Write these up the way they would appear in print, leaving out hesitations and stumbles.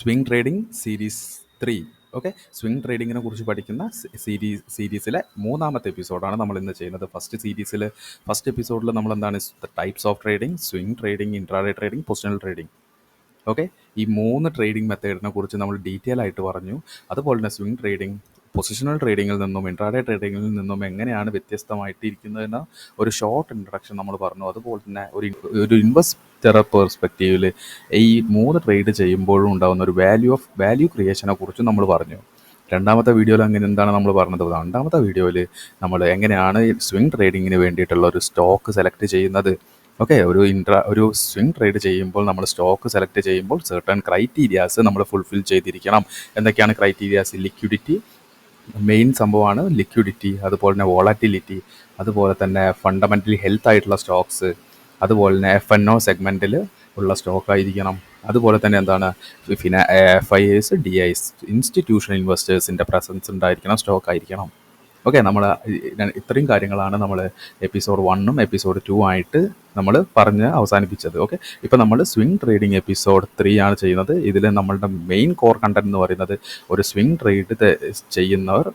Swing trading series 3. Okay, swing ട്രേഡിങ്ങിനെ കുറിച്ച് പഠിക്കുന്ന സീരീസിലെ മൂന്നാമത്തെ എപ്പിസോഡാണ് നമ്മൾ ഇന്ന് ചെയ്യുന്നത്. ഫസ്റ്റ് എപ്പിസോഡിൽ നമ്മൾ എന്താണ് types of trading, swing trading, intraday trading, positional trading. Okay, ഈ 3 ട്രേഡിംഗ് മെത്തേഡിനെ കുറിച്ച് നമ്മൾ ഡീറ്റെയിൽ ആയിട്ട് പറഞ്ഞു. അതുപോലെ തന്നെ സ്വിംഗ് ട്രേഡിംഗ് പൊസിഷണൽ ട്രേഡിങ്ങിൽ നിന്നും ഇൻട്രാഡേ ട്രേഡിങ്ങിൽ നിന്നും എങ്ങനെയാണ് വ്യത്യസ്തമായിട്ടിരിക്കുന്നതെന്ന ഒരു ഷോർട്ട് ഇൻട്രഡക്ഷൻ നമ്മൾ പറഞ്ഞു. അതുപോലെ തന്നെ ഒരു ഇൻവെസ്റ്റർ പെർസ്പെക്റ്റീവിൽ ഈ 3 ട്രേഡ് ചെയ്യുമ്പോഴും ഉണ്ടാകുന്ന ഒരു വാല്യൂ ക്രിയേഷനെ കുറിച്ച് നമ്മൾ പറഞ്ഞു. രണ്ടാമത്തെ വീഡിയോയിൽ എന്താണ് നമ്മൾ പറഞ്ഞത്? രണ്ടാമത്തെ വീഡിയോയിൽ നമ്മൾ എങ്ങനെയാണ് സ്വിംഗ് ട്രേഡിങ്ങിന് വേണ്ടിയിട്ടുള്ള ഒരു സ്റ്റോക്ക് സെലക്ട് ചെയ്യുന്നത്. ഓക്കെ, ഒരു സ്വിംഗ് ട്രേഡ് ചെയ്യുമ്പോൾ നമ്മൾ സ്റ്റോക്ക് സെലക്ട് ചെയ്യുമ്പോൾ സർട്ടൺ ക്രൈറ്റീരിയാസ് നമ്മൾ ഫുൾഫിൽ ചെയ്തിരിക്കണം. എന്തൊക്കെയാണ് ക്രൈറ്റീരിയാസ്? ലിക്വിഡിറ്റി മെയിൻ സംഭവമാണ്, ലിക്വിഡിറ്റി, അതുപോലെ തന്നെ വോളറ്റിലിറ്റി, അതുപോലെ തന്നെ ഫണ്ടമെൻ്റലി ഹെൽത്ത് ആയിട്ടുള്ള സ്റ്റോക്സ്, അതുപോലെ തന്നെ FNO സെഗ്മെൻറ്റിൽ ഉള്ള സ്റ്റോക്ക് ആയിരിക്കണം. അതുപോലെ തന്നെ എന്താണ് FIAs, DIs, ഇൻസ്റ്റിറ്റ്യൂഷണൽ ഇൻവെസ്റ്റേഴ്സിൻ്റെ പ്രസൻസ് ഉണ്ടായിരിക്കണം, സ്റ്റോക്ക് ആയിരിക്കണം. ഓക്കെ, നമ്മൾ ഇത്രയും കാര്യങ്ങളാണ് നമ്മൾ എപ്പിസോഡ് 1ഉം എപ്പിസോഡ് 2 ആയിട്ട് നമ്മൾ പറഞ്ഞ് അവസാനിപ്പിച്ചത്. ഓക്കെ, ഇപ്പോൾ നമ്മൾ സ്വിംഗ് ട്രേഡിംഗ് എപ്പിസോഡ് 3 ആണ് ചെയ്യുന്നത്. ഇതിൽ നമ്മളുടെ മെയിൻ കോർ കണ്ടന്റ് എന്ന് പറയുന്നത് ഒരു സ്വിംഗ് ട്രേഡ് ചെയ്യുന്നവർ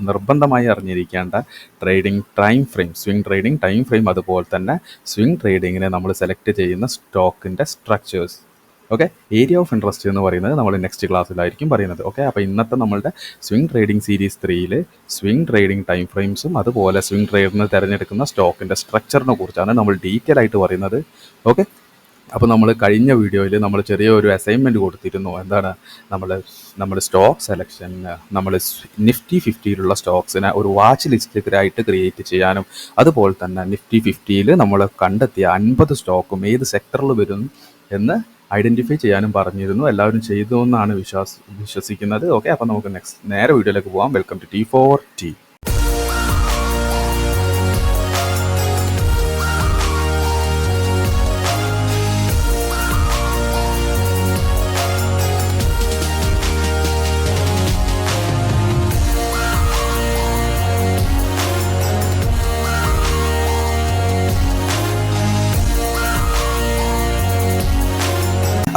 നിർബന്ധമായി അറിഞ്ഞിരിക്കേണ്ട trading time frame, swing trading time frame, അതുപോലെ തന്നെ സ്വിംഗ് ട്രേഡിങ്ങിന് നമ്മൾ സെലക്ട് ചെയ്യുന്ന സ്റ്റോക്കിൻ്റെ structures. Okay, area of interest എന്ന് പറയുന്നത് നമ്മൾ നെക്സ്റ്റ് ക്ലാസ്സിലായിരിക്കും പറയുന്നത്. ഓക്കെ, അപ്പോൾ ഇന്നത്തെ നമ്മളുടെ സ്വിംഗ് ട്രേഡിംഗ് സീരീസ് 3യിൽ സ്വിംഗ് ട്രേഡിംഗ് ടൈം ഫ്രെയിംസും അതുപോലെ സ്വിംഗ് ട്രേഡിന് തിരഞ്ഞെടുക്കുന്ന സ്റ്റോക്കിൻ്റെ സ്ട്രക്ചറിനെ കുറിച്ചാണ് നമ്മൾ ഡീറ്റെയിൽ ആയിട്ട് പറയുന്നത്. ഓക്കെ, അപ്പോൾ നമ്മൾ കഴിഞ്ഞ വീഡിയോയിൽ നമ്മൾ ചെറിയൊരു അസൈൻമെൻറ്റ് കൊടുത്തിരുന്നു. എന്താണ്? നമ്മൾ സ്റ്റോക്ക് സെലക്ഷൻ, നമ്മൾ നിഫ്റ്റി 50യിലുള്ള സ്റ്റോക്സിനെ ഒരു വാച്ച് ലിസ്റ്റിലായിട്ട് ക്രിയേറ്റ് ചെയ്യാനും അതുപോലെ തന്നെ നിഫ്റ്റി 50യിൽ നമ്മൾ കണ്ടെത്തിയ 50 സ്റ്റോക്കും ഏത് സെക്ടറിൽ വരും എന്ന് ഐഡൻറ്റിഫൈ ചെയ്യാനും പറഞ്ഞിരുന്നു. എല്ലാവരും ചെയ്തു എന്നാണ് വിശ്വസിക്കുന്നത്. ഓക്കെ, അപ്പോൾ നമുക്ക് നേരെ വീഡിയോയിലേക്ക് പോകാം. Welcome to T4T.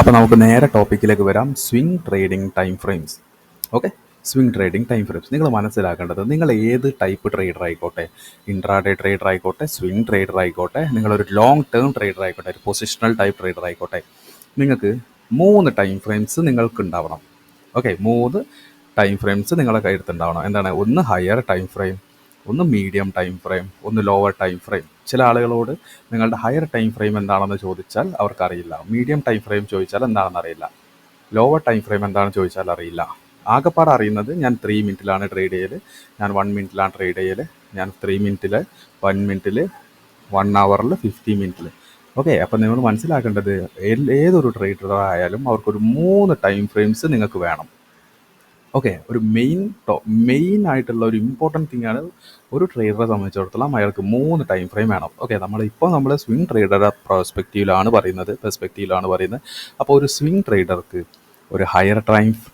അപ്പോൾ നമുക്ക് നേരെ ടോപ്പിക്കിലേക്ക് വരാം. Swing trading time frames. Okay, swing trading time frames നിങ്ങൾ മനസ്സിലാക്കേണ്ടത്, നിങ്ങൾ ഏത് ടൈപ്പ് ട്രേഡർ ആയിക്കോട്ടെ, ഇൻട്രാഡേ ട്രേഡർ ആയിക്കോട്ടെ, സ്വിംഗ് ട്രേഡർ ആയിക്കോട്ടെ, നിങ്ങളൊരു ലോങ് ടേം ട്രേഡർ ആയിക്കോട്ടെ, ഒരു പൊസിഷണൽ ടൈപ്പ് ട്രേഡർ ആയിക്കോട്ടെ, നിങ്ങൾക്ക് 3 ടൈം ഫ്രെയിംസ് നിങ്ങൾക്ക് ഉണ്ടാവണം. ഓക്കെ, 3 ടൈം ഫ്രെയിംസ് നിങ്ങളുടെ കയ്യെടുത്തുണ്ടാവണം. എന്താണ്? ഒന്ന് ഹയർ ടൈം ഫ്രെയിം, ഒന്ന് മീഡിയം ടൈം ഫ്രെയിം, ഒന്ന് ലോവർ ടൈം ഫ്രെയിം. ചില ആളുകളോട് നിങ്ങളുടെ ഹയർ ടൈം ഫ്രെയിം എന്താണെന്ന് ചോദിച്ചാൽ അവർക്കറിയില്ല. മീഡിയം ടൈം ഫ്രെയിം ചോദിച്ചാൽ എന്താണെന്ന് അറിയില്ല. ലോവർ ടൈം ഫ്രെയിം എന്താണെന്ന് ചോദിച്ചാൽ അറിയില്ല. ആകെപ്പാട് അറിയുന്നത് ഞാൻ 3 മിനിറ്റിലാണ് ട്രേഡ് ചെയ്യൽ, ഞാൻ 1 മിനിറ്റിലാണ് ട്രേഡ് ചെയ്യൽ, ഞാൻ 3 മിനിറ്റിൽ, 1 മിനിറ്റിൽ, 1 അവറിൽ, 50 മിനിറ്റിൽ. ഓക്കെ, അപ്പോൾ നിങ്ങൾ മനസ്സിലാക്കേണ്ടത് ഏതൊരു ട്രേഡർ ആയാലും അവർക്കൊരു 3 ടൈം ഫ്രെയിംസ് നിങ്ങൾക്ക് വേണം. ഓക്കെ, ഒരു മെയിൻ ആയിട്ടുള്ള ഒരു ഇമ്പോർട്ടൻറ്റ് തിങ് ആണ്. ഒരു ട്രേഡറെ സംബന്ധിച്ചിടത്തോളം അയാൾക്ക് 3 ടൈം ഫ്രെയിം വേണം. ഓക്കെ, നമ്മൾ സ്വിംഗ് ട്രേഡറുടെ പെർസ്പെക്റ്റീവിലാണ് പറയുന്നത്. അപ്പോൾ ഒരു സ്വിംഗ് ട്രേഡർക്ക് ഒരു ഹയർ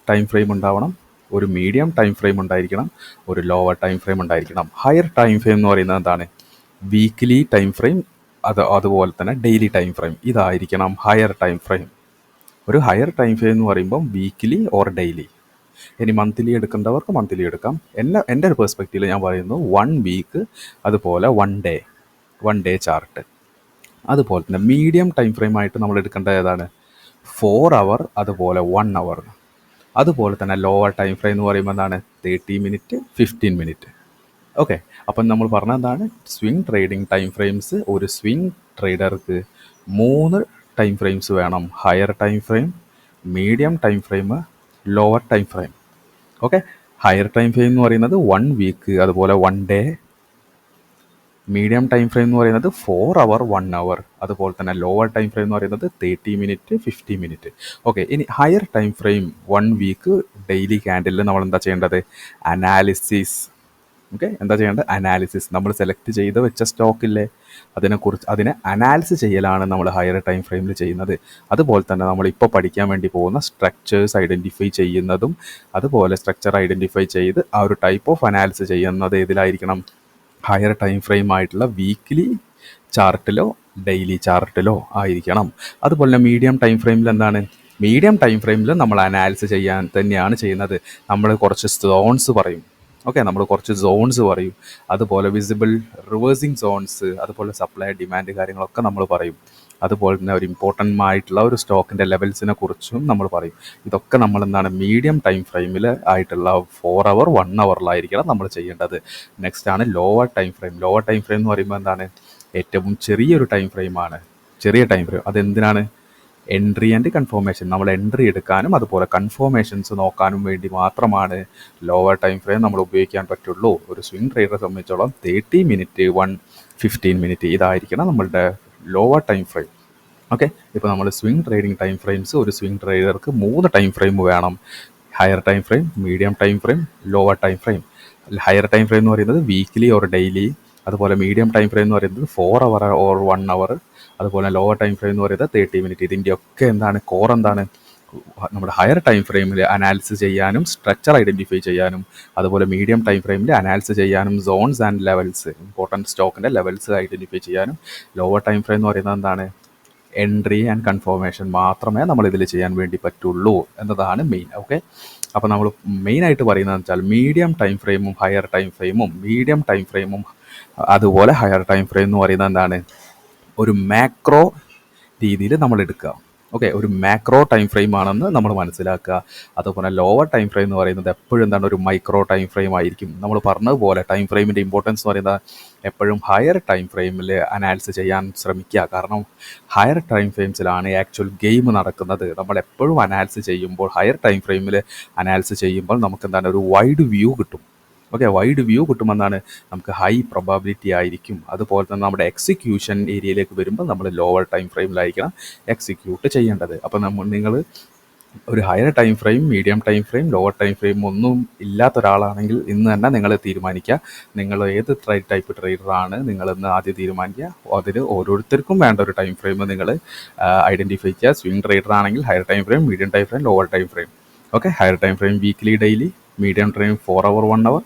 ടൈം ഫ്രെയിം ഉണ്ടാവണം, ഒരു മീഡിയം ടൈം ഫ്രെയിം ഉണ്ടായിരിക്കണം, ഒരു ലോവർ ടൈം ഫ്രെയിം ഉണ്ടായിരിക്കണം. ഹയർ ടൈം ഫ്രെയിം എന്ന് പറയുന്നത് എന്താണ്? വീക്ക്ലി ടൈം ഫ്രെയിം, അതുപോലെ തന്നെ ഡെയിലി ടൈം ഫ്രെയിം. ഇതായിരിക്കണം ഹയർ ടൈം ഫ്രെയിം. ഒരു ഹയർ ടൈം ഫ്രെയിം എന്ന് പറയുമ്പം വീക്ക്ലി ഓർ ഡെയിലി. ഇനി മന്ത്ലി എടുക്കേണ്ടവർക്ക് മന്ത്ലി എടുക്കാം. എൻ്റെ ഒരു പെർസ്പെക്റ്റീവിൽ ഞാൻ പറയുന്നു 1 വീക്ക്, അതുപോലെ 1 ഡേ ചാർട്ട്. അതുപോലെ തന്നെ മീഡിയം ടൈം ഫ്രെയിം ആയിട്ട് നമ്മൾ എടുക്കേണ്ടത് ഏതാണ്? 4 അവർ, അതുപോലെ 1 അവർ. അതുപോലെ തന്നെ ലോവർ ടൈം ഫ്രെയിം എന്ന് പറയുമ്പോൾ എന്താണ്? 30 മിനിറ്റ്, 15 മിനിറ്റ്. ഓക്കെ, അപ്പം നമ്മൾ പറഞ്ഞത് എന്താണ്? Swing trading time frames. ഒരു സ്വിംഗ് ട്രേഡർക്ക് 3 ടൈം ഫ്രെയിംസ് വേണം. Higher time frame, medium time frame, lower time frame. Okay, higher time frame എന്ന് പറയുന്നത് 1 വീക്ക്, അതുപോലെ 1 ഡേ. മീഡിയം ടൈം ഫ്രെയിം എന്ന് പറയുന്നത് 4 അവർ, 1 അവർ. അതുപോലെ തന്നെ ലോവർ ടൈം ഫ്രെയിം എന്ന് പറയുന്നത് 30 മിനിറ്റ്, 50 മിനിറ്റ്. ഓക്കെ, ഇനി higher time frame 1 week daily ക്യാൻഡിലിൽ നമ്മൾ എന്താ ചെയ്യേണ്ടത്? അനാലിസിസ്. ഓക്കെ, എന്താ ചെയ്യേണ്ടത്? അനാലിസിസ്. നമ്മൾ സെലക്ട് ചെയ്ത് വെച്ച സ്റ്റോക്കില്ലേ, അതിനെ അനാലിസിസ് ചെയ്യലാണ് നമ്മൾ ഹയർ ടൈം ഫ്രെയിമിൽ ചെയ്യുന്നത്. അതുപോലെ തന്നെ നമ്മളിപ്പോൾ പഠിക്കാൻ വേണ്ടി പോകുന്ന സ്ട്രക്ചേഴ്സ് ഐഡൻറ്റിഫൈ ചെയ്യുന്നതും, അതുപോലെ സ്ട്രക്ചർ ഐഡൻറ്റിഫൈ ചെയ്ത് ആ ഒരു ടൈപ്പ് ഓഫ് അനാലിസിസ് ചെയ്യുന്നത് ഏതിലായിരിക്കണം? ഹയർ ടൈം ഫ്രെയിം ആയിട്ടുള്ള വീക്ക്ലി ചാർട്ടിലോ ഡെയിലി ചാർട്ടിലോ ആയിരിക്കണം. അതുപോലെ തന്നെ മീഡിയം ടൈം ഫ്രെയിമിൽ എന്താണ്? മീഡിയം ടൈം ഫ്രെയിമിൽ നമ്മൾ അനാലിസിസ് ചെയ്യാൻ തന്നെയാണ് ചെയ്യുന്നത്. നമ്മൾ കുറച്ച് സോൺസ് പറയും. ഓക്കെ, നമ്മൾ കുറച്ച് സോൺസ് പറയും. അതുപോലെ വിസിബിൾ റിവേഴ്സിങ് സോൺസ്, അതുപോലെ സപ്ലൈ ഡിമാൻഡ് കാര്യങ്ങളൊക്കെ നമ്മൾ പറയും. അതുപോലെ തന്നെ ഒരു ഇമ്പോർട്ടൻ്റ് ആയിട്ടുള്ള ഒരു സ്റ്റോക്കിൻ്റെ ലെവൽസിനെ കുറിച്ചും നമ്മൾ പറയും. ഇതൊക്കെ നമ്മൾ എന്താണ് മീഡിയം ടൈം ഫ്രെയിമിൽ ആയിട്ടുള്ള 4 അവർ 1 അവറിലായിരിക്കണം നമ്മൾ ചെയ്യേണ്ടത്. നെക്സ്റ്റ് ആണ് lower time frame. Lower time frame എന്ന് പറയുമ്പോൾ എന്താണ്, ഏറ്റവും ചെറിയൊരു ടൈം ഫ്രെയിമാണ്. ചെറിയ ടൈം ഫ്രെയിം അതെന്തിനാണ്? Entry and confirmation. നമ്മൾ എൻട്രി എടുക്കാനും അതുപോലെ കൺഫോർമേഷൻസ് നോക്കാനും വേണ്ടി മാത്രമാണ് ലോവർ ടൈം ഫ്രെയിം നമ്മൾ ഉപയോഗിക്കാൻ പറ്റുള്ളൂ. ഒരു സ്വിംഗ് ട്രേഡറെ സംബന്ധിച്ചോളം 30 മിനിറ്റ് 15 മിനിറ്റ് ഇതായിരിക്കണം നമ്മളുടെ ലോവർ ടൈം ഫ്രെയിം. ഓക്കെ, ഇപ്പോൾ നമ്മൾ സ്വിംഗ് ട്രേഡിംഗ് ടൈം ഫ്രെയിംസ്, ഒരു സ്വിംഗ് ട്രേഡർക്ക് 3 ടൈം ഫ്രെയിം വേണം. Higher time frame, medium time frame, lower time frame. Higher time frame എന്ന് പറയുന്നത് വീക്ക്ലി ഓർ ഡെയിലി. അതുപോലെ മീഡിയം ടൈം ഫ്രെയിം എന്ന് പറയുന്നത് 4 അവർ ഓർ 1 അവർ. അതുപോലെ ലോവർ ടൈം ഫ്രെയിം എന്ന് പറയുന്നത് 30 മിനിറ്റ്. ഇതിൻ്റെയൊക്കെ എന്താണ് കോർ എന്താണ്? നമ്മുടെ ഹയർ ടൈം ഫ്രെയിമിൽ അനാലിസിസ് ചെയ്യാനും സ്ട്രക്ചർ ഐഡൻറ്റിഫൈ ചെയ്യാനും, അതുപോലെ മീഡിയം ടൈം ഫ്രെയിമിൽ അനാലിസിസ് ചെയ്യാനും സോൺസ് ആൻഡ് ലെവൽസ്, ഇമ്പോർട്ടൻറ്റ് സ്റ്റോക്കിൻ്റെ ലെവൽസ് ഐഡൻറ്റിഫൈ ചെയ്യാനും, ലോവർ ടൈം ഫ്രെയിം എന്ന് പറയുന്നത് എന്താണ്? എൻട്രി ആൻഡ് കൺഫോർമേഷൻ മാത്രമേ നമ്മളിതിൽ ചെയ്യാൻ വേണ്ടി പറ്റുള്ളൂ എന്നതാണ് മെയിൻ. ഓക്കെ, അപ്പോൾ നമ്മൾ മെയിനായിട്ട് പറയുന്നത് വെച്ചാൽ മീഡിയം ടൈം ഫ്രെയിമും ഹയർ ടൈം ഫ്രെയിമും, മീഡിയം ടൈം ഫ്രെയിമും അതുപോലെ ഹയർ ടൈം ഫ്രെയിം എന്ന് പറയുന്നത് എന്താണ്? ഒരു മാക്രോ രീതിയിൽ നമ്മൾ എടുക്കുക. ഓക്കെ, ഒരു മാക്രോ ടൈം ഫ്രെയിം ആണെന്ന് നമ്മൾ മനസ്സിലാക്കുക. അതുപോലെ ലോവർ ടൈം ഫ്രെയിം എന്ന് പറയുന്നത് എപ്പോഴും എന്താണ്? ഒരു മൈക്രോ ടൈം ഫ്രെയിം ആയിരിക്കും. നമ്മൾ പറഞ്ഞതുപോലെ ടൈം ഫ്രെയിമിൻ്റെ ഇമ്പോർട്ടൻസ് എന്ന് പറയുന്നത് എപ്പോഴും ഹയർ ടൈം ഫ്രെയിമിൽ അനാലിസിസ് ചെയ്യാൻ ശ്രമിക്കുക. കാരണം ഹയർ ടൈം ഫ്രെയിംസിലാണ് ആക്ച്വൽ ഗെയിം നടക്കുന്നത്. നമ്മൾ എപ്പോഴും അനാലിസിസ് ചെയ്യുമ്പോൾ, ഹയർ ടൈം ഫ്രെയിമിൽ അനാലിസിസ് ചെയ്യുമ്പോൾ നമുക്ക് എന്താണ്? ഒരു വൈഡ് വ്യൂ കിട്ടും. ഓക്കെ, വൈഡ് വ്യൂ കിട്ടുമെന്നാണ്, നമുക്ക് ഹൈ പ്രൊബാബിലിറ്റി ആയിരിക്കും. അതുപോലെ തന്നെ നമ്മുടെ എക്സിക്യൂഷൻ ഏരിയയിലേക്ക് വരുമ്പോൾ നമ്മൾ ലോവർ ടൈം ഫ്രെയിമിലായിരിക്കണം എക്സിക്യൂട്ട് ചെയ്യേണ്ടത്. അപ്പോൾ നിങ്ങൾ ഒരു higher time frame, medium time frame, lower time frame ഒന്നും ഇല്ലാത്ത ഒരാളാണെങ്കിൽ ഇന്ന് തന്നെ നിങ്ങൾ തീരുമാനിക്കുക നിങ്ങൾ ഏത് ടൈപ്പ് ട്രേഡറാണ് നിങ്ങളെന്ന് ആദ്യം തീരുമാനിക്കുക. അതിന് ഓരോരുത്തർക്കും വേണ്ട ഒരു ടൈം ഫ്രെയിം നിങ്ങൾ ഐഡൻറ്റിഫൈ ചെയ്യുക. സ്വിംഗ് ട്രേഡർ ആണെങ്കിൽ higher time frame, medium time frame, lower time frame. Okay, higher time frame weekly daily, medium time 4 hour 1 hour,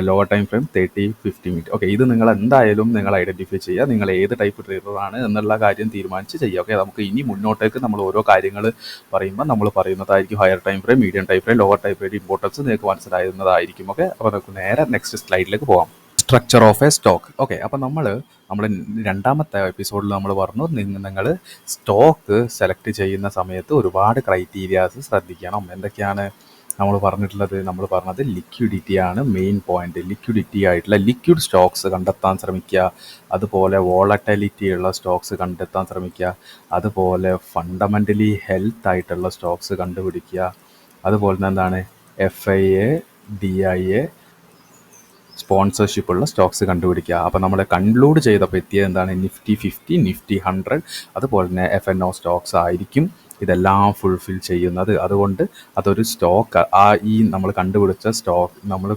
lower time frame 30-50 minute. Okay, ഇത് നിങ്ങൾ എന്തായാലും നിങ്ങൾ ഐഡൻറ്റിഫൈ ചെയ്യുക. നിങ്ങൾ ഏത് ടൈപ്പ് ട്രേഡറാണ് എന്നുള്ള കാര്യം തീരുമാനിച്ച് ചെയ്യുക. ഓക്കെ, നമുക്ക് ഇനി മുന്നോട്ടേക്ക് നമ്മൾ ഓരോ കാര്യങ്ങൾ പറയുമ്പോൾ നമ്മൾ പറയുന്നതായിരിക്കും higher time frame, medium time frame, lower time frame importance നിങ്ങൾക്ക് മനസ്സിലാകുന്നതായിരിക്കും. ഓക്കെ, അപ്പോൾ നമുക്ക് നേരെ നെക്സ്റ്റ് സ്ലൈഡിലേക്ക് പോകാം. Structure of A stock. Okay, അപ്പോൾ നമ്മുടെ രണ്ടാമത്തെ എപ്പിസോഡിൽ നമ്മൾ പറഞ്ഞു നിങ്ങൾ സ്റ്റോക്ക് സെലക്ട് ചെയ്യുന്ന സമയത്ത് ഒരുപാട് ക്രൈറ്റീരിയാസ് ശ്രദ്ധിക്കണം. എന്തൊക്കെയാണ് നമ്മൾ പറഞ്ഞിട്ടുള്ളത്? നമ്മൾ പറഞ്ഞത് ലിക്വിഡിറ്റി ആണ് മെയിൻ പോയിന്റ്. ലിക്വിഡിറ്റി ആയിട്ടുള്ള ലിക്വിഡ് സ്റ്റോക്സ് കണ്ടെത്താൻ ശ്രമിക്കുക. അതുപോലെ വോളറ്റിലിറ്റി ഉള്ള സ്റ്റോക്സ് കണ്ടെത്താൻ ശ്രമിക്കുക. അതുപോലെ ഫണ്ടമെൻ്റലി ഹെൽത്ത് ആയിട്ടുള്ള സ്റ്റോക്സ് കണ്ടുപിടിക്കുക. അതുപോലെ തന്നെ എന്താണ്? FIA, DIA സ്പോൺസർഷിപ്പ് ഉള്ള സ്റ്റോക്സ് കണ്ടുപിടിക്കുക. അപ്പോൾ നമ്മൾ കൺക്ലൂഡ് ചെയ്തപ്പോൾ എത്തിയത് എന്താണ്? നിഫ്റ്റി 50, നിഫ്റ്റി 100, അതുപോലെ തന്നെ FNO സ്റ്റോക്സ് ആയിരിക്കും ഇതെല്ലാം ഫുൾഫിൽ ചെയ്യുന്നത്. അതുകൊണ്ട് അതൊരു സ്റ്റോക്ക് നമ്മൾ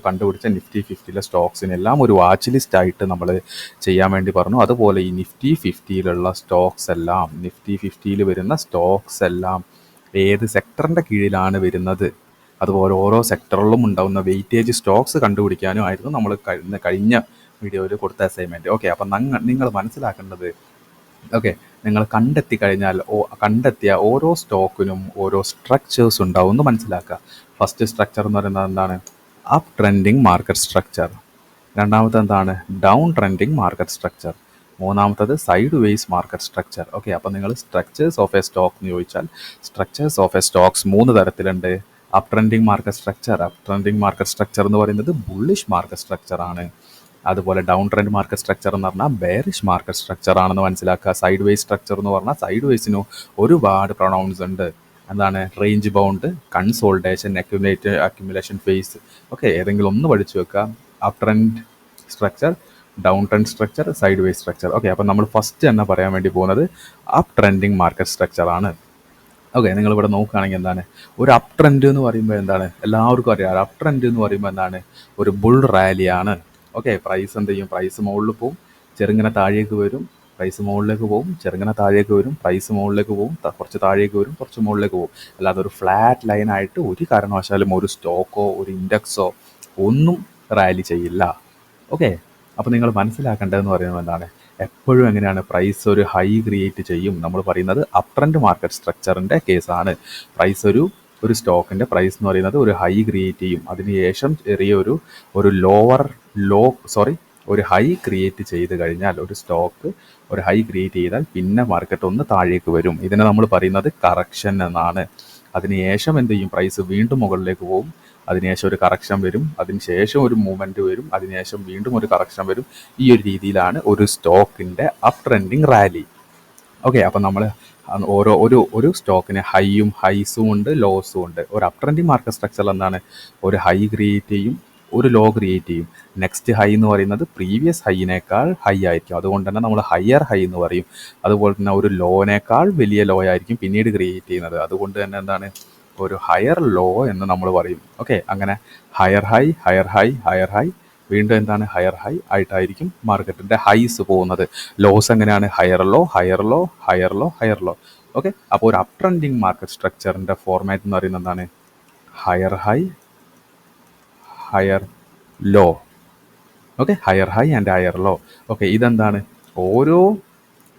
കണ്ടുപിടിച്ച നിഫ്റ്റി 50 സ്റ്റോക്സിനെല്ലാം ഒരു വാച്ച് ലിസ്റ്റ് ആയിട്ട് നമ്മൾ ചെയ്യാൻ വേണ്ടി പറഞ്ഞു. അതുപോലെ ഈ നിഫ്റ്റി 50 സ്റ്റോക്സ് എല്ലാം, നിഫ്റ്റി 50 വരുന്ന സ്റ്റോക്സ് എല്ലാം ഏത് സെക്ടറിൻ്റെ കീഴിലാണ് വരുന്നത്, അതുപോലെ ഓരോ സെക്ടറിലും ഉണ്ടാകുന്ന വെയിറ്റേജ് സ്റ്റോക്സ് കണ്ടുപിടിക്കാനും ആയിരുന്നു നമ്മൾ കഴിഞ്ഞ വീഡിയോയിൽ കൊടുത്ത അസൈൻമെൻറ്റ്. ഓക്കെ, അപ്പം നിങ്ങൾ മനസ്സിലാക്കേണ്ടത്, ഓക്കെ, നിങ്ങൾ കണ്ടെത്തിയ ഓരോ സ്റ്റോക്കിനും ഓരോ സ്ട്രക്ചേഴ്സ് ഉണ്ടാവും എന്ന് മനസ്സിലാക്കുക. ഫസ്റ്റ് സ്ട്രക്ചർ എന്ന് പറയുന്നത് എന്താണ്? Up trending market structure. രണ്ടാമത്തെ എന്താണ്? Down trending market structure. മൂന്നാമത്തത് sideways market structure. Okay, അപ്പോൾ നിങ്ങൾ സ്ട്രക്ചേഴ്സ് ഓഫ് എ സ്റ്റോക്ക് എന്ന് ചോദിച്ചാൽ സ്ട്രക്ചേഴ്സ് ഓഫ് എ സ്റ്റോക്സ് 3 തരത്തിലുണ്ട്. അപ്പ് ട്രെൻഡിങ് മാർക്കറ്റ് സ്ട്രക്ചർ എന്ന് പറയുന്നത് ബുള്ളിഷ് മാർക്കറ്റ് സ്ട്രക്ചർ ആണ്. അതുപോലെ ഡൗൺ ട്രെൻഡ് മാർക്കറ്റ് സ്ട്രക്ചർ എന്ന് പറഞ്ഞാൽ ബെയറിഷ് മാർക്കറ്റ് സ്ട്രക്ചർ ആണെന്ന് മനസ്സിലാക്കുക. സൈഡ് വേസ് സ്ട്രക്ചർ എന്ന് പറഞ്ഞാൽ സൈഡ് വേസിന് ഒരുപാട് പ്രൊണൗൺസ് ഉണ്ട്. എന്താണ്? Range bound, consolidation, accumulation phase. Okay, ഏതെങ്കിലും ഒന്ന് പഠിച്ചു വെക്കുക. Up trend structure, down trend structure, sideways structure. Okay, അപ്പോൾ നമ്മൾ ഫസ്റ്റ് തന്നെ പറയാൻ വേണ്ടി പോകുന്നത് അപ്പ് ട്രെൻഡിങ് മാർക്കറ്റ് സ്ട്രക്ചർ ആണ്. ഓക്കെ, നിങ്ങളിവിടെ നോക്കുകയാണെങ്കിൽ എന്താണ്? ഒരു അപ്പ് ട്രെൻഡ് എന്ന് പറയുമ്പോൾ എന്താണ്? എല്ലാവർക്കും അറിയാം. അപ്പ് ട്രെൻഡ് എന്ന് പറയുമ്പോൾ എന്താണ്? ഒരു ബുൾ റാലിയാണ്. ഓക്കെ, പ്രൈസ് എന്ത് ചെയ്യും? പ്രൈസ് മുകളിൽ പോവും, ചെറുങ്ങനെ താഴേക്ക് വരും, പ്രൈസ് മുകളിലേക്ക് പോകും, ചെറുങ്ങനെ താഴേക്ക് വരും, പ്രൈസ് മുകളിലേക്ക് പോകും, കുറച്ച് താഴേക്ക് വരും, കുറച്ച് മുകളിലേക്ക് പോകും. അല്ലാതെ ഒരു ഫ്ലാറ്റ് ലൈനായിട്ട് ഒരു കാരണവശാലും ഒരു സ്റ്റോക്കോ ഒരു ഇൻഡെക്സോ ഒന്നും റാലി ചെയ്യില്ല. ഓക്കെ, അപ്പോൾ നിങ്ങൾ മനസ്സിലാക്കേണ്ടതെന്ന് പറയുന്നത് എന്താണ്? എപ്പോഴും എങ്ങനെയാണ് പ്രൈസ് ഒരു ഹൈ ക്രിയേറ്റ് ചെയ്യും. നമ്മൾ പറയുന്നത് അപ് ട്രെൻഡ് മാർക്കറ്റ് സ്ട്രക്ചറിൻ്റെ കേസാണ്. പ്രൈസ് ഒരു സ്റ്റോക്കിൻ്റെ പ്രൈസ് എന്ന് പറയുന്നത് ഒരു ഹൈ ക്രിയേറ്റ് ചെയ്യും. അതിനുശേഷം ഒരു ലോവർ ലോ സോറി ഒരു ഹൈ ക്രിയേറ്റ് ചെയ്ത് കഴിഞ്ഞാൽ ഒരു സ്റ്റോക്ക് ഒരു ഹൈ ക്രിയേറ്റ് ചെയ്താൽ പിന്നെ മാർക്കറ്റ് ഒന്ന് താഴേക്ക് വരും. ഇതിനെ നമ്മൾ പറയുന്നത് കറക്ഷൻ എന്നാണ്. അതിനുശേഷം എന്ത് ചെയ്യും, പ്രൈസ് വീണ്ടും മുകളിലേക്ക് പോകും. അതിനുശേഷം ഒരു കറക്ഷൻ വരും, അതിനുശേഷം ഒരു മൂവ്മെൻറ്റ് വരും, അതിനുശേഷം വീണ്ടും ഒരു കറക്ഷൻ വരും. ഈ ഒരു രീതിയിലാണ് ഒരു സ്റ്റോക്കിൻ്റെ അപ് ട്രെൻഡിങ് റാലി. ഓക്കെ, അപ്പം നമ്മൾ ഒരു സ്റ്റോക്കിന് ഹൈസും ഉണ്ട്, ലോസും ഉണ്ട്. ഒരു അപ് ട്രെൻഡിങ് മാർക്കറ്റ് സ്ട്രക്ചറിൽ എന്താണ്, ഒരു ഹൈ ക്രിയേറ്റ് ചെയ്യും, ഒരു ലോ ക്രിയേറ്റ് ചെയ്യും. നെക്സ്റ്റ് ഹൈ എന്ന് പറയുന്നത് പ്രീവിയസ് ഹൈനേക്കാൾ ഹൈ ആയിരിക്കും. അതുകൊണ്ട് തന്നെ നമ്മൾ ഹയർ ഹൈ എന്ന് പറയും. അതുപോലെ തന്നെ ഒരു ലോനേക്കാൾ വലിയ ലോ ആയിരിക്കും പിന്നീട് ക്രിയേറ്റ് ചെയ്യുന്നത്. അതുകൊണ്ട് തന്നെ എന്താണ്, ഒരു ഹയർ ലോ എന്ന് നമ്മൾ പറയും. ഓക്കെ, അങ്ങനെ higher high higher high higher high, വീണ്ടും എന്താണ്, ഹയർ ഹൈ ആയിട്ടായിരിക്കും മാർക്കറ്റിൻ്റെ ഹൈസ് പോകുന്നത്. ലോസ് എങ്ങനെയാണ്, higher low higher low higher low higher low. Okay, അപ്പോൾ ഒരു അപ് ട്രെൻഡിങ് മാർക്കറ്റ് സ്ട്രക്ചറിൻ്റെ ഫോർമാറ്റ് എന്ന് പറയുന്നത് എന്താണ്, higher high higher low. Okay, higher high and higher low. Okay, ഇതെന്താണ്, ഓരോ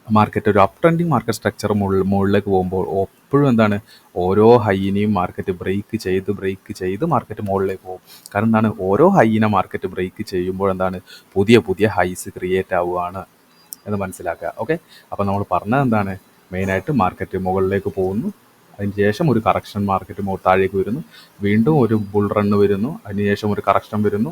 മാർക്കറ്റ് ഒരു അപ് ട്രെൻഡിങ് മാർക്കറ്റ് സ്ട്രക്ചർ മുകളിലേക്ക് പോകുമ്പോൾ എപ്പോഴും എന്താണ്, ഓരോ ഹൈനെയും മാർക്കറ്റ് ബ്രേക്ക് ചെയ്ത് മാർക്കറ്റ് മുകളിലേക്ക് പോകും. കാരണം എന്താണ്, ഓരോ ഹൈനെ മാർക്കറ്റ് ബ്രേക്ക് ചെയ്യുമ്പോൾ എന്താണ്, പുതിയ ഹൈസ് ക്രിയേറ്റ് ആവുകയാണ് എന്ന് മനസ്സിലാക്കുക. ഓക്കെ, അപ്പോൾ നമ്മൾ പറഞ്ഞത് എന്താണ്, മെയിനായിട്ട് മാർക്കറ്റ് മുകളിലേക്ക് പോകുന്നു, അതിനുശേഷം ഒരു കറക്ഷൻ മാർക്കറ്റ് താഴേക്ക് വരുന്നു, വീണ്ടും ഒരു ബുൾ റണ്ണ് വരുന്നു, അതിനുശേഷം ഒരു കറക്ഷൻ വരുന്നു,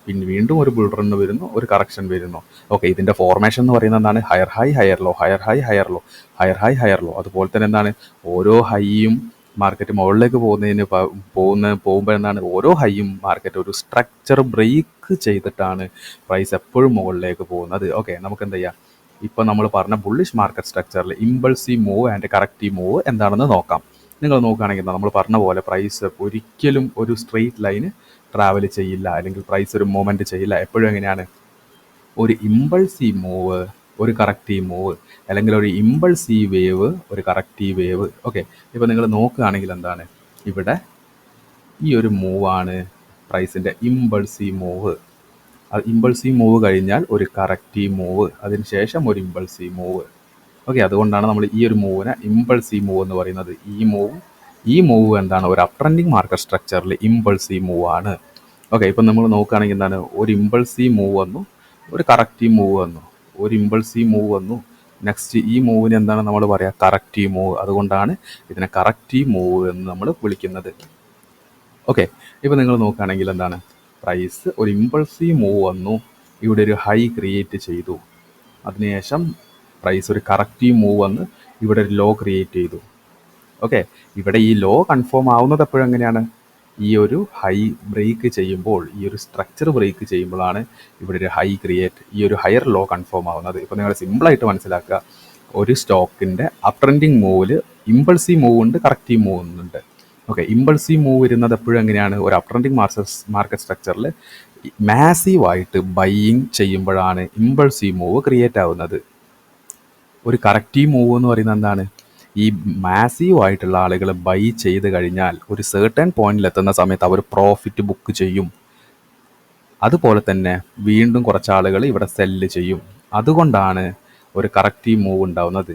പിന്നെ വീണ്ടും ഒരു ബുൾ റണ്ണ് വരുന്നു, ഒരു കറക്ഷൻ വരുന്നു. ഓക്കെ, ഇതിൻ്റെ ഫോർമേഷൻ എന്ന് പറയുന്നത് എന്താണ്, higher high higher low higher high higher low higher high higher low. അതുപോലെ തന്നെ എന്താണ്, ഓരോ ഹൈയും മാർക്കറ്റ് മുകളിലേക്ക് പോകുമ്പോൾ എന്താണ്, ഓരോ ഹൈയും മാർക്കറ്റ് ഒരു സ്ട്രക്ചർ ബ്രേക്ക് ചെയ്തിട്ടാണ് പ്രൈസ് എപ്പോഴും മുകളിലേക്ക് പോകുന്നത്. ഓക്കെ, നമുക്ക് എന്ത് ചെയ്യാം, ഇപ്പോൾ നമ്മൾ പറഞ്ഞ ബുള്ളിഷ് മാർക്കറ്റ് സ്ട്രക്ചറിൽ impulsive move and corrective move എന്താണെന്ന് നോക്കാം. നിങ്ങൾ നോക്കുകയാണെങ്കിൽ നമ്മൾ പറഞ്ഞ പോലെ പ്രൈസ് ഒരിക്കലും ഒരു സ്ട്രെയിറ്റ് ലൈന് ട്രാവൽ ചെയ്യില്ല, അല്ലെങ്കിൽ പ്രൈസ് ഒരു മൂവ്മെൻറ്റ് ചെയ്യില്ല. എപ്പോഴും എങ്ങനെയാണ്, ഒരു ഇമ്പൾസീവ് മൂവ്, ഒരു കറക്റ്റീവ് മൂവ്, അല്ലെങ്കിൽ ഒരു ഇമ്പൾസീവ് വേവ്, ഒരു കറക്റ്റീവ് വേവ്. ഓക്കെ, ഇപ്പോൾ നിങ്ങൾ നോക്കുകയാണെങ്കിൽ എന്താണ്, ഇവിടെ ഈ ഒരു മൂവാണ് പ്രൈസിൻ്റെ ഇമ്പൾസീവ് മൂവ്. അത് ഇമ്പൾസീവ് മൂവ് കഴിഞ്ഞാൽ ഒരു കറക്റ്റീവ് മൂവ്, അതിനുശേഷം ഒരു ഇമ്പൾസീവ് മൂവ്. ഓക്കെ, അതുകൊണ്ടാണ് നമ്മൾ ഈ ഒരു മൂവിനെ ഇമ്പൾസീവ് മൂവ് എന്ന് പറയുന്നത്. ഈ മൂവ് എന്താണ്, ഒരു അപ് ട്രെൻഡിങ് മാർക്കറ്റ് സ്ട്രക്ചറിൽ ഇമ്പൾസീവ് മൂവ് ആണ്. ഓക്കെ, ഇപ്പം നമ്മൾ നോക്കുകയാണെങ്കിൽ എന്താണ്, ഒരു ഇമ്പൾസീവ് മൂവ് വന്നു, ഒരു കറക്റ്റീവ് മൂവ് വന്നു, ഒരു ഇമ്പൾസീവ് മൂവ് വന്നു, നെക്സ്റ്റ് ഈ മൂവിന് എന്താണ് നമ്മൾ പറയുക, കറക്റ്റീവ് മൂവ്. അതുകൊണ്ടാണ് ഇതിനെ കറക്റ്റീവ് മൂവ് എന്ന് നമ്മൾ വിളിക്കുന്നത്. ഓക്കെ, ഇപ്പോൾ നിങ്ങൾ നോക്കുകയാണെങ്കിൽ എന്താണ്, പ്രൈസ് ഒരു ഇമ്പൾസീവ് മൂവ് വന്നു, ഇവിടെ ഒരു ഹൈ ക്രിയേറ്റ് ചെയ്തു, അതിനുശേഷം പ്രൈസ് ഒരു കറക്റ്റീവ് മൂവ് വന്ന് ഇവിടെ ഒരു ലോ ക്രിയേറ്റ് ചെയ്തു. ഓക്കെ, ഇവിടെ ഈ ലോ കൺഫേം ആവുന്നത് എപ്പോഴും എങ്ങനെയാണ്, ഈ ഒരു ഹൈ ബ്രേക്ക് ചെയ്യുമ്പോൾ, ഈ ഒരു സ്ട്രക്ചർ ബ്രേക്ക് ചെയ്യുമ്പോഴാണ് ഇവിടെ ഒരു ഈ ഒരു ഹയർ ലോ കൺഫേം ആവുന്നത്. ഇപ്പോൾ നിങ്ങൾ സിമ്പിളായിട്ട് മനസ്സിലാക്കുക, ഒരു സ്റ്റോക്കിൻ്റെ അപ് ട്രെൻഡിങ് മൂവിൽ ഇമ്പൾസീവ് മൂവ് ഉണ്ട്, കറക്റ്റീവ് മൂവ് ഉണ്ട്. ഓക്കെ, ഇമ്പൾസീവ് മൂവ് വരുന്നത് എപ്പോഴും എങ്ങനെയാണ്, ഒരു അപ് ട്രെൻഡിങ് മാർക്കറ്റ് സ്ട്രക്ചറിൽ മാസീവായിട്ട് ബൈയിങ് ചെയ്യുമ്പോഴാണ് ഇമ്പൾസീവ് മൂവ് ക്രിയേറ്റ് ആവുന്നത്. ഒരു കറക്റ്റീവ് മൂവ് എന്ന് പറയുന്നത് എന്താണ്, ഈ മാസീവായിട്ടുള്ള ആളുകൾ ബൈ ചെയ്ത് കഴിഞ്ഞാൽ ഒരു സർട്ടൻ പോയിന്റിലെത്തുന്ന സമയത്ത് അവർ പ്രോഫിറ്റ് ബുക്ക് ചെയ്യും. അതുപോലെ തന്നെ വീണ്ടും കുറച്ച് ആളുകൾ ഇവിടെ സെല്ല് ചെയ്യും. അതുകൊണ്ടാണ് ഒരു കറക്റ്റീവ് മൂവ് ഉണ്ടാവുന്നത്.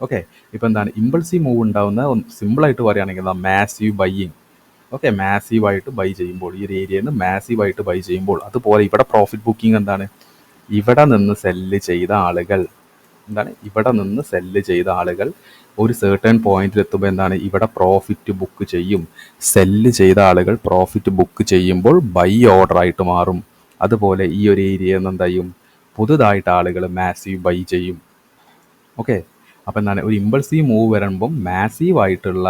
ഓക്കെ, ഇപ്പോൾ എന്താണ് ഇമ്പൾസീവ് മൂവ് ഉണ്ടാവുന്ന, സിമ്പിളായിട്ട് പറയുകയാണെങ്കിൽ മാസീവ് ബൈയിങ്. ഓക്കെ, മാസീവായിട്ട് ബൈ ചെയ്യുമ്പോൾ, ഈ ഒരു ഏരിയയിൽ നിന്ന് മാസീവായിട്ട് ബൈ ചെയ്യുമ്പോൾ, അതുപോലെ ഇവിടെ പ്രോഫിറ്റ് ബുക്കിംഗ് എന്താണ്, ഇവിടെ നിന്ന് സെല്ല് ചെയ്ത ആളുകൾ ഒരു സർട്ടൻ പോയിന്റിൽ എത്തുമ്പോൾ എന്താണ്, ഇവിടെ പ്രോഫിറ്റ് ബുക്ക് ചെയ്യും. സെല്ല് ചെയ്ത ആളുകൾ പ്രോഫിറ്റ് ബുക്ക് ചെയ്യുമ്പോൾ ബൈ ഓർഡർ ആയിട്ട് മാറും. അതുപോലെ ഈ ഒരു ഏരിയയിൽ നിന്ന് എന്തായും, പുതുതായിട്ട് ആളുകൾ മാസീവ് ബൈ ചെയ്യും. ഓക്കെ, അപ്പോൾ എന്താണ്, ഒരു ഇമ്പൾസീവ് മൂവ് വരുമ്പം മാസീവായിട്ടുള്ള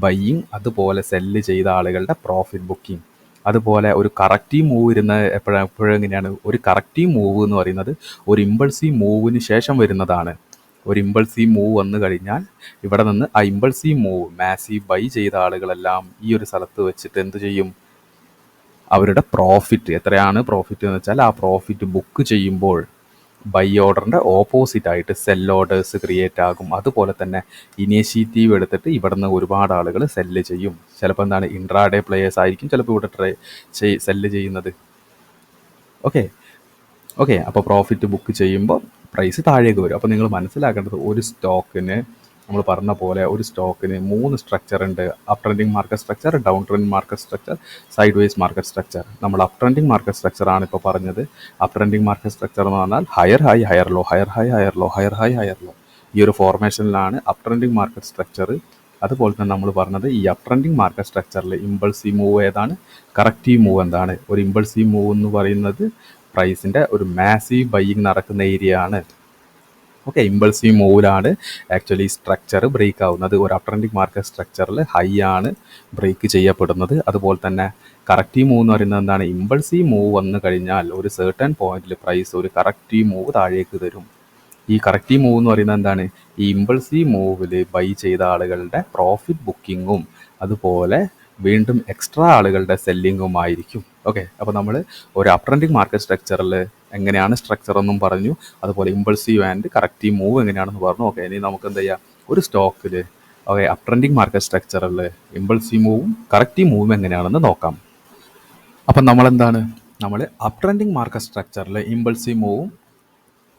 ബൈയിങ്, അതുപോലെ സെല്ല് ചെയ്ത ആളുകളുടെ പ്രോഫിറ്റ് ബുക്കിംഗ്. അതുപോലെ ഒരു കറക്റ്റീവ് മൂവ് വരുന്ന എപ്പോഴും എങ്ങനെയാണ്, ഒരു കറക്റ്റീവ് മൂവ് എന്ന് പറയുന്നത് ഒരു ഇമ്പൾസീവ് മൂവിന് ശേഷം വരുന്നതാണ്. ഒരു ഇമ്പൾസീവ് മൂവ് വന്നു കഴിഞ്ഞാൽ ഇവിടെ നിന്ന് ആ ഇമ്പൾസീവ് മൂവ് മാസീവ് ബൈ ചെയ്ത ആളുകളെല്ലാം ഈ ഒരു സ്ഥലത്ത് വെച്ചിട്ട് എന്ത് ചെയ്യും, അവരുടെ പ്രോഫിറ്റ് എത്രയാണ് പ്രോഫിറ്റ് എന്ന് വെച്ചാൽ ആ പ്രോഫിറ്റ് ബുക്ക് ചെയ്യുമ്പോൾ ബൈ ഓർഡറിൻ്റെ ഓപ്പോസിറ്റ് ആയിട്ട് സെൽ ഓർഡേഴ്സ് ക്രിയേറ്റ് ആകും. അതുപോലെ തന്നെ ഇനീഷ്യേറ്റീവ് എടുത്തിട്ട് ഇവിടെ നിന്ന് ഒരുപാട് ആളുകൾ സെല്ല് ചെയ്യും. ചിലപ്പോൾ എന്താണ്, ഇൻട്രാഡേ പ്ലേയേഴ്സ് ആയിരിക്കും ചിലപ്പോൾ ഇവിടെ സെല്ല് ചെയ്യുന്നത്. ഓക്കെ, അപ്പോൾ പ്രോഫിറ്റ് ബുക്ക് ചെയ്യുമ്പോൾ പ്രൈസ് താഴേക്ക് വരും. അപ്പോൾ നിങ്ങൾ മനസ്സിലാക്കേണ്ടത് ഒരു സ്റ്റോക്കിന് നമ്മൾ പറഞ്ഞ പോലെ ഒരു സ്റ്റോക്കിന് 3 സ്ട്രക്ചർ ഉണ്ട്. Up trending market structure, down trending market structure, sideways market structure. നമ്മൾ അപ്പ് ട്രെൻഡിങ് മാർക്കറ്റ് സ്ട്രക്ചർ ആണ് ഇപ്പോൾ പറഞ്ഞത്. അപ്പ് ട്രെൻഡിങ് മാർക്കറ്റ് സ്ട്രക്ചർ എന്ന് പറഞ്ഞാൽ higher high higher low, higher high higher low, higher high higher low, ഈ ഒരു ഫോർമേഷനിലാണ് up trending market structure. അതുപോലെ തന്നെ നമ്മൾ പറഞ്ഞത് ഈ അപ്പ് ട്രെൻഡിങ് മാർക്കറ്റ് സ്ട്രക്ചറിൽ ഇമ്പൾസീവ് മൂവ് ഏതാണ്, കറക്റ്റീവ് മൂവ് എന്താണ്. ഒരു ഇമ്പൾസീവ് മൂവ് എന്ന് പറയുന്നത് പ്രൈസിൻ്റെ ഒരു മാസീവ് ബൈയിങ് നടക്കുന്ന ഏരിയ ആണ്. ഓക്കെ, ഇമ്പൾസീവ് മൂവിലാണ് ആക്ച്വലി സ്ട്രക്ചർ ബ്രേക്ക് ആവുന്നത്. ഒരു അപ്പ് ട്രെൻഡിങ് മാർക്കറ്റ് സ്ട്രക്ചറിൽ ഹൈ ആണ് ബ്രേക്ക് ചെയ്യപ്പെടുന്നത്. അതുപോലെ തന്നെ കറക്റ്റീവ് മൂവ് എന്ന് പറയുന്നത് എന്താണ്, ഇമ്പൾസീവ് മൂവ് വന്നു കഴിഞ്ഞാൽ ഒരു സെർട്ടൺ പോയിന്റിൽ പ്രൈസ് ഒരു കറക്റ്റീവ് മൂവ് താഴേക്ക് തരും. ഈ കറക്റ്റീവ് മൂവ് എന്ന് പറയുന്നത് എന്താണ്, ഈ ഇമ്പൾസീവ് മൂവിൽ ബൈ ചെയ്ത ആളുകളുടെ പ്രോഫിറ്റ് ബുക്കിങ്ങും അതുപോലെ വീണ്ടും എക്സ്ട്രാ ആളുകളുടെ സെല്ലിങ്ങുമായിരിക്കും. ഓക്കെ, അപ്പോൾ നമ്മൾ ഒരു അപ്പ് ട്രെൻഡിങ് മാർക്കറ്റ് സ്ട്രക്ചറിൽ എങ്ങനെയാണ് സ്ട്രക്ചർ എന്നും പറഞ്ഞു, അതുപോലെ ഇമ്പൾസീവ് ആൻഡ് കറക്റ്റീവ് മൂവ് എങ്ങനെയാണെന്ന് പറഞ്ഞു. ഓക്കെ, ഇനി നമുക്ക് എന്ത് ചെയ്യാം, ഒരു സ്റ്റോക്കിൽ ഓക്കെ അപ്പ് ട്രെൻഡിങ് മാർക്കറ്റ് സ്ട്രക്ചറിൽ ഇമ്പൾസീവ് മൂവും കറക്റ്റീവ് മൂവും എങ്ങനെയാണെന്ന് നോക്കാം. അപ്പം നമ്മളെന്താണ്, നമ്മൾ അപ്പ് ട്രെൻഡിങ് മാർക്കറ്റ് സ്ട്രക്ചറിൽ ഇമ്പൾസീവ് മൂവും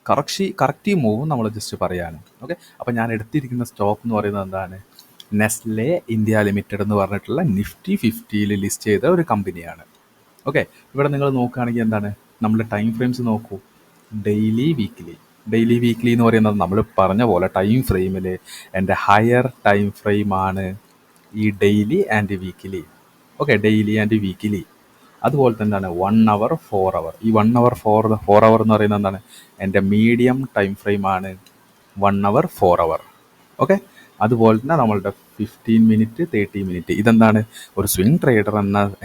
കറക്റ്റീവ് മൂവും നമ്മൾ ജസ്റ്റ് പറയാണ്. ഓക്കെ, അപ്പോൾ ഞാൻ എടുത്തിരിക്കുന്ന സ്റ്റോക്ക് എന്ന് പറയുന്നത് എന്താണ്, നെസ്ലെ ഇന്ത്യ ലിമിറ്റഡ് എന്ന് പറഞ്ഞിട്ടുള്ള നിഫ്റ്റി 50യിൽ ലിസ്റ്റ് ചെയ്ത ഒരു കമ്പനിയാണ്. ഓക്കെ, ഇവിടെ നിങ്ങൾ നോക്കുകയാണെങ്കിൽ എന്താണ്, നമ്മുടെ ടൈം ഫ്രെയിംസ് നോക്കൂ. ഡെയിലി വീക്ക്ലി എന്ന് പറയുന്നത് നമ്മൾ പറഞ്ഞ പോലെ ടൈം ഫ്രെയിമിൽ എൻ്റെ ഹയർ ടൈം ഫ്രെയിമാണ് ഈ daily and weekly. Okay, daily and weekly. അതുപോലെ തന്നെയാണ് 1 അവർ 4 അവർ. ഈ 1 അവർ 4 അവർ എന്ന് പറയുന്നത് എന്താണ്, എൻ്റെ മീഡിയം ടൈം ഫ്രെയിമാണ് 1 അവർ 4 അവർ. ഓക്കെ, അതുപോലെ തന്നെ നമ്മളുടെ 15 മിനിറ്റ് 30 മിനിറ്റ്. ഇതെന്താണ്, ഒരു സ്വിംഗ് ട്രേഡർ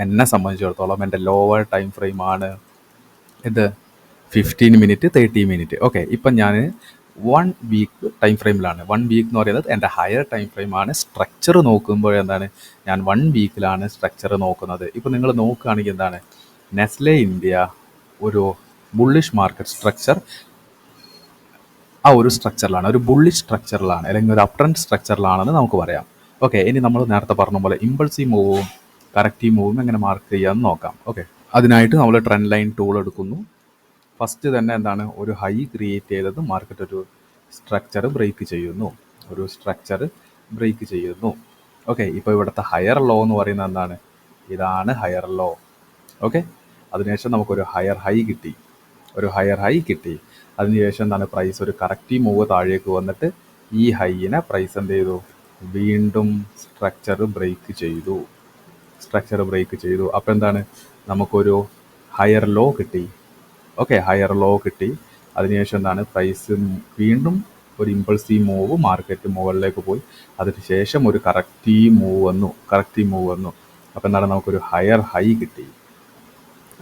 എന്നെ സംബന്ധിച്ചിടത്തോളം എൻ്റെ ലോവർ ടൈം ഫ്രെയിമാണ് ഇത് 15 മിനിറ്റ് 30 മിനിറ്റ്. ഓക്കെ, ഇപ്പം ഞാൻ 1 വീക്ക് ടൈം ഫ്രെയിമിലാണ്. 1 വീക്ക് എന്ന് പറയുന്നത് എൻ്റെ ഹയർ ടൈം ഫ്രെയിമാണ്. സ്ട്രക്ചർ നോക്കുമ്പോൾ എന്താണ്, ഞാൻ 1 വീക്കിലാണ് സ്ട്രക്ചർ നോക്കുന്നത്. ഇപ്പോൾ നിങ്ങൾ നോക്കുകയാണെങ്കിൽ എന്താണ്, നെസ്ലെ ഇന്ത്യ ഒരു ബുള്ളിഷ് മാർക്കറ്റ് സ്ട്രക്ചർ ആ ഒരു സ്ട്രക്ചറിലാണ്, ഒരു ബുള്ളിഷ് സ്ട്രക്ചറിലാണ്, അല്ലെങ്കിൽ ഒരു അപ്പ് ട്രെൻഡ് സ്ട്രക്ചറിലാണെന്ന് നമുക്ക് പറയാം. ഓക്കെ, ഇനി നമ്മൾ നേരത്തെ പറഞ്ഞ പോലെ ഇമ്പൾസീവ് മൂവും കറക്റ്റീവ് മൂവും എങ്ങനെ മാർക്ക് ചെയ്യാമെന്ന് നോക്കാം. ഓക്കെ, അതിനായിട്ട് നമ്മൾ ട്രെൻഡ് ലൈൻ ടൂൾ എടുക്കുന്നു. ഫസ്റ്റ് തന്നെ എന്താണ്, ഒരു ഹൈ ക്രിയേറ്റ് ചെയ്തത് മാർക്കറ്റ് ഒരു സ്ട്രക്ചർ ബ്രേക്ക് ചെയ്യുന്നു. ഓക്കെ, ഇപ്പോൾ ഇവിടുത്തെ ഹയർ ലോ എന്ന് പറയുന്നത് എന്താണ്, ഇതാണ് ഹയർ ലോ. ഓക്കെ, അതിനുശേഷം നമുക്കൊരു ഹയർ ഹൈ കിട്ടി. അതിനുശേഷം എന്താണ്, പ്രൈസ് ഒരു കറക്റ്റീവ് മൂവ് താഴേക്ക് വന്നിട്ട് ഈ ഹൈയിനെ പ്രൈസ് എന്ത് ചെയ്തു, വീണ്ടും സ്ട്രക്ചർ ബ്രേക്ക് ചെയ്തു. അപ്പോൾ എന്താണ്, നമുക്കൊരു ഹയർ ലോ കിട്ടി. ഓക്കെ, ഹയർ ലോ കിട്ടി. അതിനുശേഷം എന്താണ്, പ്രൈസ് വീണ്ടും ഒരു ഇമ്പൾസീവ് മൂവ് മാർക്കറ്റ് മുകളിലേക്ക് പോയി. അതിനുശേഷം ഒരു കറക്റ്റീവ് മൂവ് വന്നു. അപ്പോൾ എന്താണ്, നമുക്കൊരു ഹയർ ഹൈ കിട്ടി.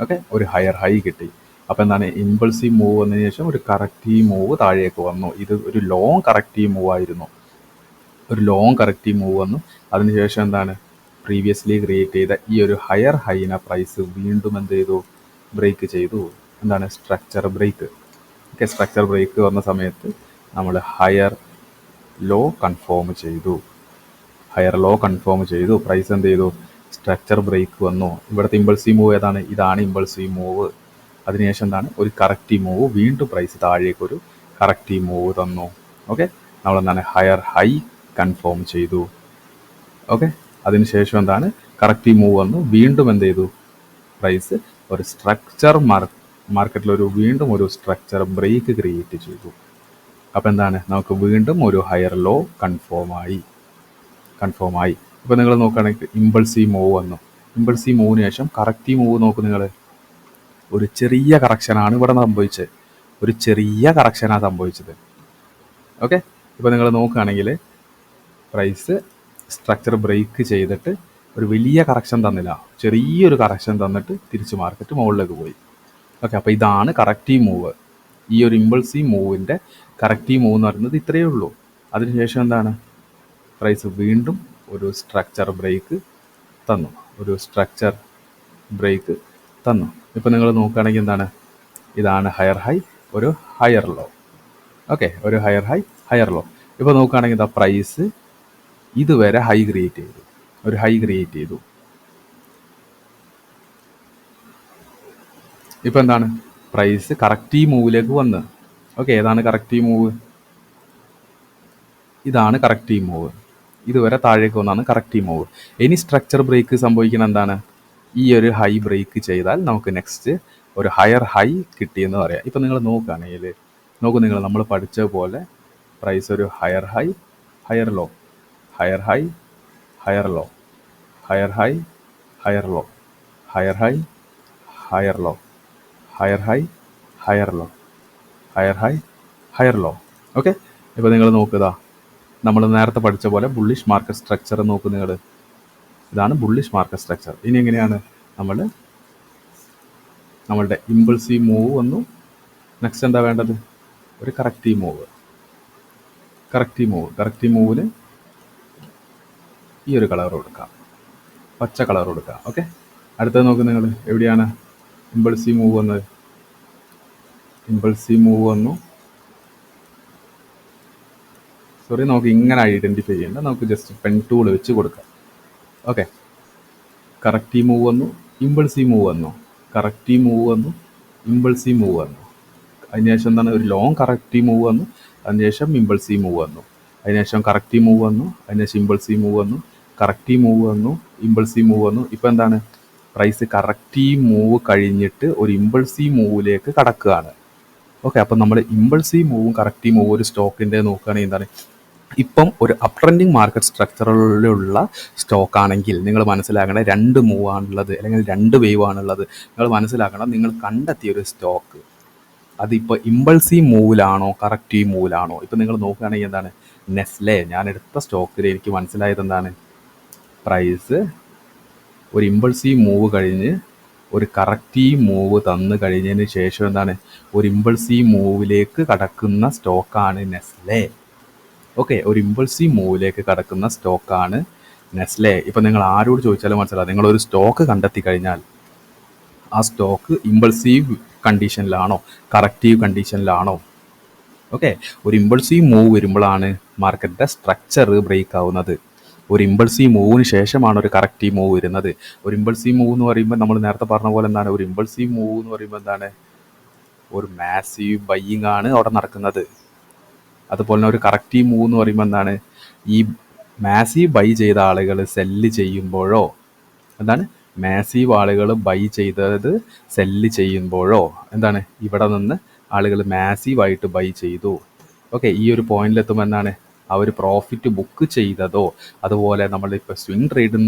ഓക്കെ, ഒരു ഹയർ ഹൈ കിട്ടി. അപ്പോൾ എന്താണ്, ഇമ്പൾസീവ് മൂവ് വന്നതിന് ശേഷം ഒരു കറക്റ്റീവ് മൂവ് താഴേക്ക് വന്നു. ഇത് ഒരു ലോങ് കറക്റ്റീവ് മൂവ് ആയിരുന്നു. അതിനുശേഷം എന്താണ്, പ്രീവിയസ്ലി ക്രിയേറ്റ് ചെയ്ത ഈ ഒരു ഹയർ ഹൈന പ്രൈസ് വീണ്ടും എന്ത് ചെയ്തു, ബ്രേക്ക് ചെയ്തു. എന്താണ്, structure break. Okay, structure break വന്ന സമയത്ത് നമ്മൾ ഹയർ ലോ കൺഫേം ചെയ്തു. പ്രൈസ് എന്ത് ചെയ്തു, സ്ട്രക്ചർ ബ്രേക്ക് വന്നു. ഇവിടുത്തെ ഇമ്പൾസീവ് മൂവ് ഏതാണ്, ഇതാണ് ഇമ്പൾസീവ് മൂവ്. അതിനുശേഷം എന്താണ്, ഒരു കറക്റ്റീവ് മൂവ്, വീണ്ടും പ്രൈസ് താഴേക്ക് ഒരു കറക്റ്റീവ് മൂവ് തന്നു. ഓക്കെ, നമ്മളെന്താണ്, ഹയർ ഹൈ കൺഫേം ചെയ്തു. ഓക്കെ, അതിനുശേഷം എന്താണ്, കറക്റ്റീവ് മൂവ് വന്നു. വീണ്ടും എന്ത് ചെയ്തു, പ്രൈസ് ഒരു സ്ട്രക്ചർ മാർക്കറ്റിൽ വീണ്ടും ഒരു സ്ട്രക്ചർ ബ്രേക്ക് ക്രിയേറ്റ് ചെയ്തു. അപ്പോൾ എന്താണ്, നമുക്ക് വീണ്ടും ഒരു ഹയർ ലോ കൺഫേം ആയി. ഇപ്പോൾ നിങ്ങൾ നോക്കുകയാണെങ്കിൽ ഇമ്പൾസീവ് മൂവ് വന്നു. ഇമ്പൾസീവ് മൂവിന് ശേഷം കറക്റ്റീവ് മൂവ് നോക്കും നിങ്ങൾ. ഒരു ചെറിയ കറക്ഷനാണ് ഇവിടെ സംഭവിച്ചത്. ഓക്കെ, ഇപ്പോൾ നിങ്ങൾ നോക്കുകയാണെങ്കിൽ പ്രൈസ് സ്ട്രക്ചർ ബ്രേക്ക് ചെയ്തിട്ട് ഒരു വലിയ കറക്ഷൻ തന്നില്ല, ചെറിയൊരു കറക്ഷൻ തന്നിട്ട് തിരിച്ച് മാർക്കറ്റ് മുകളിലേക്ക് പോയി. ഓക്കെ, അപ്പോൾ ഇതാണ് കറക്റ്റീവ് മൂവ്. ഈ ഒരു ഇമ്പൾസീവ് മൂവിൻ്റെ കറക്റ്റീവ് മൂവ് എന്ന് പറയുന്നത് ഇത്രയേ ഉള്ളൂ. അതിനുശേഷം എന്താണ്, പ്രൈസ് വീണ്ടും ഒരു സ്ട്രക്ചർ ബ്രേക്ക് തന്നു. ഇപ്പോൾ നിങ്ങൾ നോക്കുകയാണെങ്കിൽ എന്താണ്, ഇതാണ് ഹയർ ഹൈ, ഒരു ഹയർ ലോ. ഓക്കെ, ഒരു ഹയർ ഹൈ ഹയർ ലോ. ഇപ്പോൾ നോക്കുകയാണെങ്കിൽ ഇതാ പ്രൈസ് ഇതുവരെ ഹൈ ക്രിയേറ്റ് ചെയ്തു. ഇപ്പോൾ എന്താണ്, പ്രൈസ് കറക്റ്റീവ് മൂവിലേക്ക് വന്ന്. ഓക്കെ, ഏതാണ് കറക്റ്റീവ് മൂവ്? ഇതാണ് കറക്റ്റീവ് മൂവ്. ഇതുവരെ താഴേക്ക് വന്നാണ് കറക്റ്റീവ് മൂവ്. ഇനി സ്ട്രക്ചർ ബ്രേക്ക് സംഭവിക്കുന്ന എന്താണ്? ഈ ഒരു ഹൈ ബ്രേക്ക് ചെയ്താൽ നമുക്ക് നെക്സ്റ്റ് ഒരു ഹയർ ഹൈ കിട്ടിയെന്ന് പറയാം. ഇപ്പം നിങ്ങൾ നോക്കുകയാണെങ്കിൽ നിങ്ങൾ നമ്മൾ പഠിച്ച പോലെ പ്രൈസ് ഒരു higher high, higher low, higher high, higher low, higher high, higher low, higher high, higher low, higher high, higher low, higher high, higher low. Okay, ഇപ്പോൾ നിങ്ങൾ നോക്കുക, നമ്മൾ നേരത്തെ പഠിച്ച പോലെ ബുള്ളിഷ് മാർക്കറ്റ് സ്ട്രക്ചർ നോക്കും നിങ്ങൾ. ഇതാണ് ബുള്ളിഷ് മാർക്കറ്റ് സ്ട്രക്ചർ. ഇനി എങ്ങനെയാണ് നമ്മളുടെ ഇമ്പൾസീവ് മൂവ് വന്നു. നെക്സ്റ്റ് എന്താ വേണ്ടത്? ഒരു കറക്റ്റീവ് മൂവ്. കറക്റ്റീവ് മൂവിന് ഈ ഒരു കളർ കൊടുക്കാം, പച്ച കളർ കൊടുക്കാം. ഓക്കെ, അടുത്തത് നോക്കും നിങ്ങൾ. എവിടെയാണ് ഇമ്പൾസീവ് മൂവ് വന്നത്? ഇമ്പൾസീവ് മൂവ് വന്നു. സോറി, നമുക്ക് ഇങ്ങനെ ഐഡൻറ്റിഫൈ ചെയ്യേണ്ട, നമുക്ക് ജസ്റ്റ് പെൻ ടൂൾ വെച്ച് കൊടുക്കാം. ഓക്കെ, കറക്റ്റീവ് മൂവ് വന്നു, ഇമ്പൾസീവ് മൂവ് വന്നു, കറക്റ്റീവ് മൂവ് വന്നു, ഇമ്പൾസീവ് മൂവ് വന്നു. അതിനുശേഷം എന്താണ്? ഒരു ലോങ് കറക്റ്റീവ് മൂവ് വന്നു, അതിനുശേഷം ഇമ്പൾസീവ് മൂവ് വന്നു, അതിനുശേഷം കറക്റ്റീവ് മൂവ് വന്നു, അതിനുശേഷം ഇമ്പൾസീവ് മൂവ് വന്നു, കറക്റ്റീവ് മൂവ് വന്നു, ഇമ്പൾസീവ് മൂവ് വന്നു. ഇപ്പോൾ എന്താണ്? പ്രൈസ് കറക്റ്റീവ് മൂവ് കഴിഞ്ഞിട്ട് ഒരു ഇമ്പൾസീവ് മൂവിലേക്ക് കടക്കുകയാണ്. ഓക്കെ, അപ്പം നമ്മൾ ഇമ്പൾസീവ് മൂവും കറക്റ്റീവ് മൂവും ഒരു സ്റ്റോക്കിൻ്റെ നോക്കുകയാണെങ്കിൽ എന്താണ്? ഇപ്പം ഒരു അപ് ട്രെൻഡിങ് മാർക്കറ്റ് സ്ട്രക്ചറിലുള്ള സ്റ്റോക്ക് ആണെങ്കിൽ നിങ്ങൾ മനസ്സിലാക്കണം, രണ്ട് മൂവാണുള്ളത് അല്ലെങ്കിൽ രണ്ട് വേവ് ആണുള്ളത്. നിങ്ങൾ മനസ്സിലാക്കണം, നിങ്ങൾ കണ്ടെത്തിയ ഒരു സ്റ്റോക്ക് അതിപ്പോൾ ഇമ്പൾസീവ് മൂവിലാണോ കറക്റ്റീവ് മൂവിലാണോ? ഇപ്പം നിങ്ങൾ നോക്കുകയാണെങ്കിൽ എന്താണ്? നെസ്ലെ, ഞാൻ എടുത്ത സ്റ്റോക്കിൽ എനിക്ക് മനസ്സിലായത് എന്താണ്? പ്രൈസ് ഒരു ഇമ്പൾസീവ് മൂവ് കഴിഞ്ഞ് ഒരു കറക്റ്റീവ് മൂവ് തന്നു കഴിഞ്ഞതിന് ശേഷം എന്താണ്? ഒരു ഇമ്പൾസീവ് മൂവിലേക്ക് കടക്കുന്ന സ്റ്റോക്കാണ് നെസ്ലെ. ഓക്കെ, ഒരു ഇമ്പൾസീവ് മൂവിലേക്ക് കടക്കുന്ന സ്റ്റോക്കാണ് നെസ്ലെ. ഇപ്പം നിങ്ങൾ ആരോട് ചോദിച്ചാലും മനസ്സിലാവും, നിങ്ങളൊരു സ്റ്റോക്ക് കണ്ടെത്തി കഴിഞ്ഞാൽ ആ സ്റ്റോക്ക് ഇമ്പൾസീവ് കണ്ടീഷനിലാണോ കറക്റ്റീവ് കണ്ടീഷനിലാണോ? ഓക്കെ, ഒരു ഇമ്പൾസീവ് മൂവ് വരുമ്പോഴാണ് മാർക്കറ്റിൻ്റെ സ്ട്രക്ചർ ബ്രേക്ക് ആവുന്നത്. ഒരു ഇമ്പൾസീവ് മൂവിന് ശേഷമാണ് ഒരു കറക്റ്റീവ് മൂവ് വരുന്നത്. ഒരു ഇമ്പൾസീവ് മൂവ് എന്ന് പറയുമ്പോൾ നമ്മൾ നേരത്തെ പറഞ്ഞ പോലെ എന്താണ്? ഒരു ഇമ്പൾസീവ് മൂവ് എന്ന് പറയുമ്പോൾ എന്താണ്? ഒരു മാസീവ് ബൈയിങ് ആണ് അവിടെ നടക്കുന്നത്. അതുപോലെ തന്നെ ഒരു കറക്റ്റീവ് മൂവ് എന്ന് പറയുമ്പോൾ എന്താണ്? ഈ മാസീവ് ബൈ ചെയ്ത ആളുകൾ സെല്ല് ചെയ്യുമ്പോഴോ എന്താണ്? മാസീവ് ആളുകൾ ബൈ ചെയ്തത് സെല്ല് ചെയ്യുമ്പോഴോ എന്താണ്? ഇവിടെ നിന്ന് ആളുകൾ മാസീവായിട്ട് ബൈ ചെയ്തു. ഓക്കെ, ഈ ഒരു പോയിന്റിലെത്തുമ്പോൾ എന്താണ്? അവർ പ്രോഫിറ്റ് ബുക്ക് ചെയ്തതോ, അതുപോലെ നമ്മളിപ്പോൾ സ്വിംഗ് ട്രേഡിൽ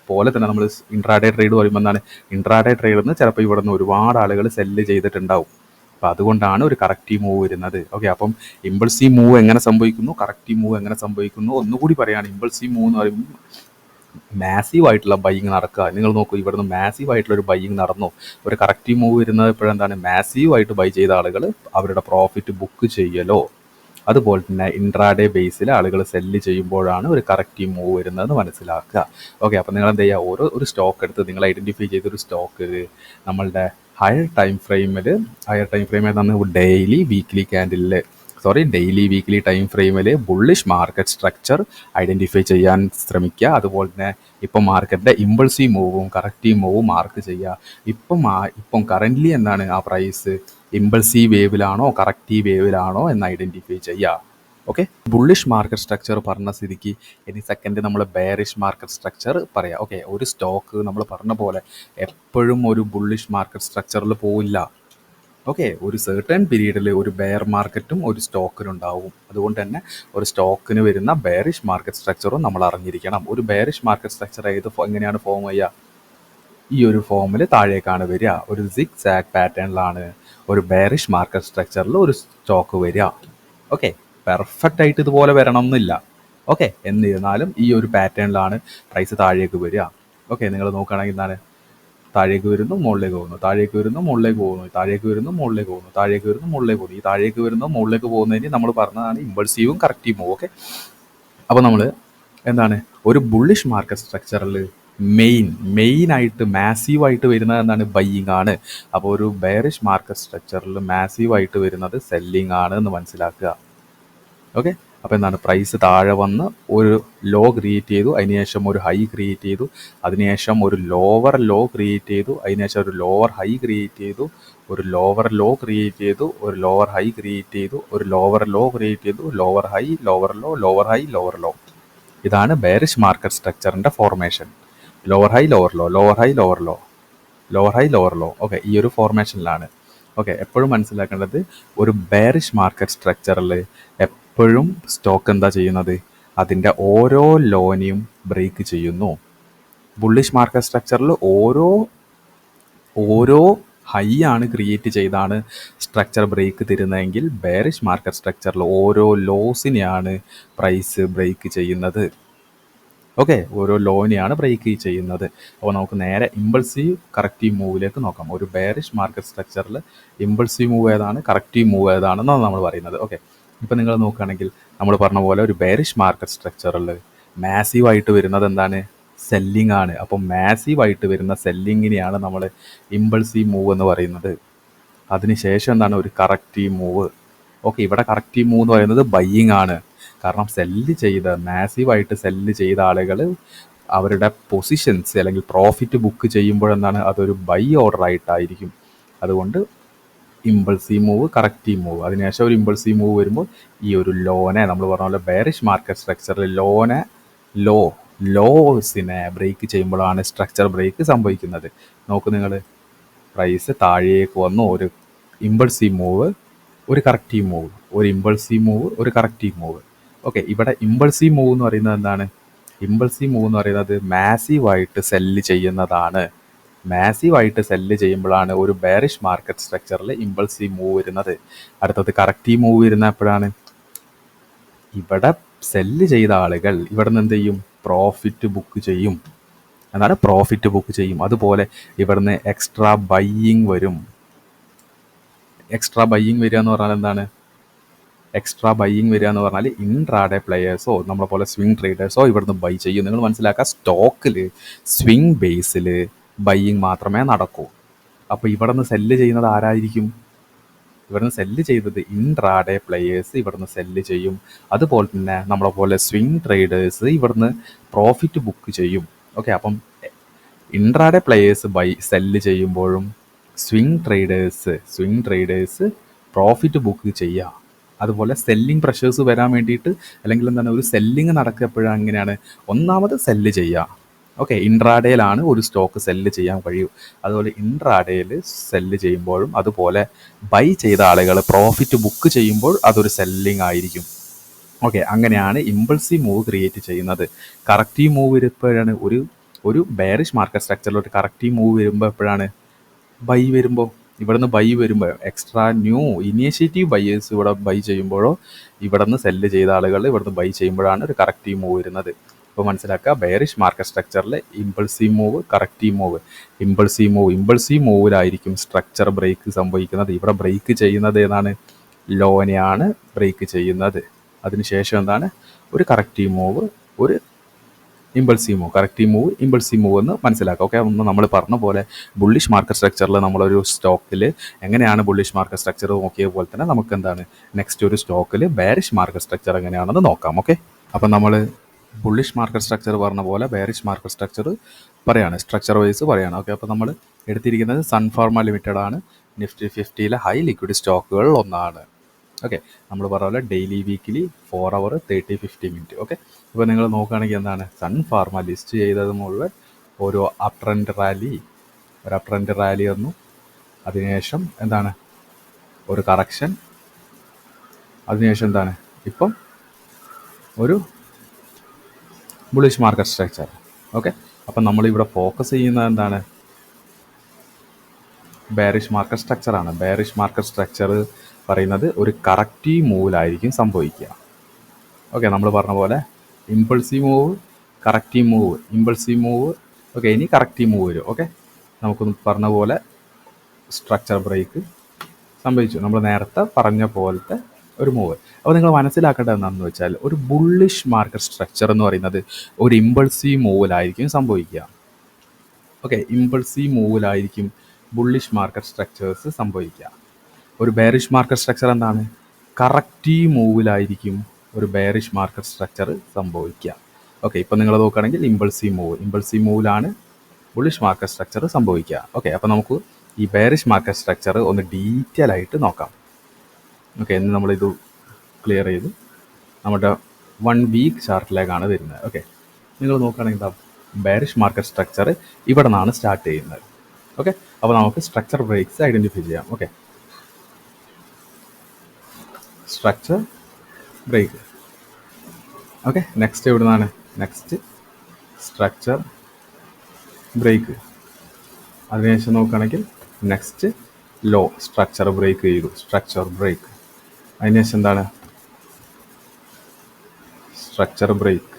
പോലെ തന്നെ നമ്മൾ ഇൻട്രാഡേ ട്രേഡ് പറയുമ്പോൾ എന്താണ്? ഇൻട്രാഡേ ട്രേഡിൽ നിന്ന് ചിലപ്പോൾ ഇവിടെ നിന്ന് ഒരുപാട് ആളുകൾ സെല്ല് ചെയ്തിട്ടുണ്ടാവും. അപ്പോൾ അതുകൊണ്ടാണ് ഒരു കറക്റ്റീവ് മൂവ് വരുന്നത്. ഓക്കെ, അപ്പം ഇമ്പൾസീവ് മൂവ് എങ്ങനെ സംഭവിക്കുന്നു, കറക്റ്റീവ് മൂവ് എങ്ങനെ സംഭവിക്കുന്നു ഒന്നുകൂടി പറയുകയാണ്. ഇമ്പൾസീവ് മൂവ് എന്ന് പറയുമ്പോൾ മാസീവ് ആയിട്ടുള്ള ബൈയിങ് നടക്കുക. നിങ്ങൾ നോക്കൂ, ഇവിടുന്ന് മാസീവ് ആയിട്ടുള്ള ഒരു ബൈയിങ് നടന്നു. ഒരു കറക്റ്റീവ് മൂവ് വരുന്നത് എപ്പോഴെന്താണ്? മാസീവായിട്ട് ബൈ ചെയ്ത ആളുകൾ അവരുടെ പ്രോഫിറ്റ് ബുക്ക് ചെയ്യലോ, അതുപോലെ തന്നെ ഇൻട്രാഡേ ബേസിൽ ആളുകൾ സെല്ല് ചെയ്യുമ്പോഴാണ് ഒരു കറക്റ്റീവ് മൂവ് വരുന്നതെന്ന് മനസ്സിലാക്കുക. ഓക്കെ, അപ്പോൾ നിങ്ങൾ എന്ത് ചെയ്യുക? ഒരു സ്റ്റോക്ക് എടുത്ത് നിങ്ങൾ ഐഡൻറ്റിഫൈ ചെയ്തൊരു സ്റ്റോക്ക് നമ്മളുടെ ഹയർ ടൈം ഫ്രെയിമിൽ ഏതാണ്? ഡെയിലി വീക്ക്ലി ടൈം ഫ്രെയിമിൽ ബുള്ളിഷ് മാർക്കറ്റ് സ്ട്രക്ചർ ഐഡൻറ്റിഫൈ ചെയ്യാൻ ശ്രമിക്കുക. അതുപോലെ തന്നെ ഇപ്പം മാർക്കറ്റിൻ്റെ ഇമ്പൾസീവ് മൂവും കറക്റ്റീവ് മൂവും മാർക്ക് ചെയ്യുക. ഇപ്പം കറൻ്റ്ലി എന്താണ്? ആ പ്രൈസ് ഇമ്പൾസീവ് വേവിലാണോ കറക്റ്റീവ് വേവിലാണോ എന്ന് ഐഡൻറ്റിഫൈ ചെയ്യുക. ഓക്കെ, ബുള്ളിഷ് മാർക്കറ്റ് സ്ട്രക്ചർ പറഞ്ഞ സ്ഥിതിക്ക് ഇനി സെക്കൻഡ് നമ്മൾ ബെയറിഷ് മാർക്കറ്റ് സ്ട്രക്ചർ പറയാം. ഓക്കെ, ഒരു സ്റ്റോക്ക് നമ്മൾ പറഞ്ഞ പോലെ എപ്പോഴും ഒരു ബുള്ളിഷ് മാർക്കറ്റ് സ്ട്രക്ചറിൽ പോവില്ല. ഓക്കെ, ഒരു സെർട്ടൺ പീരീഡിൽ ഒരു ബെയർ മാർക്കറ്റും ഒരു സ്റ്റോക്കിനുണ്ടാവും. അതുകൊണ്ട് തന്നെ ഒരു സ്റ്റോക്കിന് വരുന്ന ബെയറിഷ് മാർക്കറ്റ് സ്ട്രക്ചറും നമ്മൾ അറിഞ്ഞിരിക്കണം. ഒരു ബെയറിഷ് മാർക്കറ്റ് സ്ട്രക്ചർ എങ്ങനെയാണ് ഫോം ചെയ്യുക? ഈ ഒരു ഫോമിൽ താഴേക്കാണ് വരിക. ഒരു സിഗ് സാഗ് പാറ്റേണിലാണ് ഒരു ബെയറിഷ് മാർക്കറ്റ് സ്ട്രക്ചറിൽ ഒരു സ്റ്റോക്ക് വരിക. ഓക്കെ, പെർഫെക്റ്റ് ആയിട്ട് ഇതുപോലെ വരണം എന്നില്ല. ഓക്കെ, എന്നിരുന്നാലും ഈ ഒരു പാറ്റേണിലാണ് പ്രൈസ് താഴേക്ക് വരിക. ഓക്കെ, നിങ്ങൾ നോക്കുകയാണെങ്കിൽ എന്താണ്? താഴേക്ക് വരുന്നു, മുകളിലേക്ക് പോകുന്നു, താഴേക്ക് വരുന്നു, മുകളിലേക്ക് പോകുന്നു, താഴേക്ക് വരുന്നു, മുകളിലേക്ക് പോകുന്നു, താഴേക്ക് വരുന്നു, മുകളിലേക്ക് പോകുന്നു. ഈ താഴേക്ക് വരുന്നു മുകളിലേക്ക് പോകുന്നതിന് നമ്മൾ പറഞ്ഞതാണ് ഇമ്പൾസീവും കറക്റ്റീവും. ഓക്കെ, അപ്പോൾ നമ്മൾ എന്താണ്? ഒരു ബുള്ളിഷ് മാർക്കറ്റ് സ്ട്രക്ചറിൽ മെയിനായിട്ട് മാസീവായിട്ട് വരുന്നത് എന്താണ്? ബൈയിങ് ആണ്. അപ്പോൾ ഒരു ബെയറിഷ് മാർക്കറ്റ് സ്ട്രക്ചറിൽ മാസീവായിട്ട് വരുന്നത് സെല്ലിംഗ് ആണ് എന്ന് മനസ്സിലാക്കുക. ഓക്കെ, അപ്പോൾ എന്താണ്? പ്രൈസ് താഴെ വന്ന് ഒരു ലോ ക്രിയേറ്റ് ചെയ്തു, അതിനുശേഷം ഒരു ഹൈ ക്രിയേറ്റ് ചെയ്തു, അതിനുശേഷം ഒരു ലോവർ ലോ ക്രിയേറ്റ് ചെയ്തു, അതിനുശേഷം ഒരു ലോവർ ഹൈ ക്രിയേറ്റ് ചെയ്തു, ഒരു ലോവർ ലോ ക്രിയേറ്റ് ചെയ്തു, ഒരു ലോവർ ഹൈ ക്രിയേറ്റ് ചെയ്തു, ഒരു ലോവർ ലോ ക്രിയേറ്റ് ചെയ്തു, lower high, lower low, lower high, lower low. ഇതാണ് ബെയറിഷ് മാർക്കറ്റ് സ്ട്രക്ചറിൻ്റെ formation. Lower high, lower low, lower high, lower low, lower high, lower low. Okay, ഈ ഒരു ഫോർമേഷനിലാണ്. Okay, എപ്പോഴും മനസ്സിലാക്കേണ്ടത് ഒരു ബെയറിഷ് മാർക്കറ്റ് സ്ട്രക്ചറിൽ എപ്പോഴും സ്റ്റോക്ക് എന്താ ചെയ്യുന്നത്, അതിൻ്റെ ഓരോ ലോനെയും ബ്രേക്ക് ചെയ്യുന്നു. ബുള്ളിഷ് മാർക്കറ്റ് സ്ട്രക്ചറിൽ ഓരോ ഹൈ ആണ് ക്രിയേറ്റ് ചെയ്താണ് സ്ട്രക്ചർ ബ്രേക്ക് തരുന്നതെങ്കിൽ ബെയറിഷ് മാർക്കറ്റ് സ്ട്രക്ചറിൽ ഓരോ ലോസിനെയാണ് പ്രൈസ് ബ്രേക്ക് ചെയ്യുന്നത്. ഓക്കെ, ഓരോ ലോനെയാണ് ബ്രേക്ക് ചെയ്യുന്നത്. അപ്പോൾ നമുക്ക് നേരെ ഇമ്പൾസീവ് കറക്റ്റീവ് മൂവിലേക്ക് നോക്കാം. ഒരു ബെയറിഷ് മാർക്കറ്റ് സ്ട്രക്ചറിൽ ഇമ്പൾസീവ് മൂവ് ഏതാണ്, കറക്റ്റീവ് മൂവ് ഏതാണെന്നാണ് നമ്മൾ പറയുന്നത്. ഓക്കെ, ഇപ്പോൾ നിങ്ങൾ നോക്കുകയാണെങ്കിൽ നമ്മൾ പറഞ്ഞ പോലെ ഒരു ബെയറിഷ് മാർക്കറ്റ് സ്ട്രക്ചറിൽ മാസീവായിട്ട് വരുന്നത് എന്താണ്, സെല്ലിംഗ് ആണ്. അപ്പോൾ മാസീവായിട്ട് വരുന്ന സെല്ലിങ്ങിനെയാണ് നമ്മൾ ഇമ്പൾസീവ് മൂവ് എന്ന് പറയുന്നത്. അതിനുശേഷം എന്താണ് ഒരു കറക്റ്റീവ് മൂവ്. ഓക്കെ, ഇവിടെ കറക്റ്റീവ് മൂവ് എന്ന് പറയുന്നത് ബയ്യിങ് ആണ്. കാരണം മാസീവായിട്ട് സെല്ല് ചെയ്ത ആളുകൾ അവരുടെ പൊസിഷൻസ് അല്ലെങ്കിൽ പ്രോഫിറ്റ് ബുക്ക് ചെയ്യുമ്പോഴെന്താണ് അതൊരു ബൈ ഓർഡർ ആയിട്ടായിരിക്കും. അതുകൊണ്ട് ഇമ്പൾസീവ് മൂവ്, കറക്റ്റീവ് മൂവ്, അതിനുശേഷം ഒരു ഇമ്പൾസീവ് മൂവ് വരുമ്പോൾ ഈ ഒരു ലോനെ നമ്മൾ പറഞ്ഞ പോലെ ബെയറിഷ് മാർക്കറ്റ് സ്ട്രക്ചറിൽ ലോസിനെ ബ്രേക്ക് ചെയ്യുമ്പോഴാണ് സ്ട്രക്ചർ ബ്രേക്ക് സംഭവിക്കുന്നത്. നോക്കൂ നിങ്ങൾ, പ്രൈസ് താഴേക്ക് വന്നു, ഒരു ഇമ്പൾസീവ് മൂവ്, ഒരു കറക്റ്റീവ് മൂവ്, ഒരു ഇമ്പൾസീവ് മൂവ്, ഒരു കറക്റ്റീവ് മൂവ്. ഓക്കെ, ഇവിടെ ഇമ്പൾസീവ് മൂവ് എന്ന് പറയുന്നത് എന്താണ്, ഇമ്പൾസീവ് മൂവ് എന്ന് പറയുന്നത് മാസീവായിട്ട് സെല്ല് ചെയ്യുന്നതാണ്. മാസീവായിട്ട് സെല്ല് ചെയ്യുമ്പോഴാണ് ഒരു ബെയറിഷ് മാർക്കറ്റ് സ്ട്രക്ചറിൽ ഇമ്പൾസീവ് മൂവ് വരുന്നത്. അടുത്തത് കറക്റ്റീവ് മൂവ് വരുന്ന എപ്പോഴാണ്, ഇവിടെ സെല്ല് ചെയ്ത ആളുകൾ ഇവിടെ നിന്ന് എന്ത് ചെയ്യും, പ്രോഫിറ്റ് ബുക്ക് ചെയ്യും. എന്താണ് പ്രോഫിറ്റ് ബുക്ക് ചെയ്യും. അതുപോലെ ഇവിടുന്ന് എക്സ്ട്രാ ബയ്യിങ് വരും. എക്സ്ട്രാ ബയ്യിങ് വരിക എന്ന് പറഞ്ഞാൽ എന്താണ്, എക്സ്ട്രാ ബയ്യിങ് വരിക എന്ന് പറഞ്ഞാൽ ഇൻട്രാഡേ പ്ലെയേഴ്സോ നമ്മളെ പോലെ സ്വിംഗ് ട്രേഡേഴ്സോ ഇവിടുന്ന് ബൈ ചെയ്യും. നിങ്ങൾ മനസ്സിലാക്കുക, സ്റ്റോക്കിൽ സ്വിംഗ് ബേസിൽ ബയ്യിങ് മാത്രമേ നടക്കൂ. അപ്പോൾ ഇവിടുന്ന് സെല്ല് ചെയ്യുന്നത് ആരായിരിക്കും, ഇവിടുന്ന് സെല്ല് ചെയ്തത് ഇൻട്രാഡേ പ്ലെയേഴ്സ് ഇവിടുന്ന് സെല്ല് ചെയ്യും. അതുപോലെ തന്നെ നമ്മളെ പോലെ സ്വിംഗ് ട്രേഡേഴ്സ് ഇവിടുന്ന് പ്രോഫിറ്റ് ബുക്ക് ചെയ്യും. ഓക്കെ, അപ്പം ഇൻട്രാഡേ പ്ലെയേഴ്സ് സെല്ല് ചെയ്യുമ്പോഴും സ്വിംഗ് ട്രേഡേഴ്സ് പ്രോഫിറ്റ് ബുക്ക് ചെയ്യുക. അതുപോലെ സെല്ലിംഗ് പ്രഷേഴ്സ് വരാൻ വേണ്ടിയിട്ട് അല്ലെങ്കിൽ എന്താണ് ഒരു സെല്ലിങ് നടക്കപ്പോഴാണ് എങ്ങനെയാണ്, ഒന്നാമത് സെല്ല് ചെയ്യുക. ഓക്കെ, ഇൻട്രാഡേയിലാണ് ഒരു സ്റ്റോക്ക് സെല്ല് ചെയ്യാൻ കഴിയൂ. അതുപോലെ ഇൻട്രാഡേയിൽ സെല്ല് ചെയ്യുമ്പോഴും അതുപോലെ ബൈ ചെയ്ത ആളുകൾ പ്രോഫിറ്റ് ബുക്ക് ചെയ്യുമ്പോൾ അതൊരു സെല്ലിംഗ് ആയിരിക്കും. ഓക്കെ, അങ്ങനെയാണ് ഇമ്പൾസീവ് മൂവ് ക്രിയേറ്റ് ചെയ്യുന്നത്. കറക്റ്റീവ് മൂവ് വരുമ്പോഴാണ് ഒരു ബെയറിഷ് മാർക്കറ്റ് സ്ട്രക്ചറിൽ ഒരു കറക്റ്റീവ് മൂവ് വരുമ്പോൾ എപ്പോഴാണ്, ബൈ വരുമ്പോൾ, ഇവിടുന്ന് ബൈ വരുമ്പോൾ എക്സ്ട്രാ ന്യൂ ഇനീഷ്യേറ്റീവ് ബൈയേഴ്സ് ഇവിടെ ബൈ ചെയ്യുമ്പോഴോ ഇവിടുന്ന് സെല്ല് ചെയ്ത ആളുകൾ ഇവിടുന്ന് ബൈ ചെയ്യുമ്പോഴാണ് ഒരു കറക്റ്റീവ് മൂവ് വരുന്നത്. അപ്പോൾ മനസ്സിലാക്കുക, ബെയറിഷ് മാർക്കറ്റ് സ്ട്രക്ചറിൽ impulsive move, corrective move. Impulsive മൂവിലായിരിക്കും സ്ട്രക്ചർ ബ്രേക്ക് സംഭവിക്കുന്നത്. ഇവിടെ ബ്രേക്ക് ചെയ്യുന്നത് ഏതാണ്, ലോനെയാണ് ബ്രേക്ക് ചെയ്യുന്നത്. അതിനുശേഷം എന്താണ് ഒരു കറക്റ്റീവ് മൂവ്, ഒരു ഇമ്പൾസീവ് മൂവ് എന്ന് മനസ്സിലാക്കുക. ഓക്കെ, ഒന്ന് നമ്മൾ പറഞ്ഞ പോലെ ബുള്ളിഷ് മാർക്കറ്റ് സ്ട്രക്ചറിൽ നമ്മളൊരു സ്റ്റോക്കിൽ എങ്ങനെയാണ് ബുള്ളിഷ് മാർക്കറ്റ് സ്ട്രക്ചർ നോക്കിയ പോലെ തന്നെ നമുക്ക് എന്താണ് നെക്സ്റ്റ് ഒരു സ്റ്റോക്കിൽ ബെയറിഷ് മാർക്കറ്റ് സ്ട്രക്ചർ എങ്ങനെയാണെന്ന് നോക്കാം. ഓക്കെ, അപ്പം നമ്മൾ ബുള്ളിഷ് മാർക്കറ്റ് സ്ട്രക്ചർ പറഞ്ഞ പോലെ ബെയറിഷ് മാർക്കറ്റ് സ്ട്രക്ചർ പറയാണ്, സ്ട്രക്ചർ വൈസ് പറയാണ്. ഓക്കെ, അപ്പോൾ നമ്മൾ എടുത്തിരിക്കുന്നത് സൺഫാർമ ലിമിറ്റഡ് ആണ്, നിഫ്റ്റി 50 ഹൈ ലിക്വിഡ് സ്റ്റോക്കുകൾ ഒന്നാണ്. ഓക്കെ, നമ്മൾ പറഞ്ഞ പോലെ ഡെയിലി വീക്കിലി 4 അവർ 30-50 മിനിറ്റ്. ഓക്കെ, ഇപ്പോൾ നിങ്ങൾ നോക്കുകയാണെങ്കിൽ എന്താണ് സൺഫാർമ ലിസ്റ്റ് ചെയ്തത് മുഴുവൻ ഒരു അപ് ട്രെൻഡ് റാലി വന്നു. അതിനുശേഷം എന്താണ് ഒരു കറക്ഷൻ, അതിനുശേഷം എന്താണ് ഇപ്പം ഒരു ബുള്ളിഷ് മാർക്കറ്റ് സ്ട്രക്ചർ. ഓക്കെ, അപ്പം നമ്മളിവിടെ ഫോക്കസ് ചെയ്യുന്നത് എന്താണ്, ബെയറിഷ് മാർക്കറ്റ് സ്ട്രക്ചറാണ്. ബെയറിഷ് മാർക്കറ്റ് സ്ട്രക്ചർ പറയുന്നത് ഒരു കറക്റ്റീവ് മൂവിലായിരിക്കും സംഭവിക്കുക. ഓക്കെ, നമ്മൾ പറഞ്ഞ പോലെ impulsive move, corrective move, impulsive move. Okay, ഇനി കറക്റ്റീവ് മൂവ് വരും. ഓക്കെ, നമുക്കൊന്ന് പറഞ്ഞ പോലെ സ്ട്രക്ചർ ബ്രേക്ക് സംഭവിച്ചു, നമ്മൾ നേരത്തെ പറഞ്ഞ പോലത്തെ ഒരു മൂവ്. അപ്പോൾ നിങ്ങൾ മനസ്സിലാക്കേണ്ടത് എന്താണെന്ന് വെച്ചാൽ ഒരു ബുള്ളിഷ് മാർക്കറ്റ് സ്ട്രക്ചർ എന്ന് പറയുന്നത് ഒരു ഇമ്പൾസീവ് മൂവിലായിരിക്കും സംഭവിക്കുക. ഓക്കെ, ഇമ്പൾസീവ് മൂവിലായിരിക്കും ബുള്ളിഷ് മാർക്കറ്റ് സ്ട്രക്ചേഴ്സ് സംഭവിക്കുക. ഒരു ബെയറിഷ് മാർക്കറ്റ് സ്ട്രക്ചർ എന്താണ്, കറക്റ്റീവ് മൂവിലായിരിക്കും ഒരു ബെയറിഷ് മാർക്കറ്റ് സ്ട്രക്ചർ സംഭവിക്കുക. ഓക്കെ, ഇപ്പോൾ നിങ്ങൾ നോക്കുകയാണെങ്കിൽ ഇമ്പൾസീവ് മൂവിലാണ് ബുള്ളിഷ് മാർക്കറ്റ് സ്ട്രക്ചർ സംഭവിക്കുക. ഓക്കെ, അപ്പോൾ നമുക്ക് ഈ ബെയറിഷ് മാർക്കറ്റ് സ്ട്രക്ചർ ഒന്ന് ഡീറ്റെയിൽ ആയിട്ട് നോക്കാം. ഓക്കെ, ഇന്ന് നമ്മളിത് ക്ലിയർ ചെയ്തു. നമ്മുടെ 1 വീക്ക് ചാർട്ടിലേക്കാണ് വരുന്നത്. ഓക്കെ, നിങ്ങൾ നോക്കുകയാണെങ്കിൽ എന്താ ബെയറിഷ് മാർക്കറ്റ് സ്ട്രക്ചർ ഇവിടെ നിന്നാണ് സ്റ്റാർട്ട് ചെയ്യുന്നത്. ഓക്കെ, അപ്പോൾ നമുക്ക് സ്ട്രക്ചർ ബ്രേക്സ് ഐഡൻറ്റിഫൈ ചെയ്യാം. Okay, structure break. Okay, next എവിടെ നിന്നാണ്? Next structure break. അതിനുശേഷം നോക്കുകയാണെങ്കിൽ നെക്സ്റ്റ് ലോ സ്ട്രക്ചർ ബ്രേക്ക് ചെയ്തു, സ്ട്രക്ചർ ബ്രേക്ക്. അതിനുശേഷം എന്താണ്? Structure break.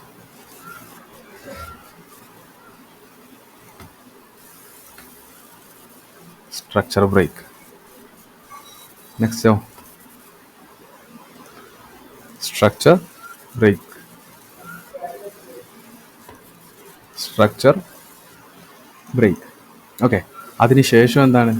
Structure break. നെക്സ്റ്റോ structure break. Structure break. Okay, അതിനുശേഷം എന്താണ്?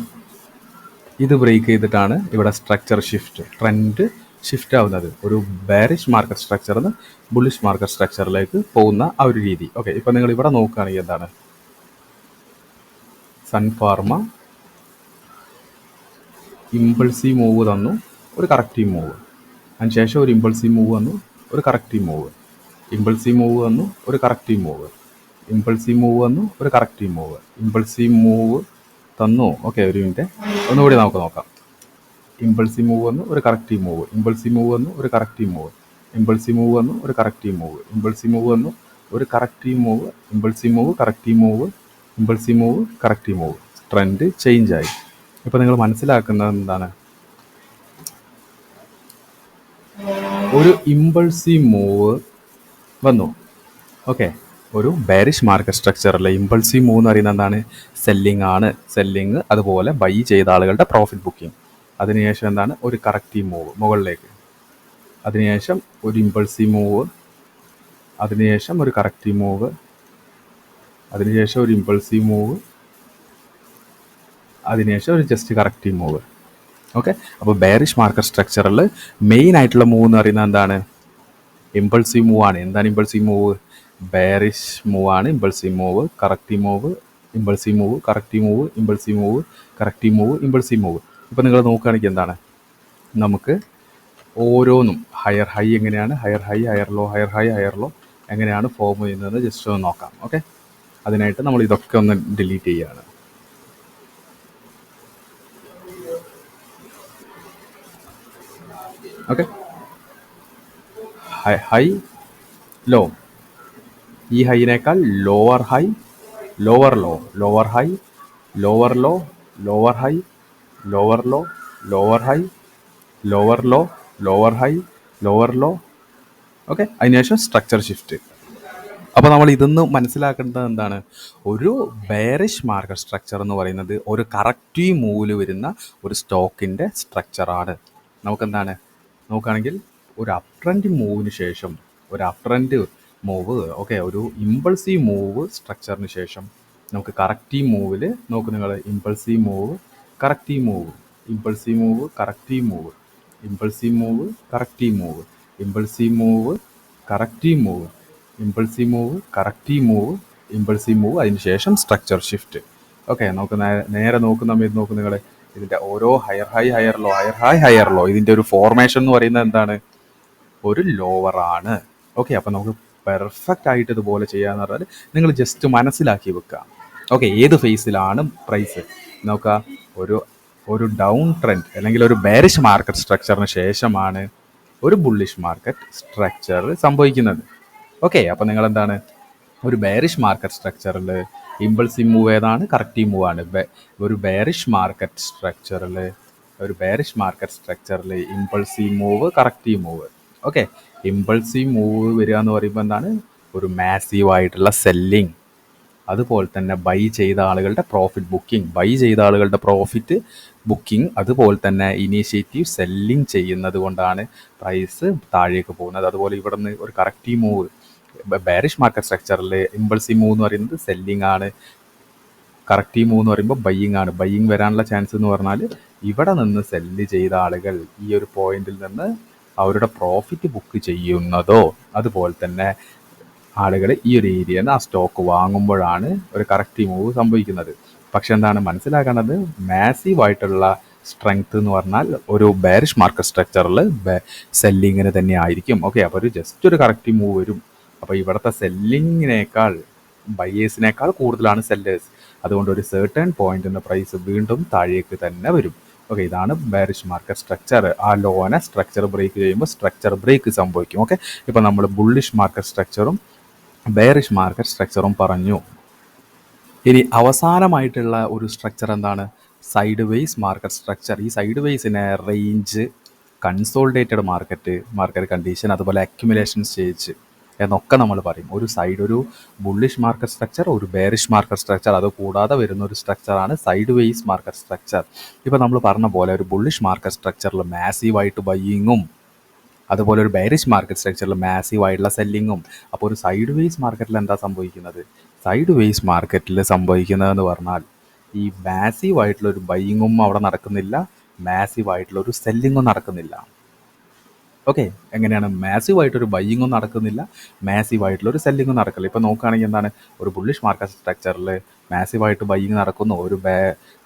ഇത് ബ്രേക്ക് ചെയ്തിട്ടാണ് ഇവിടെ സ്ട്രക്ചർ ഷിഫ്റ്റ്, ട്രെൻഡ് ഷിഫ്റ്റ് ആവുന്നത്. ഒരു ബെയറിഷ് മാർക്കറ്റ് സ്ട്രക്ചറിൽ നിന്ന് ബുള്ളിഷ് മാർക്കറ്റ് സ്ട്രക്ചറിലേക്ക് പോകുന്ന ആ ഒരു രീതി. ഓക്കെ, ഇപ്പം നിങ്ങൾ ഇവിടെ നോക്കുകയാണെങ്കിൽ എന്താണ്? സൺഫാർമ ഇമ്പൾസീവ് മൂവ് തന്നു, ഒരു കറക്റ്റീവ് മൂവ്. അതിനുശേഷം ഒരു ഇമ്പൾസീവ് മൂവ് വന്നു, ഒരു കറക്റ്റീവ് മൂവ്. ഇമ്പൾസീവ് മൂവ് വന്നു, ഒരു കറക്റ്റീവ് മൂവ്. ഇമ്പൾസീവ് മൂവ് വന്നു, ഒരു കറക്റ്റീവ് മൂവ്. ഇമ്പൾസീവ് മൂവ് തന്നു. ഓക്കെ, ഒരു മിനിറ്റ്, ഒന്നുകൂടി നമുക്ക് നോക്കാം. ഇമ്പൾസീവ് മൂവ് വന്നു, ഒരു കറക്റ്റീവ് മൂവ്. ഇമ്പൾസീവ് മൂവ് വന്നു, ഒരു കറക്റ്റീവ് മൂവ്. ഇമ്പൾസീവ് മൂവ് വന്നു, ഒരു കറക്റ്റീവ് മൂവ്. ഇമ്പൾസീവ് മൂവ് വന്നു, ഒരു corrective move. Impulsive move, corrective move. Impulsive move, corrective move. Trend change ആയി. ഇപ്പോൾ നിങ്ങൾ മനസ്സിലാക്കുന്നത് എന്താണ്? ഒരു ഇമ്പൾസീവ് മൂവ് വന്നു. ഓക്കെ, ഒരു ബെയറിഷ് മാർക്കറ്റ് സ്ട്രക്ചറിലെ ഇമ്പൾസീവ് മൂവ് എന്ന് പറയുന്നത് എന്താണ്? സെല്ലിംഗ് ആണ്. സെല്ലിംഗ്, അതുപോലെ ബൈ ചെയ്ത ആളുകളുടെ പ്രോഫിറ്റ് ബുക്കിംഗ്. അതിനുശേഷം എന്താണ്? ഒരു കറക്റ്റീവ് മൂവ് മുകളിലേക്ക്. അതിനുശേഷം ഒരു ഇമ്പൾസീവ് മൂവ്. അതിനുശേഷം ഒരു കറക്റ്റീവ് മൂവ്. അതിനുശേഷം ഒരു ഇമ്പൾസീവ് മൂവ്. അതിനുശേഷം ഒരു just corrective move. Okay, bearish ബെയറിഷ് മാർക്കറ്റ് സ്ട്രക്ചറിൽ മെയിൻ ആയിട്ടുള്ള മൂവ് എന്ന് പറയുന്നത് എന്താണ്? ഇമ്പൾസീവ് മൂവ് ആണ്. എന്താണ് ഇമ്പൾസീവ് മൂവ്? ബെയറിഷ് മൂവ് ആണ് impulsive move. Corrective move, impulsive move, corrective move, impulsive move, corrective move, impulsive move. ഇപ്പോൾ നിങ്ങൾ നോക്കുകയാണെങ്കിൽ എന്താണ്? നമുക്ക് ഓരോന്നും ഹയർ ഹൈ എങ്ങനെയാണ്, higher high, higher low, higher high, higher low എങ്ങനെയാണ് ഫോം ചെയ്യുന്നത് ജസ്റ്റ് ഒന്ന് നോക്കാം. ഓക്കെ, അതിനായിട്ട് നമ്മൾ ഇതൊക്കെ ഒന്ന് ഡിലീറ്റ് ചെയ്യുകയാണ്. ഓക്കെ, ഹൈ ലോ, ഈ ഹൈനേക്കാൾ lower high, lower low, lower high, lower low, lower high, lower low, lower high, lower low, lower high, lower low. Okay, അതിനുശേഷം സ്ട്രക്ചർ ഷിഫ്റ്റ്. അപ്പോൾ നമ്മൾ ഇതൊന്ന് മനസ്സിലാക്കേണ്ടത് എന്താണ്? ഒരു ബെയറിഷ് മാർക്കറ്റ് സ്ട്രക്ചർ എന്ന് പറയുന്നത് ഒരു കറക്റ്റീവ് മൂവിൽ വരുന്ന ഒരു സ്റ്റോക്കിൻ്റെ സ്ട്രക്ചറാണ്. നമുക്കെന്താണ് നോക്കുകയാണെങ്കിൽ ഒരു അപ് ട്രെൻഡ് മൂവിന് ശേഷം, ഒരു അപ് ട്രെൻഡ് മൂവ്, ഓക്കെ, ഒരു ഇമ്പൾസീവ് മൂവ് സ്ട്രക്ചറിന് ശേഷം നമുക്ക് കറക്റ്റീവ് മൂവിൽ നോക്ക് നിങ്ങൾ. Impulsive move, corrective move, impulsive move, corrective move, impulsive move, corrective move, impulsive move, corrective move, impulsive move, corrective move, impulsive move, അതിന് ശേഷം structure shift. Okay, നമുക്ക് നേരെ നോക്കുന്ന സമയത്ത് നോക്കും നിങ്ങൾ. ഇതിൻ്റെ ഓരോ higher high, higher low, higher high, higher low, ഇതിൻ്റെ ഒരു ഫോർമേഷൻ എന്ന് പറയുന്നത് എന്താണ്? ഒരു ലോവറാണ്. ഓക്കെ, അപ്പോൾ നമുക്ക് പെർഫെക്റ്റ് ആയിട്ട് ഇതുപോലെ ചെയ്യാന്ന് പറഞ്ഞാൽ നിങ്ങൾ ജസ്റ്റ് മനസ്സിലാക്കി വെക്കുക. ഓക്കെ, ഏത് ഫേസിലാണ് പ്രൈസ് നോക്കുക? ഒരു ഡൗൺ ട്രെൻഡ് അല്ലെങ്കിൽ ഒരു ബെയറിഷ് മാർക്കറ്റ് സ്ട്രക്ചറിന് ശേഷമാണ് ഒരു ബുള്ളിഷ് മാർക്കറ്റ് സ്ട്രക്ചർ സംഭവിക്കുന്നത്. ഓക്കെ, അപ്പോൾ നിങ്ങൾ എന്താണ്? ഒരു ബെയറിഷ് മാർക്കറ്റ് സ്ട്രക്ചറിൽ ഇമ്പൾസീവ് മൂവ് ഏതാണ്? കറക്റ്റീവ് മൂവ് ആണ്. ഒരു ബെയറിഷ് മാർക്കറ്റ് സ്ട്രക്ചറിൽ impulsive move, corrective move. Okay, impulsive move വരിക എന്ന് പറയുമ്പോൾ എന്താണ്? ഒരു മാസീവ് ആയിട്ടുള്ള സെല്ലിങ്, അതുപോലെ തന്നെ ബൈ ചെയ്ത ആളുകളുടെ പ്രോഫിറ്റ് ബുക്കിംഗ്, പ്രോഫിറ്റ് ബുക്കിംഗ്, അതുപോലെ തന്നെ ഇനീഷ്യേറ്റീവ് സെല്ലിങ് ചെയ്യുന്നത് കൊണ്ടാണ് പ്രൈസ് താഴേക്ക് പോകുന്നത്. അതുപോലെ ഇവിടെ നിന്ന് ഒരു കറക്റ്റീവ് മൂവ്, ബെയറിഷ് മാർക്കറ്റ് സ്ട്രക്ചറിൽ ഇമ്പൾസീവ് മൂവ് എന്ന് പറയുന്നത് സെല്ലിംഗ് ആണ്, കറക്റ്റീവ് മൂവ് എന്ന് പറയുമ്പോൾ ബയ്യിങ് ആണ്. ബയ്യിങ് വരാനുള്ള ചാൻസ് എന്ന് പറഞ്ഞാൽ ഇവിടെ നിന്ന് സെല്ല് ചെയ്ത ആളുകൾ ഈ ഒരു പോയിന്റിൽ നിന്ന് അവരുടെ പ്രോഫിറ്റ് ബുക്ക് ചെയ്യുന്നതോ, അതുപോലെ തന്നെ ആളുകൾ ഈ ഒരു ഏരിയയിൽ നിന്ന് ആ സ്റ്റോക്ക് വാങ്ങുമ്പോഴാണ് ഒരു കറക്റ്റീവ് മൂവ് സംഭവിക്കുന്നത്. പക്ഷെ എന്താണ് മനസ്സിലാക്കേണ്ടത്, മാസീവായിട്ടുള്ള സ്ട്രെങ്ത് എന്ന് പറഞ്ഞാൽ ഒരു ബെയറിഷ് മാർക്കറ്റ് സ്ട്രക്ചറിൽ സെല്ലിങ്ങിന് തന്നെ ആയിരിക്കും. ഓക്കെ, അപ്പോൾ ഒരു ജസ്റ്റ് ഒരു കറക്റ്റ് മൂവ് വരും. അപ്പോൾ ഇവിടുത്തെ സെല്ലിങ്ങിനേക്കാൾ ബയേഴ്സിനേക്കാൾ കൂടുതലാണ് സെല്ലേഴ്സ്. അതുകൊണ്ട് ഒരു സെർട്ടൺ പോയിന്റിൻ്റെ പ്രൈസ് വീണ്ടും താഴേക്ക് തന്നെ വരും. ഓക്കെ, ഇതാണ് ബെയറിഷ് മാർക്കറ്റ് സ്ട്രക്ചർ. ആ ലോനെ സ്ട്രക്ചർ ബ്രേക്ക് ചെയ്യുമ്പോൾ സ്ട്രക്ചർ ബ്രേക്ക് സംഭവിക്കും. ഓക്കെ, ഇപ്പോൾ നമ്മൾ ബുള്ളിഷ് മാർക്കറ്റ് സ്ട്രക്ചറും ബെയറിഷ് മാർക്കറ്റ് സ്ട്രക്ചറും പറഞ്ഞു. ഇനി അവസാനമായിട്ടുള്ള ഒരു സ്ട്രക്ചർ എന്താണ്? Sideways market structure. ഈ സൈഡ് വേസിനെ റേഞ്ച്, കൺസോൾഡേറ്റഡ് മാർക്കറ്റ് കണ്ടീഷൻ, അതുപോലെ അക്യുമുലേഷൻ സ്റ്റേജ് എന്നൊക്കെ നമ്മൾ പറയും. ഒരു ബുള്ളിഷ് മാർക്കറ്റ് സ്ട്രക്ചർ, ഒരു ബെയറിഷ് മാർക്കറ്റ് സ്ട്രക്ചർ, അത് കൂടാതെ വരുന്ന ഒരു സ്ട്രക്ചറാണ് സൈഡ് വേസ് മാർക്കറ്റ് സ്ട്രക്ചർ. ഇപ്പോൾ നമ്മൾ പറഞ്ഞ പോലെ ഒരു ബുള്ളിഷ് മാർക്കറ്റ് സ്ട്രക്ചറിൽ മാസീവായിട്ട് ബയ്യിങ്ങും, അതുപോലെ ഒരു ബെയറിഷ് മാർക്കറ്റ് സ്ട്രക്ചറിൽ മാസീവായിട്ടുള്ള സെല്ലിങ്ങും. അപ്പോൾ ഒരു സൈഡ് വേസ് മാർക്കറ്റിൽ എന്താ സംഭവിക്കുന്നത്? സൈഡ് വേസ് മാർക്കറ്റിൽ സംഭവിക്കുന്നതെന്ന് പറഞ്ഞാൽ ഈ മാസീവായിട്ടുള്ള ഒരു ബയ്യിങ്ങും അവിടെ നടക്കുന്നില്ല, മാസീവായിട്ടുള്ള ഒരു സെല്ലിങ്ങും നടക്കുന്നില്ല. ഓക്കെ, എങ്ങനെയാണ്? മാസീവായിട്ടൊരു ബയ്യിങ്ങും നടക്കുന്നില്ല, മാസീവായിട്ടുള്ള ഒരു സെല്ലിങ്ങും നടക്കില്ല. ഇപ്പോൾ നോക്കുകയാണെങ്കിൽ എന്താണ്, ഒരു ബുള്ളിഷ് മാർക്കറ്റ് സ്ട്രക്ചറിൽ മാസീവായിട്ട് ബയ്യിങ് നടക്കുന്നു,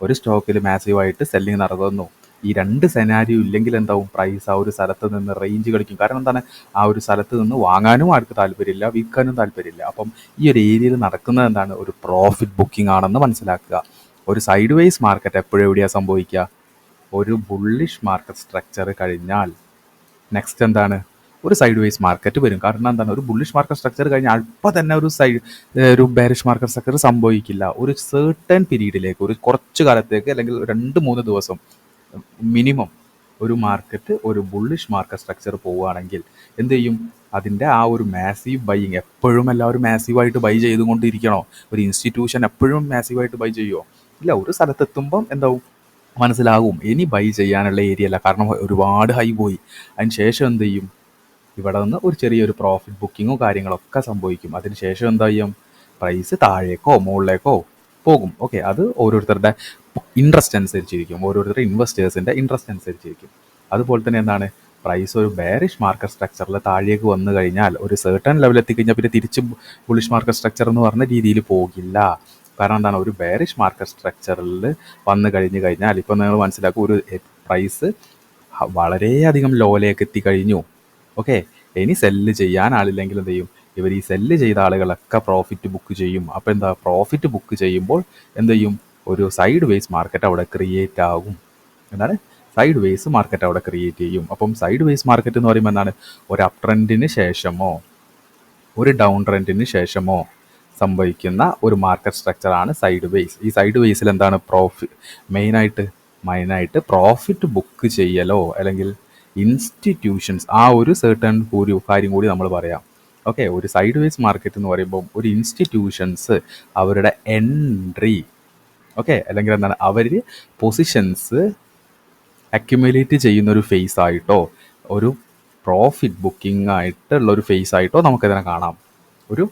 ഒരു സ്റ്റോക്കിൽ മാസീവായിട്ട് സെല്ലിങ് നടക്കുന്നു. ഈ രണ്ട് സെനാരിയോ ഇല്ലെങ്കിൽ എന്താവും? പ്രൈസ് ആ ഒരു സ്ഥലത്ത് നിന്ന് റേഞ്ച് കളിക്കും. കാരണം എന്താണ്, ആ ഒരു സ്ഥലത്ത് നിന്ന് വാങ്ങാനും ആർക്ക് താല്പര്യമില്ല, വിൽക്കാനും താല്പര്യമില്ല. അപ്പം ഈ ഒരു ഏരിയയിൽ നടക്കുന്നത് എന്താണ്? ഒരു പ്രോഫിറ്റ് ബുക്കിംഗ് ആണെന്ന് മനസ്സിലാക്കുക. ഒരു സൈഡ് വേസ് മാർക്കറ്റ് എപ്പോഴും എവിടെയാണ് സംഭവിക്കുക? ഒരു ബുള്ളിഷ് മാർക്കറ്റ് സ്ട്രക്ചർ കഴിഞ്ഞാൽ നെക്സ്റ്റ് എന്താണ്? ഒരു സൈഡ് വേസ് മാർക്കറ്റ് വരും. കാരണം എന്താണ്, ഒരു ബുള്ളിഷ് മാർക്കറ്റ് സ്ട്രക്ചർ കഴിഞ്ഞാൽ അപ്പം തന്നെ ഒരു ബെയറിഷ് മാർക്കറ്റ് സ്ട്രക്ചർ സംഭവിക്കില്ല. ഒരു സെർട്ടൺ പീരീഡിലേക്ക്, ഒരു കുറച്ച് കാലത്തേക്ക്, അല്ലെങ്കിൽ 2-3 ദിവസം മിനിമം ഒരു മാർക്കറ്റ്, ഒരു ബുള്ളിഷ് മാർക്കറ്റ് സ്ട്രക്ചർ പോവുകയാണെങ്കിൽ എന്ത് ചെയ്യും? അതിൻ്റെ ആ ഒരു മാസീവ് ബൈയിങ്, എപ്പോഴും എല്ലാവരും മാസീവായിട്ട് ബൈ ചെയ്തുകൊണ്ടിരിക്കണോ? ഒരു ഇൻസ്റ്റിറ്റ്യൂഷൻ എപ്പോഴും മാസീവായിട്ട് ബൈ ചെയ്യുമോ? ഇല്ല. ഒരു സ്ഥലത്തെത്തുമ്പം എന്താവും? മനസ്സിലാകും ഇനി ബൈ ചെയ്യാനുള്ള ഏരിയ അല്ല, കാരണം ഒരുപാട് ഹൈ പോയി. അതിന് ശേഷം എന്ത് ചെയ്യും? ഇവിടെ നിന്ന് ഒരു ചെറിയൊരു പ്രോഫിറ്റ് ബുക്കിങ്ങോ കാര്യങ്ങളൊക്കെ സംഭവിക്കും. അതിന് ശേഷം എന്താ ചെയ്യും? പ്രൈസ് താഴേക്കോ മുകളിലേക്കോ പോകും. ഓക്കെ, അത് ഓരോരുത്തരുടെ ഇൻട്രസ്റ്റ് അനുസരിച്ചിരിക്കും, ഓരോരുത്തരുടെ ഇൻവെസ്റ്റേഴ്സിൻ്റെ ഇൻട്രസ്റ്റ് അനുസരിച്ചിരിക്കും. അതുപോലെ തന്നെ എന്താണ്, പ്രൈസ് ഒരു ബെയറിഷ് മാർക്കറ്റ് സ്ട്രക്ചറിൽ താഴേക്ക് വന്നു കഴിഞ്ഞാൽ, ഒരു സെർട്ടൺ ലെവൽ എത്തിക്കഴിഞ്ഞാൽ പിന്നെ തിരിച്ച് ബുള്ളിഷ് മാർക്കറ്റ് സ്ട്രക്ചർ എന്ന് പറഞ്ഞ രീതിയിൽ പോകില്ല. കാരണം എന്താണ്, ഒരു ബെയറിഷ് മാർക്കറ്റ് സ്ട്രക്ചറിൽ വന്നു കഴിഞ്ഞ് കഴിഞ്ഞാൽ ഇപ്പോൾ നിങ്ങൾ മനസ്സിലാക്കും, ഒരു പ്രൈസ് വളരെയധികം ലോയിലേക്ക് എത്തിക്കഴിഞ്ഞു. ഓക്കെ, ഇനി സെല്ല് ചെയ്യാൻ ആളില്ലെങ്കിൽ എന്ത് ചെയ്യും? ഇവർ ഈ സെല്ല് ചെയ്ത ആളുകളൊക്കെ പ്രോഫിറ്റ് ബുക്ക് ചെയ്യും. അപ്പോൾ എന്താ, പ്രോഫിറ്റ് ബുക്ക് ചെയ്യുമ്പോൾ എന്ത് ചെയ്യും? ഒരു സൈഡ് വേസ് മാർക്കറ്റ് അവിടെ ക്രിയേറ്റ് ആകും. എന്താണ്? സൈഡ് വേസ് മാർക്കറ്റ് അവിടെ ക്രിയേറ്റ് ചെയ്യും. അപ്പം സൈഡ് വേസ് മാർക്കറ്റ് എന്ന് പറയുമ്പോൾ എന്താണ്, ഒരു അപ് ട്രെൻഡിന് ശേഷമോ ഒരു ഡൗൺ ട്രെൻഡിന് ശേഷമോ സംഭവിക്കുന്ന ഒരു മാർക്കറ്റ് സ്ട്രക്ചറാണ് സൈഡ് വേസ്. ഈ സൈഡ് വേസിൽ എന്താണ് മെയിനായിട്ട് പ്രോഫിറ്റ് ബുക്ക് ചെയ്യലോ, അല്ലെങ്കിൽ ഇൻസ്റ്റിറ്റ്യൂഷൻസ്, ആ ഒരു സെർട്ടൺ കാര്യം കൂടി നമ്മൾ പറയാം. ഓക്കെ, ഒരു സൈഡ് വേസ് മാർക്കറ്റ് എന്ന് പറയുമ്പോൾ ഒരു ഇൻസ്റ്റിറ്റ്യൂഷൻസ് അവരുടെ എൻട്രി, ഓക്കെ, അല്ലെങ്കിൽ എന്താണ്, അവർ പൊസിഷൻസ് അക്യുമുലേറ്റ് ചെയ്യുന്ന ഒരു ഫേസ് ആയിട്ടോ, ഒരു പ്രോഫിറ്റ് ബുക്കിംഗ് ആയിട്ടുള്ള ഒരു ഫേസ് ആയിട്ടോ നമുക്കിതിനെ കാണാം. ഒരു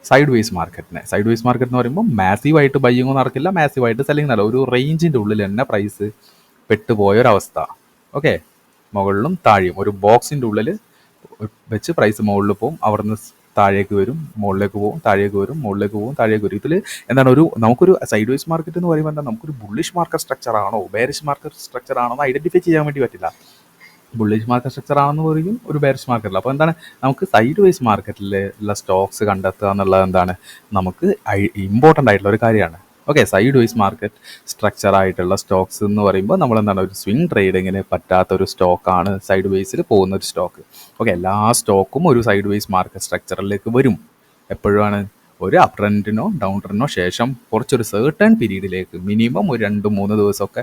സൈഡ് വേസ് മാർക്കറ്റ് എന്ന് പറയുമ്പോൾ മാസീവായിട്ട് ബയ്യിങ്ങും നടക്കില്ല, മാസീവായിട്ട് സെല്ലിങ് നടക്കില്ല. ഒരു റേഞ്ചിൻ്റെ ഉള്ളിൽ തന്നെ പ്രൈസ് പെട്ടുപോയൊരവസ്ഥ. ഓക്കെ, മുകളിലും താഴെയും ഒരു ബോക്സിൻ്റെ ഉള്ളിൽ വെച്ച് പ്രൈസ് മുകളിൽ പോകും, അവിടുന്ന് താഴേക്ക് വരും, മുകളിലേക്ക് പോകും, താഴേക്ക് വരും, മുകളിലേക്ക് പോകും, താഴേക്ക് വരും. ഇതിൽ എന്താണ്, നമുക്കൊരു സൈഡ് വേസ് മാർക്കറ്റ് എന്ന് പറയുമ്പോൾ എന്താ, നമുക്കൊരു ബുള്ളിഷ് മാർക്കറ്റ് സ്ട്രക്ചർ ആണോ ബെയറിഷ് മാർക്കറ്റ് സ്ട്രക്ചർ ആണോ എന്ന് ഐഡൻറ്റിഫൈ ചെയ്യാൻ വേണ്ടി പറ്റില്ല. ബുള്ളിഷ് മാർക്കറ്റ് സ്ട്രക്ചർ ആണെന്ന് പറയും, ഒരു ബെയറിഷ് മാർക്കറ്റിൽ. അപ്പോൾ എന്താണ്, നമുക്ക് സൈഡ് വേസ് മാർക്കറ്റിൽ ഉള്ള സ്റ്റോക്സ് കണ്ടെത്തുക എന്നുള്ളത് എന്താണ്, നമുക്ക് ഇമ്പോർട്ടൻ്റ് ആയിട്ടുള്ള ഒരു കാര്യമാണ്. Okay, side vase market structure ആയിട്ടുള്ള സ്റ്റോക്സ് എന്ന് പറയുമ്പോൾ നമ്മൾ എന്താണ്, ഒരു സ്വിംഗ് ട്രേഡിങ്ങിന് പറ്റാത്തൊരു സ്റ്റോക്കാണ് സൈഡ് വേസിൽ പോകുന്ന ഒരു സ്റ്റോക്ക്. ഓക്കെ, എല്ലാ സ്റ്റോക്കും ഒരു സൈഡ് വേസ് മാർക്കറ്റ് സ്ട്രക്ചറിലേക്ക് വരും. എപ്പോഴാണ്? ഒരു അപ് ട്രെൻഡിനോ ഡൗൺ ട്രെൻഡിനോ ശേഷം കുറച്ചൊരു സെർട്ടൺ പീരീഡിലേക്ക്, മിനിമം ഒരു 2-3 ദിവസമൊക്കെ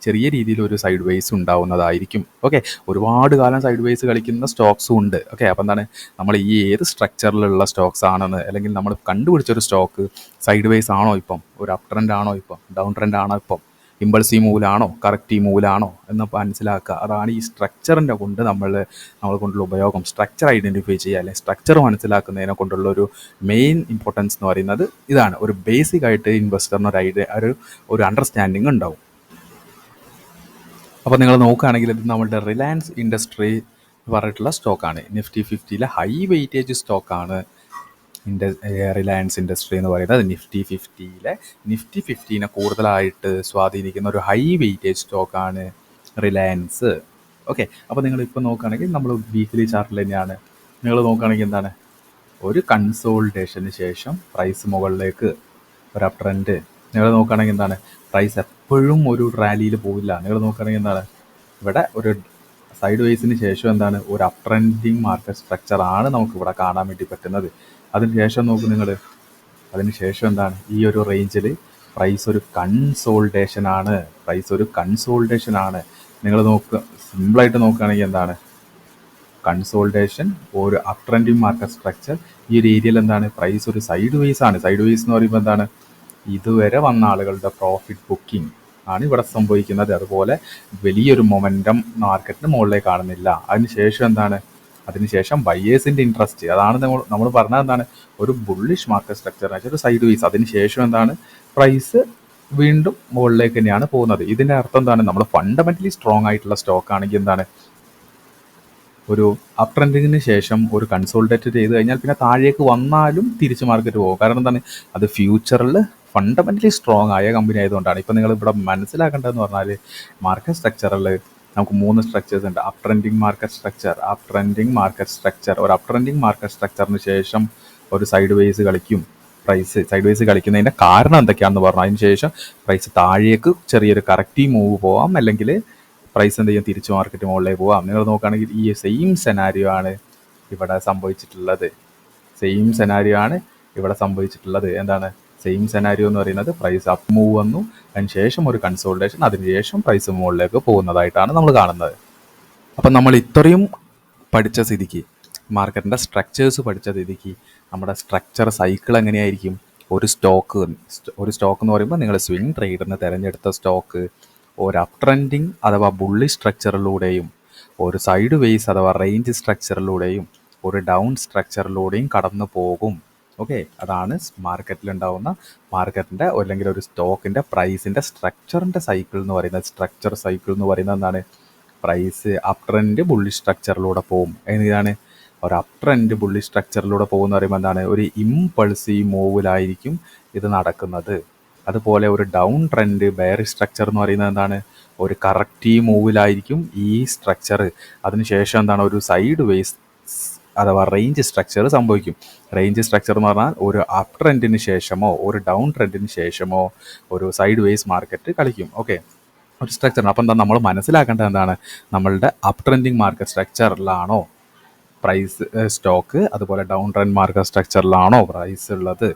ചെറിയ രീതിയിൽ ഒരു സൈഡ് വേസ് ഉണ്ടാവുന്നതായിരിക്കും. ഓക്കെ, ഒരുപാട് കാലം സൈഡ് വേസ് കളിക്കുന്ന സ്റ്റോക്സും ഉണ്ട്. ഓക്കെ, അപ്പോൾ എന്താണ്, നമ്മൾ ഈ ഏത് സ്ട്രക്ചറിലുള്ള സ്റ്റോക്സ് ആണെന്ന്, അല്ലെങ്കിൽ നമ്മൾ കണ്ടുപിടിച്ചൊരു സ്റ്റോക്ക് സൈഡ് വേസ് ആണോ ഇപ്പം, ഒരു അപ് ട്രെൻഡ് ആണോ ഇപ്പം, ഡൗൺ ട്രെൻഡ് ആണോ ഇപ്പം, ഇമ്പൾസീവ് മൂവിലാണോ കറക്റ്റീവ് മൂവിലാണോ എന്ന് മനസ്സിലാക്കുക. അതാണ് ഈ സ്ട്രക്ചറിൻ്റെ കൊണ്ട് നമ്മൾ കൊണ്ടുള്ള ഉപയോഗം. സ്ട്രക്ചർ ഐഡൻറ്റിഫൈ ചെയ്യുക, അല്ലെങ്കിൽ സ്ട്രക്ചർ മനസ്സിലാക്കുന്നതിനെ കൊണ്ടുള്ള ഒരു മെയിൻ ഇമ്പോർട്ടൻസ് എന്ന് പറയുന്നത് ഇതാണ്. ഒരു ബേസിക് ആയിട്ട് ഇൻവെസ്റ്ററിന് ഒരു അണ്ടർസ്റ്റാൻഡിങ് ഉണ്ടാവും. അപ്പോൾ നിങ്ങൾ നോക്കുകയാണെങ്കിൽ ഇത് നമ്മളുടെ റിലയൻസ് ഇൻഡസ്ട്രി പറഞ്ഞിട്ടുള്ള സ്റ്റോക്കാണ്. നിഫ്റ്റി 50-ലെ ഹൈ വെയിറ്റേജ് സ്റ്റോക്കാണ്. റിലയൻസ് ഇൻഡസ്ട്രി എന്ന് പറയുന്നത് നിഫ്റ്റി 50നെ കൂടുതലായിട്ട് സ്വാധീനിക്കുന്ന ഒരു ഹൈ വെയിറ്റേജ് സ്റ്റോക്കാണ് റിലയൻസ്. ഓക്കെ, അപ്പോൾ നിങ്ങളിപ്പോൾ നോക്കുകയാണെങ്കിൽ നമ്മൾ വീക്ക്ലി ചാർട്ടിൽ തന്നെയാണ്. നിങ്ങൾ നോക്കുകയാണെങ്കിൽ എന്താണ്, ഒരു കൺസോൾട്ടേഷന് ശേഷം പ്രൈസ് മുകളിലേക്ക് ഒരു അപ് ട്രെൻഡ്. നിങ്ങൾ നോക്കുകയാണെങ്കിൽ എന്താണ്, പ്രൈസ് എപ്പോഴും ഒരു റാലിയിൽ പോവില്ല. നിങ്ങൾ നോക്കുകയാണെങ്കിൽ എന്താണ്, ഇവിടെ ഒരു സൈഡ് വേസിന് ശേഷം എന്താണ്, ഒരു അപ് ട്രെൻഡിങ് മാർക്കറ്റ് സ്ട്രക്ചറാണ് നമുക്കിവിടെ കാണാൻ വേണ്ടി പറ്റുന്നത്. അതിനുശേഷം നോക്കും നിങ്ങൾ, അതിനുശേഷം എന്താണ്, ഈ ഒരു റേഞ്ചിൽ പ്രൈസ് ഒരു കൺസോൾട്ടേഷനാണ്. നിങ്ങൾ നോക്കുക, സിമ്പിളായിട്ട് നോക്കുകയാണെങ്കിൽ എന്താണ്, കൺസോൾട്ടേഷൻ, ഒരു അപ് ട്രെൻഡിങ് മാർക്കറ്റ് സ്ട്രക്ചർ. ഈ ഒരു ഏരിയയിൽ എന്താണ്, പ്രൈസ് ഒരു സൈഡ് വേസ് ആണ്. സൈഡ് വേസ് എന്ന് പറയുമ്പോൾ എന്താണ്, ഇതുവരെ വന്ന ആളുകളുടെ പ്രോഫിറ്റ് ബുക്കിംഗ് ആണ് ഇവിടെ സംഭവിക്കുന്നത്. അതുപോലെ വലിയൊരു മൊമെൻറ്റം മാർക്കറ്റിന് മുകളിലേക്ക് കാണുന്നില്ല. അതിനുശേഷം എന്താണ്, അതിനുശേഷം ബയേഴ്സിൻ്റെ ഇൻട്രസ്റ്റ്, അതാണ് നമ്മൾ പറഞ്ഞത് എന്താണ്, ഒരു ബുള്ളിഷ് മാർക്കറ്റ് സ്ട്രക്ചർ എന്ന് വെച്ചാൽ ഒരു സൈഡ് വേസ്. അതിനുശേഷം എന്താണ്, പ്രൈസ് വീണ്ടും മുകളിലേക്ക് തന്നെയാണ് പോകുന്നത്. ഇതിൻ്റെ അർത്ഥം എന്താണ്, നമ്മൾ ഫണ്ടമെൻ്റലി സ്ട്രോങ് ആയിട്ടുള്ള സ്റ്റോക്ക് ആണെങ്കിൽ എന്താണ്, ഒരു അപ് ട്രെൻഡിങ്ങിന് ശേഷം ഒരു കൺസോൾട്ടേറ്റ് ചെയ്ത് കഴിഞ്ഞാൽ പിന്നെ താഴേക്ക് വന്നാലും തിരിച്ച് മാർക്കറ്റ് പോകും. കാരണം എന്താണ്, അത് ഫ്യൂച്ചറിൽ ഫണ്ടമെൻ്റലി സ്ട്രോങ് ആയ കമ്പനി ആയതുകൊണ്ടാണ്. ഇപ്പോൾ നിങ്ങൾ ഇവിടെ മനസ്സിലാക്കേണ്ടതെന്ന് പറഞ്ഞാൽ, മാർക്കറ്റ് സ്ട്രക്ചറിൽ നമുക്ക് 3 സ്ട്രക്ചേഴ്സ് ഉണ്ട്. Up trending market structure. ഒരു അപ് ട്രെൻഡിങ് മാർക്കറ്റ് സ്ട്രക്ചറിന് ശേഷം ഒരു സൈഡ് വേസ് കളിക്കും. സൈഡ് വേസ് കളിക്കുന്നതിൻ്റെ കാരണം എന്തൊക്കെയാണെന്ന് പറഞ്ഞു. അതിന് ശേഷം പ്രൈസ് താഴേക്ക് ചെറിയൊരു കറക്റ്റീവ് മൂവ് പോവാം, അല്ലെങ്കിൽ പ്രൈസ് എന്ത് ചെയ്യും, തിരിച്ച് മാർക്കറ്റ് മുകളിലേക്ക് പോവാം. നിങ്ങൾ നോക്കുകയാണെങ്കിൽ ഈ സെയിം സെനാരിയോ ആണ് ഇവിടെ സംഭവിച്ചിട്ടുള്ളത്. എന്താണ് സെയിം സെനാരിയോ എന്ന് പറയുന്നത്, പ്രൈസ് അപ്പ് മൂവ് വന്നു, അതിനുശേഷം ഒരു കൺസോൾട്ടേഷൻ, അതിനുശേഷം പ്രൈസ് മുകളിലേക്ക് പോകുന്നതായിട്ടാണ് നമ്മൾ കാണുന്നത്. അപ്പം നമ്മൾ ഇത്രയും പഠിച്ച സ്ഥിതിക്ക്, മാർക്കറ്റിൻ്റെ സ്ട്രക്ചേഴ്സ് പഠിച്ച സ്ഥിതിക്ക്, നമ്മുടെ സ്ട്രക്ചർ സൈക്കിൾ എങ്ങനെയായിരിക്കും? ഒരു സ്റ്റോക്ക് എന്ന് പറയുമ്പോൾ നിങ്ങൾ സ്വിംഗ് ട്രേഡറിന് തിരഞ്ഞെടുത്ത സ്റ്റോക്ക് ഒരു അപ് ട്രെൻഡിങ് അഥവാ ബുള്ളിഷ് സ്ട്രക്ചറിലൂടെയും, ഒരു സൈഡ് വേസ് അഥവാ റേഞ്ച് സ്ട്രക്ചറിലൂടെയും, ഒരു ഡൗൺ സ്ട്രക്ചറിലൂടെയും കടന്നു പോകും. ഓക്കെ, അതാണ് മാർക്കറ്റിലുണ്ടാവുന്ന മാർക്കറ്റിൻ്റെ അല്ലെങ്കിൽ ഒരു സ്റ്റോക്കിൻ്റെ പ്രൈസിൻ്റെ സ്ട്രക്ചറിൻ്റെ സൈക്കിൾ എന്ന് പറയുന്നത്. എന്താണ്, പ്രൈസ് അപ് ട്രെൻഡ് ബുള്ളിഷ് സ്ട്രക്ചറിലൂടെ പോകും. ഏതാണ് ഒരു അപ് ട്രെൻഡ് ബുള്ളിഷ് സ്ട്രക്ചറിലൂടെ പോകുമെന്ന് പറയുമ്പോൾ എന്താണ്, ഒരു ഇമ്പൾസീവ് മൂവിലായിരിക്കും ഇത് നടക്കുന്നത്. അതുപോലെ ഒരു ഡൗൺ ട്രെൻഡ് ബെയറിഷ് സ്ട്രക്ചർ എന്ന് പറയുന്നത് എന്താണ്, ഒരു കറക്റ്റീവ് മൂവിലായിരിക്കും ഈ സ്ട്രക്ചർ. അതിനുശേഷം എന്താണ്, ഒരു സൈഡ് വേസ് അഥവാ റേഞ്ച് സ്ട്രക്ചർ സംഭവിക്കും. റേഞ്ച് സ്ട്രക്ചർ എന്ന് പറഞ്ഞാൽ ഒരു അപ് ട്രെൻഡിന് ശേഷമോ ഒരു ഡൗൺ ട്രെൻഡിന് ശേഷമോ ഒരു സൈഡ് വേസ് മാർക്കറ്റ് കളിക്കും. ഓക്കെ, ഒരു സ്ട്രക്ചർ. അപ്പം എന്താ നമ്മൾ മനസ്സിലാക്കേണ്ടത് എന്താണ്, നമ്മളുടെ അപ് ട്രെൻഡിങ് മാർക്കറ്റ് സ്ട്രക്ചറിലാണോ പ്രൈസ് സ്റ്റോക്ക്, അതുപോലെ ഡൗൺ ട്രെൻഡ് മാർക്കറ്റ് സ്ട്രക്ചറിലാണോ പ്രൈസ് ഉള്ളത്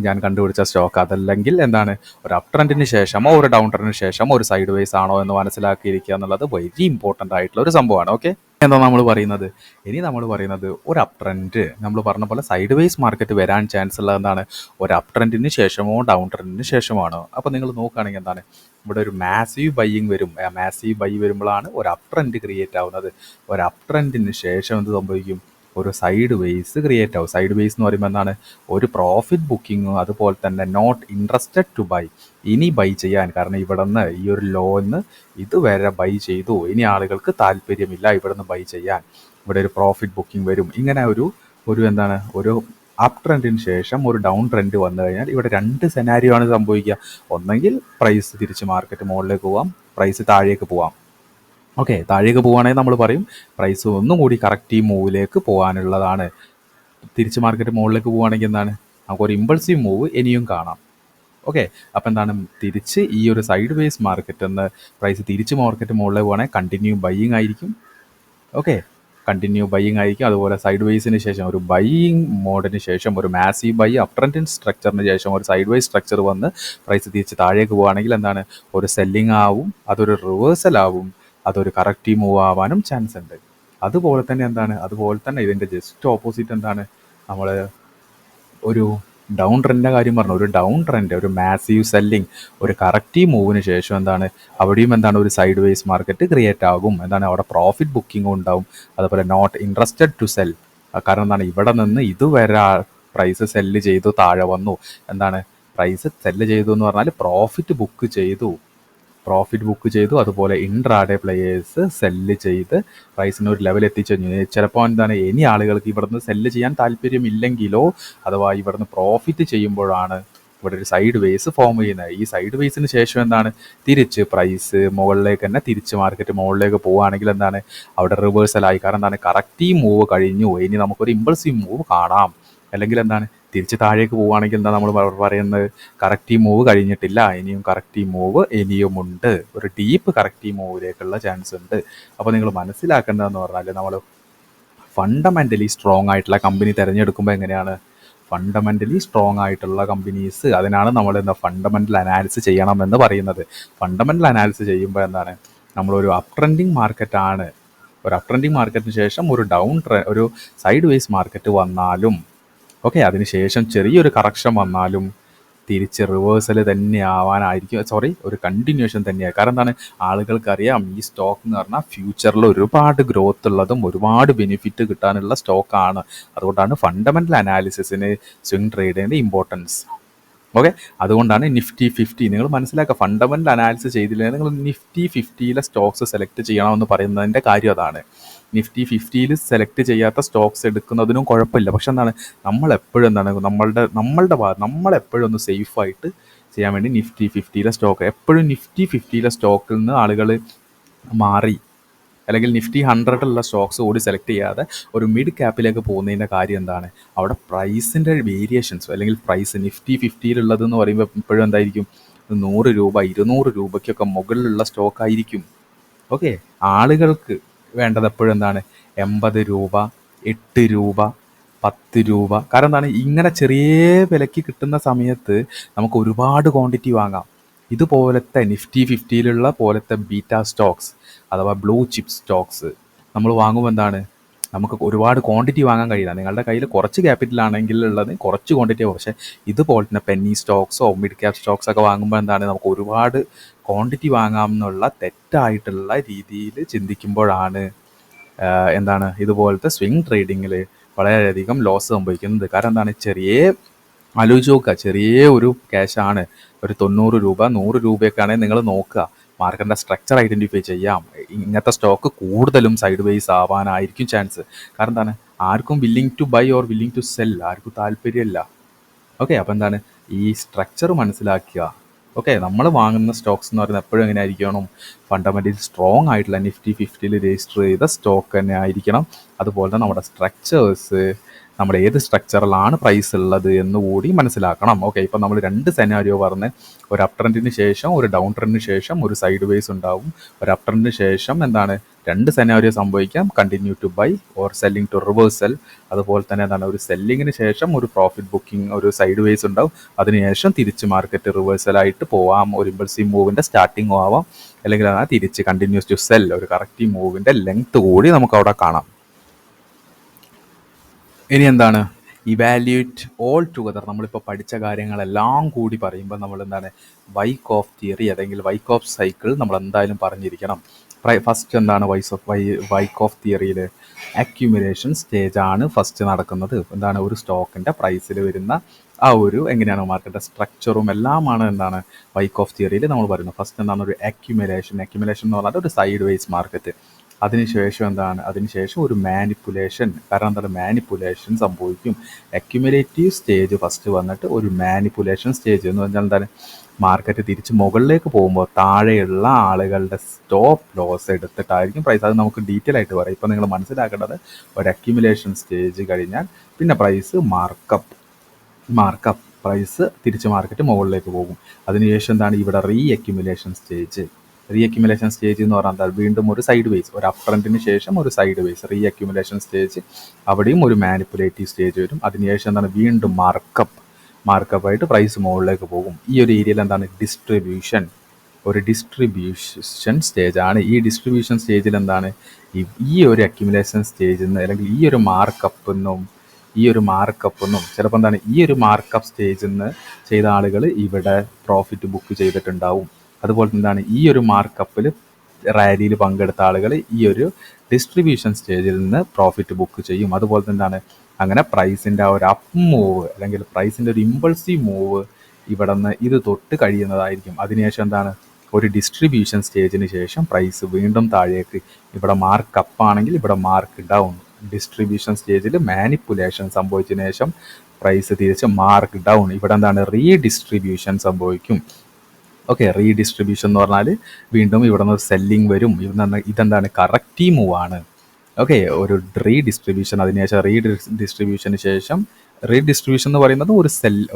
ഞാൻ കണ്ടുപിടിച്ച സ്റ്റോക്ക്. അതല്ലെങ്കിൽ എന്താണ്, ഒരു അപ് ട്രെൻഡിന് ശേഷമോ ഒരു ഡൗൺ ട്രെൻഡിന് ശേഷമോ ഒരു സൈഡ് വേസ് ആണോ എന്ന് മനസ്സിലാക്കിയിരിക്കുക എന്നുള്ളത് വെരി ഇമ്പോർട്ടൻ്റ് ആയിട്ടുള്ള ഒരു സംഭവമാണ്. ഓക്കെ, എന്താ നമ്മൾ പറയുന്നത് ഒരു അപ് ട്രെൻഡ്, നമ്മൾ പറഞ്ഞ പോലെ സൈഡ് വേസ് മാർക്കറ്റ് വരാൻ ചാൻസ് ഉള്ളത് എന്താണ്, ഒരു അപ് ട്രെൻഡിന് ശേഷമോ ഡൗൺ ട്രെൻഡിന് ശേഷമാണോ. അപ്പോൾ നിങ്ങൾ നോക്കുകയാണെങ്കിൽ എന്താണ്, ഇവിടെ ഒരു മാസീവ് ബൈയിങ് വരും. മാസീവ് ബൈ വരുമ്പോഴാണ് ഒരു അപ് ട്രെൻഡ് ക്രിയേറ്റ് ആവുന്നത്. ഒരു അപ് ട്രെൻഡിന് ശേഷം എന്ത് സംഭവിക്കും, ഒരു സൈഡ് വേസ് ക്രിയേറ്റ് ആവും. സൈഡ് വേസ് എന്ന് പറയുമ്പോൾ എന്താണ്, ഒരു പ്രോഫിറ്റ് ബുക്കിങ്ങും അതുപോലെ തന്നെ നോട്ട് ഇൻട്രസ്റ്റഡ് ടു ബൈ, ഇനി ബൈ ചെയ്യാൻ, കാരണം ഇവിടെ നിന്ന് ഈ ഒരു ലോന്ന് ഇതുവരെ ബൈ ചെയ്തു, ഇനി ആളുകൾക്ക് താല്പര്യമില്ല ഇവിടെ നിന്ന് ബൈ ചെയ്യാൻ, ഇവിടെ ഒരു പ്രോഫിറ്റ് ബുക്കിംഗ് വരും. ഇങ്ങനെ ഒരു അപ് ട്രെൻഡിന് ശേഷം ഒരു ഡൗൺ ട്രെൻഡ് വന്നു കഴിഞ്ഞാൽ ഇവിടെ 2 സെനാരിയോ ആണ് സംഭവിക്കുക. ഒന്നെങ്കിൽ പ്രൈസ് തിരിച്ച് മാർക്കറ്റ് മുകളിലേക്ക് പോവാം, പ്രൈസ് താഴേക്ക് പോവാം. ഓക്കെ, താഴേക്ക് പോവുകയാണെങ്കിൽ നമ്മൾ പറയും പ്രൈസ് ഒന്നും കൂടി കറക്റ്റീവ് മൂവിലേക്ക് പോകാനുള്ളതാണ്. തിരിച്ച് മാർക്കറ്റ് മുകളിലേക്ക് പോവുകയാണെങ്കിൽ എന്താണ്, നമുക്കൊരു ഇമ്പൾസീവ് മൂവ് ഇനിയും കാണാം. ഓക്കെ, അപ്പോൾ എന്താണ്, തിരിച്ച് ഈ ഒരു സൈഡ് വേസ് മാർക്കറ്റ് എന്ന് പ്രൈസ് തിരിച്ച് മാർക്കറ്റ് മുകളിലേക്ക് പോകണമെങ്കിൽ കണ്ടിന്യൂ ബൈയിങ് ആയിരിക്കും. ഓക്കെ, അതുപോലെ സൈഡ് വേസിന് ശേഷം ഒരു ബൈയിങ് മോഡിന് ശേഷം ഒരു മാസീവ് ബൈ അപ് ട്രെൻഡ് സ്ട്രക്ചറിന് ശേഷം ഒരു സൈഡ് വേസ് സ്ട്രക്ചർ വന്ന് പ്രൈസ് തിരിച്ച് താഴേക്ക് പോവുകയാണെങ്കിൽ എന്താണ്, ഒരു സെല്ലിംഗ് ആവും, അതൊരു റിവേഴ്സൽ ആവും, അതൊരു കറക്റ്റീവ് മൂവ് ആവാനും ചാൻസ് ഉണ്ട്. അതുപോലെ തന്നെ ഇതിൻ്റെ ജസ്റ്റ് ഓപ്പോസിറ്റ് എന്താണ്, നമ്മൾ ഒരു ഡൗൺ ട്രെൻഡിൻ്റെ കാര്യം പറഞ്ഞു. ഒരു ഡൗൺ ട്രെൻഡ്, ഒരു മാസീവ് സെല്ലിംഗ്, ഒരു കറക്റ്റീവ് മൂവിന് ശേഷം എന്താണ്, അവിടെയും എന്താണ്, ഒരു സൈഡ് വേസ് മാർക്കറ്റ് ക്രിയേറ്റ് ആകും. അവിടെ പ്രോഫിറ്റ് ബുക്കിംഗും ഉണ്ടാവും, അതുപോലെ നോട്ട് ഇൻട്രസ്റ്റഡ് ടു സെൽ. കാരണം എന്താണ്, ഇവിടെ നിന്ന് ഇതുവരെ പ്രൈസ് സെല്ല് ചെയ്തു താഴെ വന്നു. പ്രൈസ് സെല്ല് ചെയ്തു എന്ന് പറഞ്ഞാൽ പ്രോഫിറ്റ് ബുക്ക് ചെയ്തു. പ്രോഫിറ്റ് ബുക്ക് ചെയ്തു. അതുപോലെ ഇൻട്രാഡേ പ്ലെയേഴ്സ് സെല്ല് ചെയ്ത് പ്രൈസിന് ഒരു ലെവൽ എത്തിച്ചു കഴിഞ്ഞു. ചിലപ്പോൾ എന്താണ് ഇനി ആളുകൾക്ക് ഇവിടുന്ന് സെല്ല് ചെയ്യാൻ താല്പര്യമില്ലെങ്കിലോ അഥവാ ഇവിടുന്ന് പ്രോഫിറ്റ് ചെയ്യുമ്പോഴാണ് ഇവിടെ ഒരു സൈഡ് വേസ് ഫോം ചെയ്യുന്നത്. ഈ സൈഡ് വേസിന് ശേഷം എന്താണ് തിരിച്ച് പ്രൈസ് മുകളിലേക്ക് തന്നെ തിരിച്ച് മാർക്കറ്റ് മുകളിലേക്ക് പോവുകയാണെങ്കിൽ എന്താണ് അവിടെ റിവേഴ്സലായി. കാരണം എന്താണ് കറക്റ്റീവ് മൂവ് കഴിഞ്ഞു, ഇനി നമുക്കൊരു ഇമ്പൾസീവ് മൂവ് കാണാം. അല്ലെങ്കിൽ എന്താണ് തിരിച്ച് താഴേക്ക് പോവുകയാണെങ്കിൽ എന്താ നമ്മൾ പറയുന്നത് കറക്റ്റീവ് മൂവ് കഴിഞ്ഞിട്ടില്ല, ഇനിയും കറക്റ്റീവ് മൂവ് ഇനിയുമുണ്ട്, ഒരു ഡീപ്പ് കറക്റ്റീവ് മൂവിലേക്കുള്ള ചാൻസ് ഉണ്ട്. അപ്പോൾ നിങ്ങൾ മനസ്സിലാക്കേണ്ടതെന്ന് പറഞ്ഞാൽ നമ്മൾ ഫണ്ടമെൻ്റലി സ്ട്രോങ് ആയിട്ടുള്ള കമ്പനി തിരഞ്ഞെടുക്കുമ്പോൾ എങ്ങനെയാണ് ഫണ്ടമെൻ്റലി സ്ട്രോങ് ആയിട്ടുള്ള കമ്പനീസ്, അതിനാണ് നമ്മൾ എന്താ ഫണ്ടമെൻ്റൽ അനാലിസിസ് ചെയ്യണമെന്ന് പറയുന്നത്. ഫണ്ടമെൻ്റൽ അനാലിസിസ് ചെയ്യുമ്പോൾ എന്താണ് നമ്മളൊരു അപ് ട്രെൻഡിങ് മാർക്കറ്റാണ്, ഒരു അപ് ട്രെൻഡിങ് മാർക്കറ്റിന് ശേഷം ഒരു സൈഡ് വേസ് മാർക്കറ്റ് വന്നാലും ഓക്കെ, അതിനുശേഷം ചെറിയൊരു കറക്ഷൻ വന്നാലും തിരിച്ച് റിവേഴ്സൽ തന്നെ ആവാനായിരിക്കും, ഒരു കണ്ടിന്യൂഷൻ തന്നെയാണ്. കാരണം എന്താണ് ആളുകൾക്കറിയാം ഈ സ്റ്റോക്ക് എന്ന് പറഞ്ഞാൽ ഫ്യൂച്ചറിൽ ഒരുപാട് ഗ്രോത്ത് ഉള്ളതും ഒരുപാട് ബെനിഫിറ്റ് കിട്ടാനുള്ള സ്റ്റോക്കാണ്. അതുകൊണ്ടാണ് ഫണ്ടമെൻ്റൽ അനാലിസിസിന് സ്വിംഗ് ട്രേഡിൻ്റെ ഇമ്പോർട്ടൻസ്. ഓക്കെ, അതുകൊണ്ടാണ് നിഫ്റ്റി 50 നിങ്ങൾ മനസ്സിലാക്കുക. ഫണ്ടമെൻ്റൽ അനാലിസിസ് ചെയ്തില്ലെങ്കിൽ നിങ്ങൾ നിഫ്റ്റി 50 സ്റ്റോക്സ് സെലക്ട് ചെയ്യണമെന്ന് പറയുന്നതിൻ്റെ കാര്യം അതാണ്. നിഫ്റ്റി 50 സെലക്ട് ചെയ്യാത്ത സ്റ്റോക്സ് എടുക്കുന്നതിനും കുഴപ്പമില്ല. പക്ഷെ എന്താണ് നമ്മളെപ്പോഴും എന്താണ് നമ്മളെപ്പോഴും ഒന്ന് സേഫായിട്ട് ചെയ്യാൻ വേണ്ടി നിഫ്റ്റി 50 സ്റ്റോക്ക് എപ്പോഴും നിഫ്റ്റി 50 സ്റ്റോക്കിൽ നിന്ന് ആളുകൾ മാറി അല്ലെങ്കിൽ നിഫ്റ്റി 100 സ്റ്റോക്സ് കൂടി സെലക്ട് ചെയ്യാതെ ഒരു മിഡ് ക്യാപ്പിലേക്ക് പോകുന്നതിൻ്റെ കാര്യം എന്താണ് അവിടെ പ്രൈസിൻ്റെ വേരിയേഷൻസ് അല്ലെങ്കിൽ പ്രൈസ് നിഫ്റ്റി 50 എന്ന് പറയുമ്പോൾ ഇപ്പോഴും എന്തായിരിക്കും 100 രൂപ 200 രൂപയ്ക്കൊക്കെ മുകളിലുള്ള സ്റ്റോക്കായിരിക്കും. ഓക്കെ, ആളുകൾക്ക് വേണ്ടത് എപ്പോഴും എന്താണ് 80 രൂപ 8 രൂപ 10 രൂപ. കാരണം എന്താണ് ഇങ്ങനെ ചെറിയ വിലയ്ക്ക് കിട്ടുന്ന സമയത്ത് നമുക്ക് ഒരുപാട് ക്വാണ്ടിറ്റി വാങ്ങാം. ഇതുപോലത്തെ നിഫ്റ്റി 50 പോലത്തെ ബീറ്റ സ്റ്റോക്സ് അഥവാ ബ്ലൂ ചിപ്പ് സ്റ്റോക്സ് നമ്മൾ വാങ്ങുമ്പോൾ എന്താണ് നമുക്ക് ഒരുപാട് ക്വാണ്ടിറ്റി വാങ്ങാൻ കഴിയില്ല. നിങ്ങളുടെ കയ്യിൽ കുറച്ച് ക്യാപിറ്റൽ ആണെങ്കിൽ ഉള്ളത് കുറച്ച് ക്വാണ്ടിറ്റി ആവും. പക്ഷേ ഇതുപോലെ തന്നെ പെന്നി സ്റ്റോക്സോ മിഡ് ക്യാപ് സ്റ്റോക്സ് ഒക്കെ വാങ്ങുമ്പോൾ എന്താണ് നമുക്ക് ഒരുപാട് ക്വാണ്ടിറ്റി വാങ്ങാം എന്നുള്ള തെറ്റായിട്ടുള്ള രീതിയിൽ ചിന്തിക്കുമ്പോഴാണ് എന്താണ് ഇതുപോലത്തെ സ്വിംഗ് ട്രേഡിങ്ങിൽ വളരെയധികം ലോസ് സംഭവിക്കുന്നത്. കാരണം എന്താണ് ആലോചിച്ച് നോക്കുക, ചെറിയ ഒരു ക്യാഷാണ്, ഒരു 90 രൂപ 100 രൂപയൊക്കെ ആണെങ്കിൽ നിങ്ങൾ നോക്കുക, മാർക്കറ്റിൻ്റെ സ്ട്രക്ചർ ഐഡൻറ്റിഫൈ ചെയ്യാം. ഇങ്ങനത്തെ സ്റ്റോക്ക് കൂടുതലും സൈഡ് വേസ് ആവാനായിരിക്കും ചാൻസ്. കാരണം എന്താണ് ആർക്കും willing to buy or willing to sell ആർക്കും താല്പര്യമില്ല. ഓക്കെ, അപ്പോൾ എന്താണ് ഈ സ്ട്രക്ചർ മനസ്സിലാക്കുക. ഓക്കെ, നമ്മൾ വാങ്ങുന്ന സ്റ്റോക്സ് എന്ന് പറയുന്നത് എപ്പോഴും എങ്ങനെ ആയിരിക്കണം ഫണ്ടമെൻ്റലി സ്ട്രോങ് ആയിട്ടുള്ള നിഫ്റ്റി 50 രജിസ്റ്റർ ചെയ്ത സ്റ്റോക്ക് തന്നെ ആയിരിക്കണം. അതുപോലെ തന്നെ നമ്മുടെ സ്ട്രക്ചേഴ്സ് നമ്മുടെ ഏത് സ്ട്രക്ചറിലാണ് പ്രൈസ് ഉള്ളത് എന്നുകൂടി മനസ്സിലാക്കണം. ഓക്കെ, ഇപ്പം നമ്മൾ 2 സെനാരിയോ പറഞ്ഞ് ഒരു അപ് ട്രെൻഡിന് ശേഷം ഒരു ഡൗൺ ട്രെൻഡിന് ശേഷം ഒരു സൈഡ് വേസ് ഉണ്ടാവും. ഒരു അപ് ട്രെൻഡിന് ശേഷം എന്താണ് 2 സെനാരിയോ സംഭവിക്കാം, continue to buy or selling to reversal. അതുപോലെ തന്നെ എന്താണ് ഒരു സെല്ലിങ്ങിന് ശേഷം ഒരു പ്രോഫിറ്റ് ബുക്കിംഗ് ഒരു സൈഡ് വേസ് ഉണ്ടാവും, അതിനുശേഷം തിരിച്ച് മാർക്കറ്റ് റിവേഴ്സലായിട്ട് പോവാം, ഒരു ഇമ്പൾസീവ് മൂവിൻ്റെ സ്റ്റാർട്ടിങ്ങോ ആവാം, അല്ലെങ്കിൽ തിരിച്ച് കണ്ടിന്യൂസ് ടു സെൽ ഒരു കറക്റ്റീവ് മൂവിൻ്റെ ലെങ്ത് കൂടി നമുക്ക് അവിടെ കാണാം. ഇനി എന്താണ് ഇവാലുവേറ്റ് ഓൾ ടുഗദർ നമ്മളിപ്പോൾ പഠിച്ച കാര്യങ്ങളെല്ലാം കൂടി പറയുമ്പോൾ നമ്മൾ എന്താണ് വൈക്കോഫ് തിയറി അല്ലെങ്കിൽ വൈക്കോഫ് സൈക്കിൾ നമ്മൾ എന്തായാലും പറഞ്ഞിരിക്കണം. ഫസ്റ്റ് എന്താണ് വൈക്കോഫ് തിയറിയിൽ അക്യുമുലേഷൻ സ്റ്റേജാണ് ഫസ്റ്റ് നടക്കുന്നത്. എന്താണ് ഒരു സ്റ്റോക്കിൻ്റെ പ്രൈസിൽ വരുന്ന എങ്ങനെയാണ് മാർക്കറ്റിൻ്റെ സ്ട്രക്ചറും എല്ലാമാണ് എന്താണ് വൈക്കോഫ് തിയറിയിൽ നമ്മൾ പറയുന്നത്. ഫസ്റ്റ് എന്താണ് ഒരു അക്യുമുലേഷൻ എന്ന് പറഞ്ഞാൽ ഒരു സൈഡ് വേസ് മാർക്കറ്റ്. അതിനുശേഷം ഒരു മാനിപ്പുലേഷൻ. കാരണം എന്താണ് മാനിപ്പുലേഷൻ സംഭവിക്കും. അക്യുമുലേറ്റീവ് സ്റ്റേജ് ഫസ്റ്റ് വന്നിട്ട് ഒരു മാനിപ്പുലേഷൻ സ്റ്റേജ് എന്ന് പറഞ്ഞാൽ എന്താണ് മാർക്കറ്റ് തിരിച്ച് മുകളിലേക്ക് പോകുമ്പോൾ താഴെയുള്ള ആളുകളുടെ സ്റ്റോപ്പ് ലോസ് എടുത്തിട്ടായിരിക്കും പ്രൈസ്. അത് നമുക്ക് ഡീറ്റെയിൽ ആയിട്ട് പറയാം. ഇപ്പം നിങ്ങൾ മനസ്സിലാക്കേണ്ടത് ഒരു അക്യുമുലേഷൻ സ്റ്റേജ് കഴിഞ്ഞാൽ പിന്നെ പ്രൈസ് മാർക്കപ്പ് പ്രൈസ് തിരിച്ച് മാർക്കറ്റ് മുകളിലേക്ക് പോകും. അതിനുശേഷം എന്താണ് ഇവിടെ റീ അക്യുമുലേഷൻ സ്റ്റേജ് എന്ന് പറഞ്ഞാൽ വീണ്ടും ഒരു സൈഡ് വേസ്, ഒരു അപ് ട്രെൻഡിന് ശേഷം ഒരു side vase, re accumulation stage, അവിടെയും ഒരു മാനിപ്പുലേറ്റീവ് സ്റ്റേജ് വരും. അതിനുശേഷം എന്താണ് വീണ്ടും മാർക്കപ്പായിട്ട് പ്രൈസ് മുകളിലേക്ക് പോകും. ഈ ഒരു ഏരിയയിൽ എന്താണ് ഒരു ഡിസ്ട്രിബ്യൂഷൻ സ്റ്റേജാണ്. ഈ ഡിസ്ട്രിബ്യൂഷൻ സ്റ്റേജിൽ എന്താണ് ഈ ഒരു അക്യുമുലേഷൻ സ്റ്റേജിൽ നിന്ന് അല്ലെങ്കിൽ ഈ ഒരു മാർക്കപ്പെന്നും ചിലപ്പോൾ എന്താണ് ഈ ഒരു മാർക്കപ്പ് സ്റ്റേജിൽ നിന്ന് ചെയ്ത ആളുകൾ ഇവിടെ പ്രോഫിറ്റ് ബുക്ക് ചെയ്തിട്ടുണ്ടാവും. അതുപോലെ എന്താണ് ഈ ഒരു മാർക്കപ്പിൽ റാലിയിൽ പങ്കെടുത്ത ആളുകൾ ഈ ഒരു ഡിസ്ട്രിബ്യൂഷൻ സ്റ്റേജിൽ നിന്ന് പ്രോഫിറ്റ് ബുക്ക് ചെയ്യും. അതുപോലെ എന്താണ് അങ്ങനെ പ്രൈസിൻ്റെ ആ ഒരു അപ്പ് മൂവ് അല്ലെങ്കിൽ പ്രൈസിൻ്റെ ഒരു ഇമ്പൾസീവ് മൂവ് ഇവിടെ നിന്ന് ഇത് തൊട്ട് കഴിയുന്നതായിരിക്കും. അതിനുശേഷം എന്താണ് ഒരു ഡിസ്ട്രിബ്യൂഷൻ സ്റ്റേജിന് ശേഷം പ്രൈസ് വീണ്ടും താഴേക്ക്. ഇവിടെ മാർക്ക് അപ്പ് ആണെങ്കിൽ ഇവിടെ മാർക്ക് ഡൗൺ. ഡിസ്ട്രിബ്യൂഷൻ സ്റ്റേജിൽ മാനിപ്പുലേഷൻ സംഭവിച്ചതിന് ശേഷം പ്രൈസ് തിരിച്ച് മാർക്ക് ഡൗൺ. ഇവിടെ എന്താണ് റീഡിസ്ട്രിബ്യൂഷൻ സംഭവിക്കും. ഓക്കെ, റീഡിസ്ട്രിബ്യൂഷൻ എന്ന് പറഞ്ഞാൽ വീണ്ടും ഇവിടെ നിന്ന് സെല്ലിംഗ് വരും. ഇതെന്താണ് കറക്റ്റീവ് മൂവ് ആണ്. ഓക്കെ, ഒരു റീഡിസ്ട്രിബ്യൂഷൻ, അതിനുശേഷം റീഡിസ്ട്രിബ്യൂഷന് ശേഷം റീഡിസ്ട്രിബ്യൂഷൻ എന്ന് പറയുന്നത്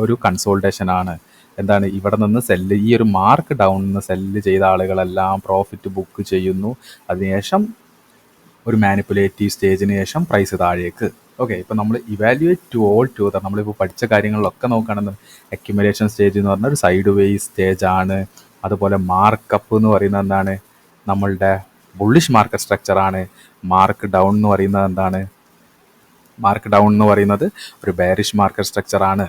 ഒരു കൺസോൾട്ടേഷൻ ആണ്. എന്താണ് ഇവിടെ നിന്ന് സെല്ല്, ഈ ഒരു മാർക്ക് ഡൗൺ നിന്ന് സെല്ല് ചെയ്ത ആളുകളെല്ലാം പ്രോഫിറ്റ് ബുക്ക് ചെയ്യുന്നു. അതിനുശേഷം ഒരു മാനിപ്പുലേറ്റീവ് സ്റ്റേജിന് ശേഷം പ്രൈസ് താഴേക്ക്. ഓക്കെ, ഇപ്പം നമ്മൾ ഇവാലുവേറ്റ് ടു ഓൾ ടുഗദർ നമ്മളിപ്പോൾ പഠിച്ച കാര്യങ്ങളിലൊക്കെ നോക്കുകയാണെന്ന് അക്യുമുലേഷൻ സ്റ്റേജ് എന്ന് പറഞ്ഞാൽ ഒരു സൈഡ് വേസ് സ്റ്റേജ് ആണ്. അതുപോലെ മാർക്കപ്പ് എന്ന് പറയുന്നത് എന്താണ്, നമ്മളുടെ ബുള്ളിഷ് മാർക്കറ്റ് സ്ട്രക്ചറാണ്. മാർക്ക് ഡൗൺ എന്ന് പറയുന്നത് എന്താണ്, മാർക്ക് ഡൗൺ എന്ന് പറയുന്നത് ഒരു ബെയറിഷ് മാർക്കറ്റ് സ്ട്രക്ചറാണ്.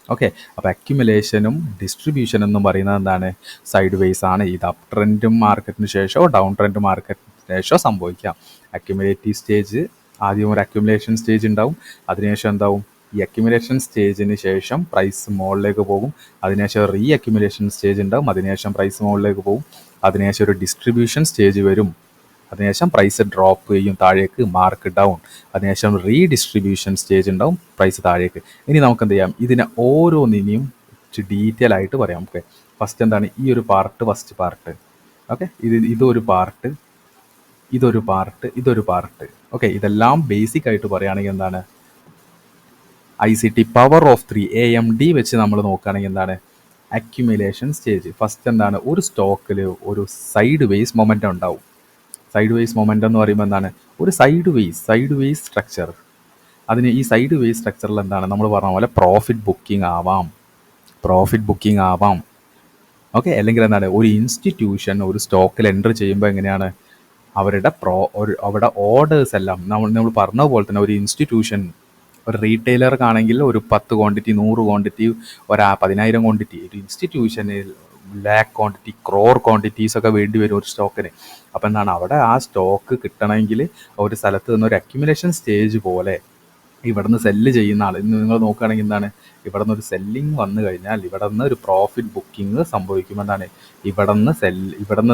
ഓക്കെ, അപ്പോൾ അക്യുമുലേഷനും ഡിസ്ട്രിബ്യൂഷനും എന്ന് പറയുന്നത് എന്താണ്, സൈഡ് വേസ് ആണ്. ഇത് അപ് ട്രെൻഡ് മാർക്കറ്റിന് ശേഷമോ ഡൗൺ ട്രെൻഡ് മാർക്കറ്റിന് ശേഷമോ സംഭവിക്കാം. അക്യുമുലേറ്റീവ് സ്റ്റേജ്, ആദ്യം ഒരു അക്യുമുലേഷൻ സ്റ്റേജ് ഉണ്ടാവും. അതിനുശേഷം എന്താവും, ഈ അക്യുമുലേഷൻ സ്റ്റേജിന് ശേഷം പ്രൈസ് മുകളിലേക്ക് പോകും. അതിനുശേഷം റീ അക്യുമുലേഷൻ സ്റ്റേജ് ഉണ്ടാവും. അതിനുശേഷം പ്രൈസ് മുകളിലേക്ക് പോകും. അതിനുശേഷം ഒരു ഡിസ്ട്രിബ്യൂഷൻ സ്റ്റേജ് വരും. അതിനുശേഷം പ്രൈസ് ഡ്രോപ്പ് ചെയ്യും താഴേക്ക്, മാർക്ക് ഡൗൺ. അതിനുശേഷം റീഡിസ്ട്രിബ്യൂഷൻ സ്റ്റേജ് ഉണ്ടാവും, പ്രൈസ് താഴേക്ക്. ഇനി നമുക്ക് എന്ത് ചെയ്യാം, ഇതിനെ ഓരോന്നിനെയും ഡീറ്റെയിൽ ആയിട്ട് പറയാം. ഓക്കെ, ഫസ്റ്റ് എന്താണ് ഈ ഒരു പാർട്ട്, ഫസ്റ്റ് പാർട്ട്. ഓക്കെ, ഇതൊരു പാർട്ട്, ഇതൊരു പാർട്ട്. ഓക്കെ, ഇതെല്ലാം ബേസിക് ആയിട്ട് പറയുകയാണെങ്കിൽ എന്താണ്, ICT പവർ ഓഫ് 3 AMD വെച്ച് നമ്മൾ നോക്കുകയാണെങ്കിൽ എന്താണ്, അക്യുമുലേഷൻ സ്റ്റേജ്. ഫസ്റ്റ് എന്താണ്, ഒരു സ്റ്റോക്കിൽ ഒരു സൈഡ് വേസ് മൊമെൻ്റം ഉണ്ടാവും. സൈഡ് വേസ് മൊമെൻ്റം എന്ന് പറയുമ്പോൾ എന്താണ്, ഒരു സൈഡ് വേസ് സ്ട്രക്ചർ. ഈ സൈഡ് വേസ് സ്ട്രക്ചറിൽ എന്താണ്, നമ്മൾ പറഞ്ഞ പോലെ പ്രോഫിറ്റ് ബുക്കിംഗ് ആവാം. ഓക്കെ, അല്ലെങ്കിൽ എന്താണ്, ഒരു ഇൻസ്റ്റിറ്റ്യൂഷൻ ഒരു സ്റ്റോക്കിൽ എൻ്റർ ചെയ്യുമ്പോൾ എങ്ങനെയാണ് അവിടെ ഓർഡേഴ്സ് എല്ലാം നമ്മൾ പറഞ്ഞ പോലെ തന്നെ ഒരു ഇൻസ്റ്റിറ്റ്യൂഷൻ, ഒരു റീറ്റെയിലർക്കാണെങ്കിൽ ഒരു 10 ക്വാണ്ടിറ്റി, 100 ക്വാണ്ടിറ്റി, 10,000 ക്വാണ്ടിറ്റി, ഒരു ഇൻസ്റ്റിറ്റ്യൂഷനിൽ ലാക്ക് ക്വാണ്ടിറ്റി, ക്രോർ ക്വാണ്ടിറ്റീസ് ഒക്കെ വേണ്ടി വരും ഒരു സ്റ്റോക്കിന്. അപ്പോൾ എന്താണ്, അവിടെ ആ സ്റ്റോക്ക് കിട്ടണമെങ്കിൽ ഒരു സ്ഥലത്ത് നിന്ന് ഒരു അക്യുമുലേഷൻ സ്റ്റേജ് പോലെ ഇവിടെ നിന്ന് സെല്ല് ചെയ്യുന്ന ആൾ, ഇന്ന് നിങ്ങൾ നോക്കുകയാണെങ്കിൽ എന്താണ്, ഇവിടെ നിന്ന് ഒരു സെല്ലിങ് വന്നു കഴിഞ്ഞാൽ ഇവിടെ നിന്ന് ഒരു പ്രോഫിറ്റ് ബുക്കിംഗ് സംഭവിക്കും. എന്താണ്, ഇവിടെ നിന്ന്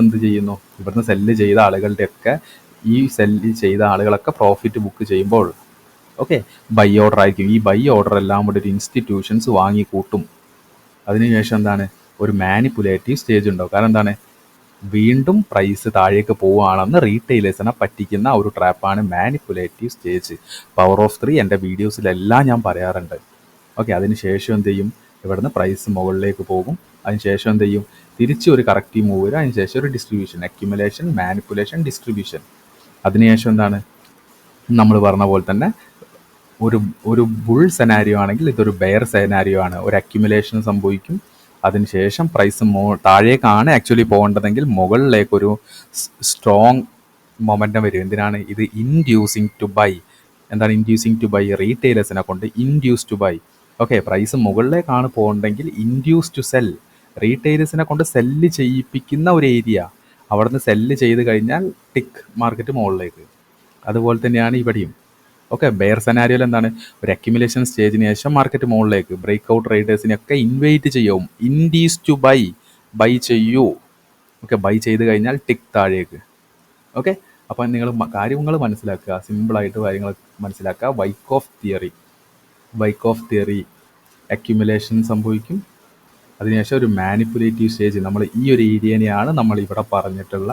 എന്ത് ചെയ്യുന്നു, ഇവിടെ നിന്ന് സെല്ല് ചെയ്ത ആളുകളുടെയൊക്കെ ഈ സെല്ല് ചെയ്ത ആളുകളൊക്കെ പ്രോഫിറ്റ് ബുക്ക് ചെയ്യുമ്പോൾ ഓക്കെ ബൈ ഓർഡർ ആയിരിക്കും. ഈ ബൈ ഓർഡർ എല്ലാം കൂടി ഒരു ഇൻസ്റ്റിറ്റ്യൂഷൻസ് വാങ്ങിക്കൂട്ടും. അതിനുശേഷം എന്താണ്, ഒരു മാനിപ്പുലേറ്റീവ് സ്റ്റേജ് ഉണ്ടാവും. കാരണം എന്താണ്, വീണ്ടും പ്രൈസ് താഴേക്ക് പോവുകയാണെന്ന് റീറ്റെയിലേഴ്സിനെ പറ്റിക്കുന്ന ഒരു ട്രാപ്പാണ് മാനിപ്പുലേറ്റീവ് സ്റ്റേജ്. പവർ ഓഫ് 3 എൻ്റെ വീഡിയോസിലെല്ലാം ഞാൻ പറയാറുണ്ട്. ഓക്കെ, അതിനുശേഷം എന്ത് ചെയ്യും, ഇവിടുന്ന് പ്രൈസ് മുകളിലേക്ക് പോകും. അതിനുശേഷം എന്ത് ചെയ്യും, തിരിച്ച് ഒരു കറക്റ്റീവ് മൂവ് വരും. അതിനുശേഷം ഒരു ഡിസ്ട്രിബ്യൂഷൻ, അക്യുമുലേഷൻ, മാനിപ്പുലേഷൻ, ഡിസ്ട്രിബ്യൂഷൻ. അതിനുശേഷം എന്താണ്, നമ്മൾ പറഞ്ഞ പോലെ തന്നെ ഒരു ബുൾ സെനാരിയോ ആണെങ്കിൽ ഇതൊരു ബെയർ സെനാരിയോ ആണ്. ഒരു അക്യുമുലേഷൻ സംഭവിക്കും. അതിനുശേഷം പ്രൈസ് താഴേക്കാണ് ആക്ച്വലി പോകേണ്ടതെങ്കിൽ മുകളിലേക്കൊരു സ്ട്രോങ് മൊമെൻറ്റം വരും. എന്തിനാണ് ഇത്, ഇൻഡ്യൂസിങ് ടു ബൈ. എന്താണ് ഇൻഡ്യൂസിങ് ടു ബൈ, റീറ്റെയിലേഴ്സിനെ കൊണ്ട് induce to buy. Okay, price മുകളിലേക്കാണ് പോകേണ്ടെങ്കിൽ ഇൻഡ്യൂസ് ടു സെൽ, റീറ്റെയിലേഴ്സിനെ കൊണ്ട് സെല്ല് ചെയ്യിപ്പിക്കുന്ന ഒരു ഏരിയ. അവിടെ നിന്ന് സെല്ല് ചെയ്ത് കഴിഞ്ഞാൽ ടിക്ക് മാർക്കറ്റ് മുകളിലേക്ക്. അതുപോലെ തന്നെയാണ് ഇവിടെയും. ഓക്കെ, ബെയർ സെനാരിയോയിൽ എന്താണ്, ഒരു അക്യുമുലേഷൻ സ്റ്റേജിന് ശേഷം മാർക്കറ്റ് മുകളിലേക്ക് ബ്രേക്ക് ഔട്ട് റൈഡേഴ്സിനെയൊക്കെ ഇൻവൈറ്റ് ചെയ്യും, ഇൻഡ്യൂസ് ടു ബൈ ചെയ്യൂ. ഓക്കെ, ബൈ ചെയ്ത് കഴിഞ്ഞാൽ ടിക്ക് താഴേക്ക്. ഓക്കെ, അപ്പം നിങ്ങൾ കാര്യങ്ങൾ മനസ്സിലാക്കുക, സിമ്പിളായിട്ട് കാര്യങ്ങൾ മനസ്സിലാക്കുക. വൈക്ക് ഓഫ് തിയറി അക്യുമുലേഷൻ സംഭവിക്കും. അതിനുശേഷം ഒരു മാനിപ്പുലേറ്റീവ് സ്റ്റേജ്, നമ്മൾ ഈ ഒരു ഏരിയനെയാണ് നമ്മൾ ഇവിടെ പറഞ്ഞിട്ടുള്ള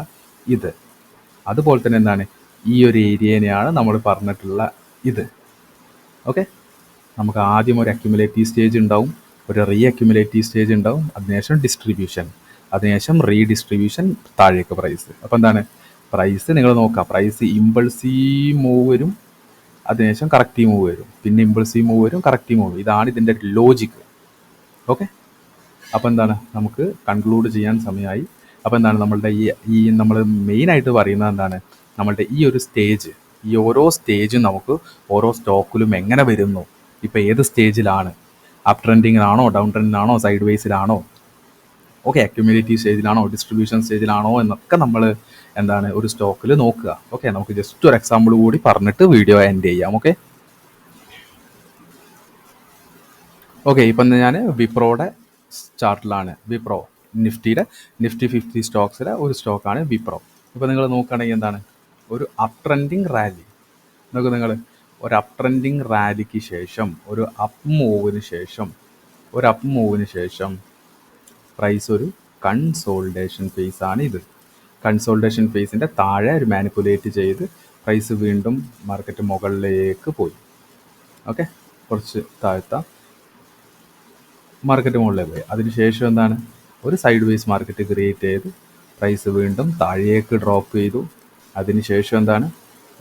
ഇത്. അതുപോലെ തന്നെ എന്താണ്, ഈ ഒരു ഏരിയനെയാണ് നമ്മൾ പറഞ്ഞിട്ടുള്ള ഇത്. ഓക്കെ, നമുക്ക് ആദ്യം ഒരു അക്യുമുലേറ്റീവ് സ്റ്റേജ് ഉണ്ടാവും, ഒരു റീ അക്യുമുലേറ്റീവ് സ്റ്റേജ് ഉണ്ടാവും. അതിനുശേഷം ഡിസ്ട്രിബ്യൂഷൻ, അതിനുശേഷം റീഡിസ്ട്രിബ്യൂഷൻ, താഴേക്ക് പ്രൈസ്. അപ്പോൾ എന്താണ്, പ്രൈസ് നിങ്ങൾ നോക്കുക, പ്രൈസ് ഇമ്പൾസീവ് മൂവ് വരും, അതിനുശേഷം കറക്റ്റീവ് മൂവ് വരും, പിന്നെ ഇമ്പൾസീവ് മൂവ് വരും, കറക്റ്റീവ് മൂവ്. ഇതാണ് ഇതിൻ്റെ ലോജിക്ക്. ഓക്കെ, അപ്പോൾ എന്താണ്, നമുക്ക് കൺക്ലൂഡ് ചെയ്യാൻ സമയമായി. അപ്പോൾ എന്താണ്, നമ്മളുടെ ഈ നമ്മൾ മെയിനായിട്ട് പറയുന്നത് എന്താണ്, നമ്മളുടെ ഈ ഒരു സ്റ്റേജ്, ഈ ഓരോ സ്റ്റേജും നമുക്ക് ഓരോ സ്റ്റോക്കിലും എങ്ങനെ വരുന്നു, ഇപ്പോൾ ഏത് സ്റ്റേജിലാണ്, അപ്പ് ട്രെൻഡിങ്ങിലാണോ, ഡൗൺ ട്രെൻഡിലാണോ, സൈഡ് വേസിലാണോ, ഓക്കെ അക്യുമുലേറ്റീവ് സ്റ്റേജിലാണോ, ഡിസ്ട്രിബ്യൂഷൻ സ്റ്റേജിലാണോ എന്നൊക്കെ നമ്മൾ എന്താണ് ഒരു സ്റ്റോക്കിൽ നോക്കുക. ഓക്കെ, നമുക്ക് ജസ്റ്റ് ഒരു എക്സാമ്പിൾ കൂടി പറഞ്ഞിട്ട് വീഡിയോ എൻഡ് ചെയ്യാം. ഓക്കെ, ഇപ്പം ഞാൻ വിപ്രോയുടെ ചാർട്ടിലാണ്. നിഫ്റ്റി 50 സ്റ്റോക്സിലെ ഒരു സ്റ്റോക്കാണ് വിപ്രോ. ഇപ്പോൾ നിങ്ങൾ നോക്കുകയാണെങ്കിൽ എന്താണ്, ഒരു അപ് ട്രെൻഡിങ് റാലി നോക്കുക നിങ്ങൾ, ഒരു അപ് ട്രെൻഡിങ് റാലിക്ക് ശേഷം ഒരു അപ്പ് മൂവിന് ശേഷം പ്രൈസ് ഒരു കൺസോൾട്ടേഷൻ ഫേസ് ആണ് ഇത്. കൺസോൾട്ടേഷൻ ഫേസിൻ്റെ താഴെ ഒരു മാനിപ്പുലേറ്റ് ചെയ്ത് പ്രൈസ് വീണ്ടും മാർക്കറ്റ് മുകളിലേക്ക് പോയി. ഓക്കെ, കുറച്ച് താഴ്ത്ത മാർക്കറ്റ് മുകളിലേക്ക് പോയി. അതിനുശേഷം എന്താണ്, ഒരു സൈഡ് വേസ് മാർക്കറ്റ് ക്രിയേറ്റ് ചെയ്ത് പ്രൈസ് വീണ്ടും താഴേക്ക് ഡ്രോപ്പ് ചെയ്തു. അതിനുശേഷം എന്താണ്,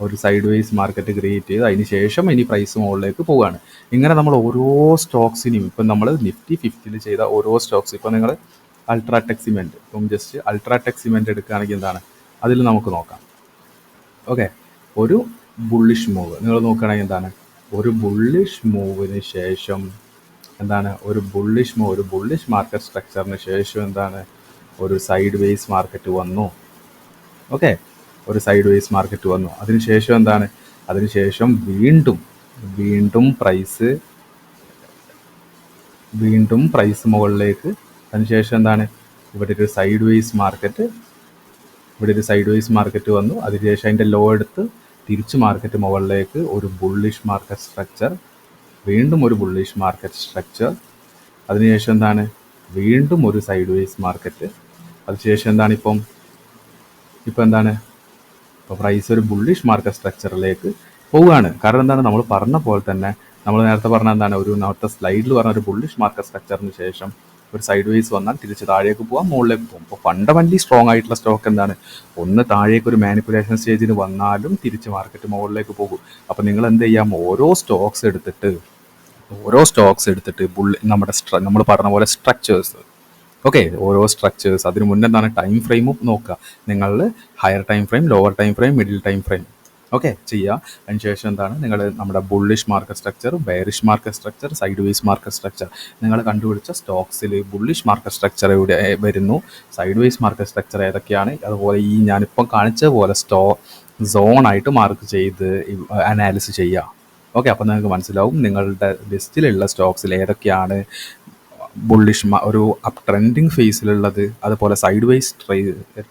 ഒരു സൈഡ് വേസ് മാർക്കറ്റ് ക്രിയേറ്റ് ചെയ്ത് അതിനുശേഷം ഇനി പ്രൈസ് മുകളിലേക്ക് പോവുകയാണ്. ഇങ്ങനെ നമ്മൾ ഓരോ സ്റ്റോക്സിനെയും, ഇപ്പം നമ്മൾ നിഫ്റ്റി 50 ചെയ്ത ഓരോ സ്റ്റോക്സ്, ഇപ്പോൾ നിങ്ങൾ അൾട്രാടെക് സിമെൻറ്റ്, ഇപ്പം ജസ്റ്റ് അൾട്രാടെക് സിമെൻറ്റ് എടുക്കുകയാണെങ്കിൽ എന്താണ്, അതിൽ നമുക്ക് നോക്കാം. ഓക്കെ, ഒരു ബുള്ളിഷ് മൂവ് നിങ്ങൾ നോക്കുകയാണെങ്കിൽ എന്താണ്, ഒരു ബുള്ളിഷ് മൂവിന് ശേഷം എന്താണ്, ഒരു ബുള്ളിഷ് മാർക്കറ്റ് സ്ട്രക്ചറിന് ശേഷം എന്താണ്, ഒരു സൈഡ് വേസ് മാർക്കറ്റ് വന്നു. ഓക്കെ, ഒരു സൈഡ് വേസ് മാർക്കറ്റ് വന്നു. അതിനുശേഷം എന്താണ്, അതിനുശേഷം വീണ്ടും പ്രൈസ് മുകളിലേക്ക്. അതിനുശേഷം എന്താണ്, ഇവിടെ ഒരു സൈഡ് വേസ് മാർക്കറ്റ് വന്നു. അതിനുശേഷം അതിൻ്റെ ലോ എടുത്ത് തിരിച്ച് മാർക്കറ്റ് മുകളിലേക്ക്, ഒരു ബുള്ളിഷ് മാർക്കറ്റ് സ്ട്രക്ചർ, വീണ്ടും ഒരു ബുള്ളിഷ് മാർക്കറ്റ് സ്ട്രക്ചർ. അതിനുശേഷം എന്താണ്, വീണ്ടും ഒരു സൈഡ് വേസ് മാർക്കറ്റ്. അതിനുശേഷം എന്താണ്, ഇപ്പോൾ എന്താണ്, ഇപ്പോൾ പ്രൈസ് ഒരു ബുള്ളിഷ് മാർക്കറ്റ് സ്ട്രക്ചറിലേക്ക് പോവുകയാണ്. കാരണം എന്താണ്, നമ്മൾ പറഞ്ഞ പോലെ തന്നെ, നമ്മൾ നേരത്തെ പറഞ്ഞ എന്താണ്, ഒരു നേരത്തെ സ്ലൈഡിൽ പറഞ്ഞ ഒരു ബുള്ളിഷ് മാർക്കറ്റ് സ്ട്രക്ചറിന് ശേഷം ഒരു സൈഡ് വേസ് വന്നാൽ തിരിച്ച് താഴേക്ക് പോകാം, മുകളിലേക്ക് പോകും. അപ്പോൾ ഫണ്ടമെൻ്റലി സ്ട്രോങ് ആയിട്ടുള്ള സ്റ്റോക്ക് എന്താണ്, ഒന്ന് താഴേക്ക് ഒരു മാനിപ്പുലേഷൻ സ്റ്റേജിന് വന്നാലും തിരിച്ച് മാർക്കറ്റ് മുകളിലേക്ക് പോകും. അപ്പോൾ നിങ്ങൾ എന്ത് ചെയ്യാം, ഓരോ സ്റ്റോക്സ് എടുത്തിട്ട് നമ്മുടെ നമ്മൾ പറഞ്ഞ പോലെ സ്ട്രക്ചേഴ്സ്, ഓക്കെ, ഓരോ സ്ട്രക്ചേഴ്സ്, അതിന് മുന്നേ എന്താണ്, ടൈം ഫ്രെയിമും നോക്കുക. നിങ്ങൾ higher time frame, lower time frame, middle time frame okay ചെയ്യുക. അതിനുശേഷം എന്താണ്, നിങ്ങൾ നമ്മുടെ bullish market structure, bearish market structure, sideways market structure, നിങ്ങൾ കണ്ടുപിടിച്ച സ്റ്റോക്സിൽ ബുള്ളിഷ് മാർക്കറ്റ് സ്ട്രക്ചർ എവിടെ വരുന്നു, സൈഡ് വേസ് മാർക്കറ്റ് സ്ട്രക്ചർ ഏതൊക്കെയാണ്, അതുപോലെ ഈ ഞാനിപ്പം കാണിച്ച പോലെ സോണായിട്ട് മാർക്ക് ചെയ്ത് അനാലിസിസ് ചെയ്യുക. ഓക്കെ, അപ്പോൾ നിങ്ങൾക്ക് മനസ്സിലാവും നിങ്ങളുടെ ലിസ്റ്റിലുള്ള സ്റ്റോക്സിൽ ഏതൊക്കെയാണ് ഒരു അപ് ട്രെൻഡിങ് ഫേസിലുള്ളത്, അതുപോലെ സൈഡ് വൈസ്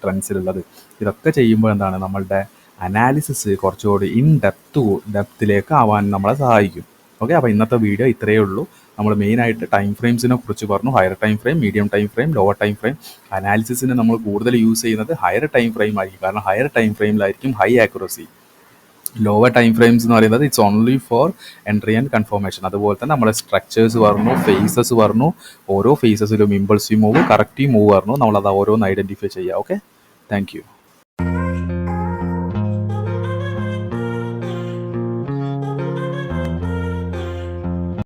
ട്രെൻഡ്സിലുള്ളത്. ഇതൊക്കെ ചെയ്യുമ്പോൾ എന്താണ്, നമ്മളുടെ അനാലിസിസ് കുറച്ചുകൂടി ഡെപ്തിലേക്ക് ആവാൻ നമ്മളെ സഹായിക്കും. ഓക്കെ, അപ്പോൾ ഇന്നത്തെ വീഡിയോ ഇത്രയേ ഉള്ളൂ. നമ്മൾ മെയിനായിട്ട് ടൈം ഫ്രെയിംസിനെ കുറിച്ച് പറഞ്ഞു. Higher time frame, medium time frame, lower time frame. അനാലിസിസിന് നമ്മൾ കൂടുതൽ യൂസ് ചെയ്യുന്നത് ഹയർ ടൈം ഫ്രെയിം ആയിരിക്കും. കാരണം ഹയർ ടൈം ഫ്രെയിമിലായിരിക്കും high accuracy. Lower time frames എന്ന് പറയുന്നത് it's only for entry and confirmation. അതുപോലെ തന്നെ നമ്മൾ സ്ട്രക്ചേഴ്സ് പറഞ്ഞു, ഫേസസ് പറഞ്ഞു, ഓരോ ഫേസസിലും ഇമ്പൾസീവ് മൂവ്, കറക്റ്റീവ് മൂവ് പറഞ്ഞു. നമ്മളത് ഓരോന്ന് ഐഡൻറ്റിഫൈ ചെയ്യുക. Okay, thank U.